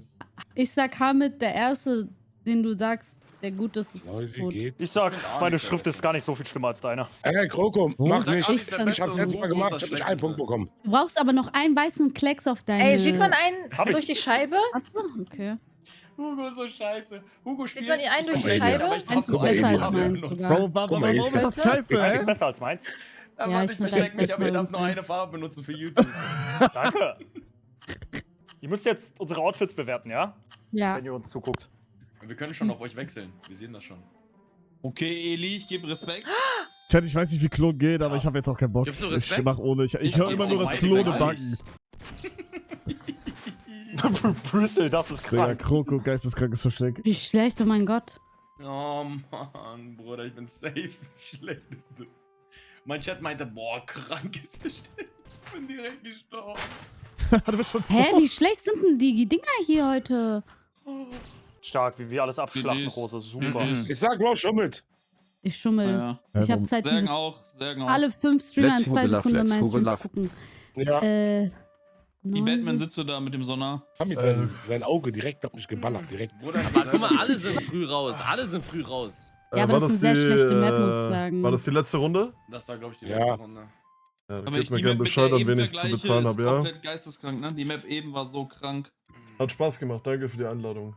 ich sag Hamid, der Erste, den du sagst, der gut ist, ist Noisy gut. geht. Ich sag, meine Schrift ist gar nicht so viel schlimmer als deine. Ey, Kroko, mach Sag nicht. Ali, der Ich Beste hab's letztes Mal gemacht, ich hab nicht einen Punkt bekommen. Du brauchst aber noch einen weißen Klecks auf deine... Ey, sieht man einen Hab ich. durch die Scheibe? Achso, okay. Hugo ist so scheiße. Hugo Sieht man ihn einen durch die Guck mal, Scheibe? Eins ist Guck mal, besser als eben. meins Bro, sogar. warum mal, ist das scheiße, Eins ist hä? besser als meins. Ja, Ja, ich ich find verstecke mich, das aber ich darf besser. nur eine Farbe benutzen für YouTube. Danke. Ihr müsst jetzt unsere Outfits bewerten, ja? Ja. Wenn ihr uns zuguckt. Wir können schon auf euch wechseln. Wir sehen das schon. Okay, Eli, ich gebe Respekt. Chat, ich weiß nicht, wie Klon geht, aber ich habe jetzt auch keinen Bock. Gibst du Ich Respekt? mach ohne. Ich Ich höre geb immer auch nur das beide Klone gleich. backen. Brüssel, das ist Digga, krank. Kroko, geisteskrankes Versteck. Wie schlecht, oh mein Gott. Oh Mann, Bruder, ich bin safe. Schlechteste. Mein Chat meinte, boah, krankes Versteck. Ich bin direkt gestorben. Du bist schon Hä, tot. wie schlecht sind denn die Dinger hier heute? Stark, wie wir alles abschlachten, GG's. Rose. Super. GG's. Ich sag, Bro, schummelt. Ich schummel. Ja. Ich habe warum? Zeit, Sagen diese, auch, sagen auch. alle 5 Streamer in Let's 2 Hugelaf, Sekunden let's meinen Stream zu Hugelaf. gucken. Ja, Die Noisy. Batman sitzt du da mit dem Sonar. hab mit sein Auge direkt auf mich geballert, direkt. Bruder, Aber guck mal, alle sind früh raus. Alle sind früh raus. Ja, aber das ist eine sehr schlechte Map, muss ich sagen. War das die letzte Runde? das war, glaube ich, die Ja. letzte Runde. Ja, Aber dann ich gebt mir die gerne Map mit Bescheid, der an wen eben ich zu vergleiche, bezahlen ist habe, ja? komplett geisteskrank, ne? Die Map eben war so krank. Hat Spaß gemacht, danke für die Einladung.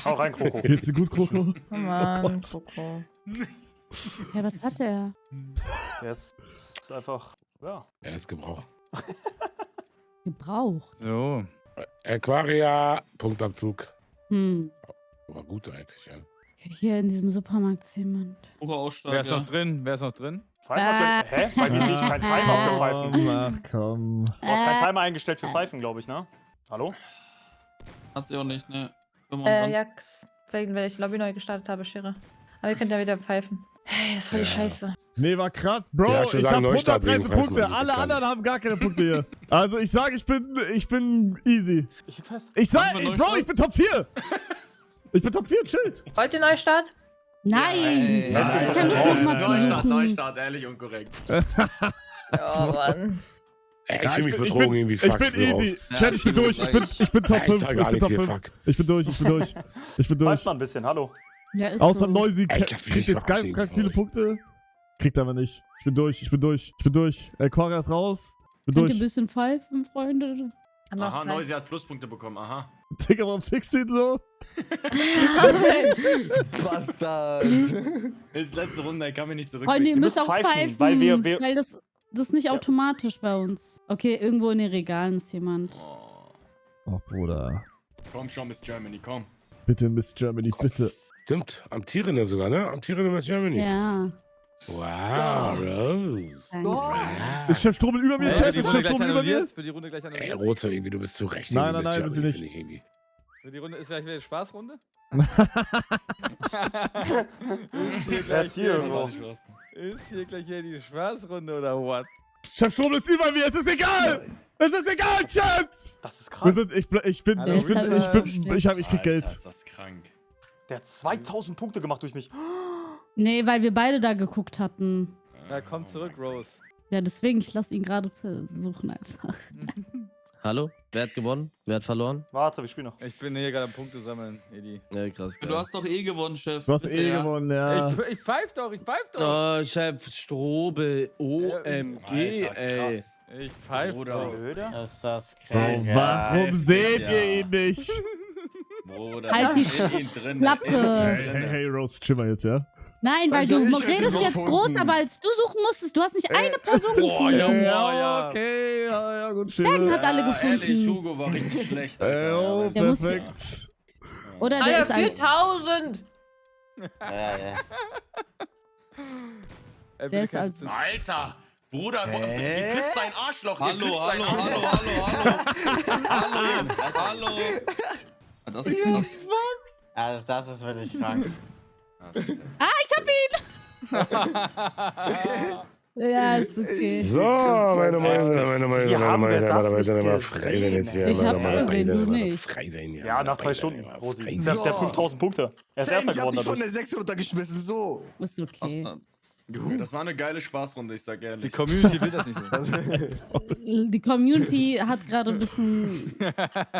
Hau rein, Kroko. Geht's dir gut, Kroko? Oh Mann, Coco. Ja, was hat der? Der ist einfach, ja. Er ist Gebrauch. Gebraucht. So. Aquaria, Punktabzug. Hm. War gut eigentlich, ja. Hier in diesem Supermarkt ist jemand. Hoher Ausschlag, Wer ist ja. noch drin? Wer ist noch drin? Pfeifen Hä? Bei mir sehe ich keinen Timer für Pfeifen. Ach komm. Du hast keinen Timer eingestellt für Pfeifen, glaube ich, ne? Hallo? Hat sie auch nicht, ne? Irgendwann Ja, wegen weil ich Lobby neu gestartet habe, Schere. Aber ihr könnt ja wieder pfeifen. Hey, das ist voll die Scheiße. Nee, war krass. Bro, Ja, schon ich sagen, hab Neustart wegen 113 Punkte. Pfeifen, Alle das ist anderen haben gar keine Punkte hier. Also ich sag, ich bin easy. Ich krieg fest. Ich sag, Machen wir Bro, Neustart? ich bin Top 4. Ich bin Top 4, chillt. Wollt ihr Neustart? Nein! Nein. Ich kann das noch mal Neustart, suchen. Neustart, ehrlich und korrekt. Oh Mann. Ey, ich fühle mich betrogen irgendwie, Ich fuck. bin will raus. easy. Ja, Chat, ich bin durch. Ich bin Top Ey, 5. ich sag Ich gar bin nichts Top hier, 5. fuck. Ich bin durch. Ich bin durch. Pfeift mal ein bisschen, hallo. Ja, ist Außer so. Noisy Ey, ich hab kriegt nicht jetzt geisteskrank viele Punkte. Kriegt aber nicht. Ich bin durch. Aquaria ist raus. Ich bin Könnt ihr durch. ein bisschen pfeifen, Freunde? Haben noch Aha, Zeit. Noisy hat Pluspunkte bekommen, aha. Digga, warum fickst du ihn so? Bastard. Ist letzte Runde, er kann mich nicht zurück. Freunde, ihr müsst auch pfeifen, weil wir weil das ist nicht automatisch bei uns. Okay, irgendwo in den Regalen ist jemand. Oh, Bruder. Komm schon, Miss Germany, komm. Bitte, Miss Germany, bitte. Stimmt, amtierende sogar, ne? Amtierende Miss Germany. Ja. Wow, Rose. Danke. Ist Chef Strobel über mir, Chat? die Ist Runde Chef gleich Strobel über mir? annulliert? Wird die Runde gleich Ey, annulliert? Rote, irgendwie, du bist zu recht. Nein, irgendwie, nein, Miss nein, Germany, bist du nicht. finde ich irgendwie. Wird die Runde ist gleich wieder die Spaßrunde? Er ist hier irgendwo. Ist hier gleich wieder die Spaßrunde oder what? Chef Strobel ist über mir, es ist egal! Es ist egal, Chat! Das ist Wir krank. sind, Hallo, ich krieg Geld. Alter, ist das krank. Der hat 2000 Punkte gemacht durch mich. Nee, weil wir beide da geguckt hatten. Ja, komm zurück, Rose. Ja, deswegen, ich lasse ihn gerade suchen einfach. Hallo? Wer hat gewonnen? Wer hat verloren? Warte, wir spielen noch. Ich bin hier gerade am Punkte sammeln, Edi. Ja, krass, geil. Du hast doch eh gewonnen, Chef. Du hast Bitte, eh ja. gewonnen, ja. Ich pfeif doch, Oh, Chef Strobel. OMG, Alter, ey. krass. Ich pfeif doch. Blöde. Ist das Oh, krank. warum seht ihr ihn nicht? Bruder, Halt die in ihn drin, Klappe. in ihn Hey, drin. hey, hey, Rose, chill mal jetzt, ja? Nein, weil Weißt du, du was ich redest heute jetzt gefunden? groß, aber als du suchen musstest, du hast nicht eine Person Boah, ja, gefunden. boah, ja. okay, ja, gut, Sagen hat alle Ehrlich, gefunden. Hugo war richtig schlecht, Ey, Alter. oh, Der muss- perfekt. Oder Ah der ja, ist als, 4000! Ja, ja. der ist als Alter! Bruder, Hä? ihr küsst sein Arschloch, ihr Hallo, küsst sein hallo, Arschloch. hallo. Das ist krass. Also das ist wirklich krank. ja, ist okay. So, meine Meinung, Wie haben wir das nicht mal gesehen, frei sein jetzt hier. Ich hab's Mal gesehen, du mal nicht. frei sein hier. Ja, mal nach 2 frei Stunden, sein, Rosi. frei Der sein. hat 5000 Punkte. Er ist Sam, erster ich hab geworden dich von dadurch. der 6 runtergeschmissen, so. Ist okay. Das war eine geile Spaßrunde, ich sag Die ehrlich. Community will das nicht mehr. Die Community hat gerade ein bisschen.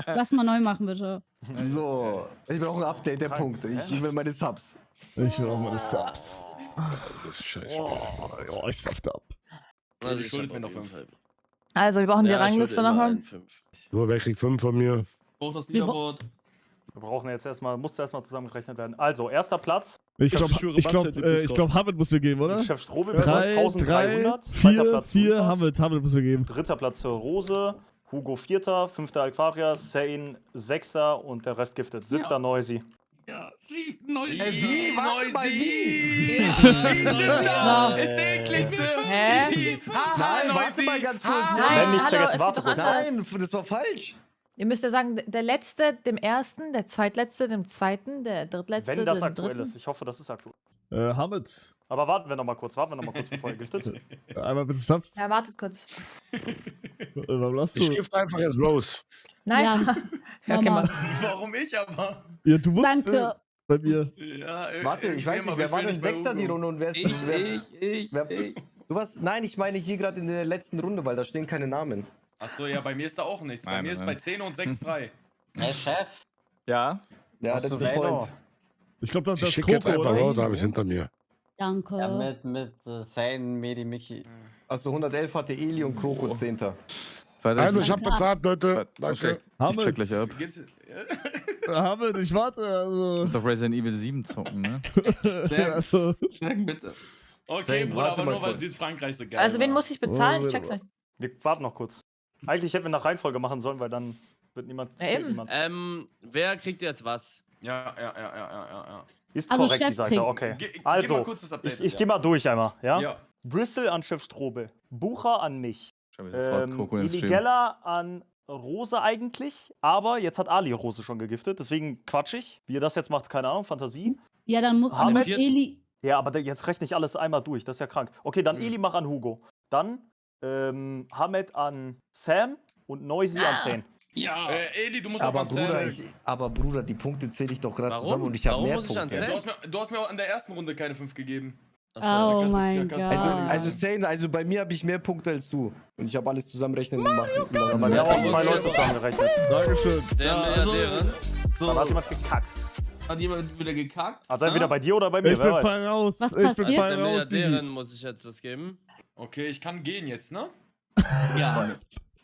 Lass mal neu machen, bitte. So, ich brauche ein Update der Krank. Punkte. Ich will meine Subs. Ich will auch meine Subs. Das ist scheiße. Oh, ich saft ab. Also, ich schuldet hab mir auf noch jeden 5. Fall. Also, wir brauchen die Ja, ich Rangliste schulde immer nochmal. einen 5. So, wer kriegt 5 von mir? Braucht das Wir Leaderboard. Wir brauchen jetzt erstmal, muss erstmal zusammengerechnet werden. Also, erster Platz, Ich schwöre, glaube, Matze hat Hamid muss mir geben, oder? Chef Strobel, 3, 3, 1300. Zweiter 4, Platz, 4, Lukas. Hamid muss mir geben. Dritter Platz Rose, Hugo 4., 5. Aquarius, Zane 6. und der Rest giftet. 7. Noisy. Ja, sie, Noisy. Wie? Warte mal, wie? Ja, Ist ekligste. Hä? Nein, warte mal ganz kurz. Wenn nichts hallo, vergessen, es geht warte doch kurz. anders. Nein, das war falsch. Ihr müsst ja sagen, der Letzte dem Ersten, der Zweitletzte dem Zweiten, der Drittletzte Wenn das dem aktuell Dritten. ist. Ich hoffe, das ist aktuell. Hamid. Aber warten wir noch mal kurz, bevor ihr giftet. Einmal bitte Subs. Ja, wartet kurz. Warum lasst Ich du? gift einfach jetzt Rose. Nein. Ja, Ja, okay, Mama. Mann. Warum ich aber? Ja, du musst Danke. bei mir. Ja, Warte, ich weiß nicht, wer war denn Sechster die Runde und wer ist ich. Du was? Nein, ich meine hier gerade in der letzten Runde, weil da stehen keine Namen. Achso, ja, bei mir ist da auch nichts. Bei Nein, mir ist nein. bei 10 und 6 frei. Hey, Chef. Ja. Ja, Hast das du ist der Velo? Point. Ich glaube, das Ich ist schicke jetzt Coco, einfach oder? Rose, habe ich hinter mir. Danke. Ja, mit Zane, Medi, Michi. Also 111 hatte Eli und Kroko 10. Warte, Also, ich habe Danke. bezahlt, Leute. Okay, Danke. ich check gleich ab. Hamid, ich warte. Also. Muss auf Resident Evil 7 zocken, ne? also. Sag bitte. Okay, Zane, Bruder, warte aber mal nur weil kurz. Südfrankreich so geil Also, wen war. muss ich bezahlen? Ich check's nicht. Wir warten noch kurz. Eigentlich hätten wir nach Reihenfolge machen sollen, weil dann wird niemand. Ja, fehlt eben. niemand. Wer kriegt jetzt was? Ja. Ist Also korrekt, die Chef Seite, trinkt. okay. Gib Also, mal kurz das Update, ich gehe mal durch einmal, ja? Ja. Bristol an Chef Strobe, Bucher an mich, Schau mir sofort Coco ins Stream. Illigella an Rose eigentlich, aber jetzt hat Ali Rose schon gegiftet, deswegen quatsch ich. Wie ihr das jetzt macht, keine Ahnung, Fantasie. Ja, dann muss Hamid. Eli. Ja, aber jetzt rechne ich alles einmal durch, das ist ja krank. Okay, dann Eli mach an Hugo. Dann Hamed an Sam und Noisy an Zane. Ja. Eli, du musst Aber auch an Sam. Bruder, die Punkte zähle ich doch gerade Warum? zusammen und ich habe Warum mehr muss ich an Punkte. Sam? Du hast mir auch in der ersten Runde keine 5 gegeben. Oh mein Gott. Also Zane, also bei mir habe ich mehr Punkte als du. Und ich habe alles zusammenrechnen gemacht. Bei mir haben auch 2 Leute zusammengerechnet. Dankeschön. Der Ja, also, Milliardärin. Dann hat jemand gekackt. Hat jemand wieder gekackt? Also entweder bei dir oder bei mir, Ich wer bin weiß. fein raus. Was Ich bin passiert? fein Der raus, Digi. Milliardärin muss ich jetzt was geben. Okay, ich kann gehen jetzt, ne? Ja.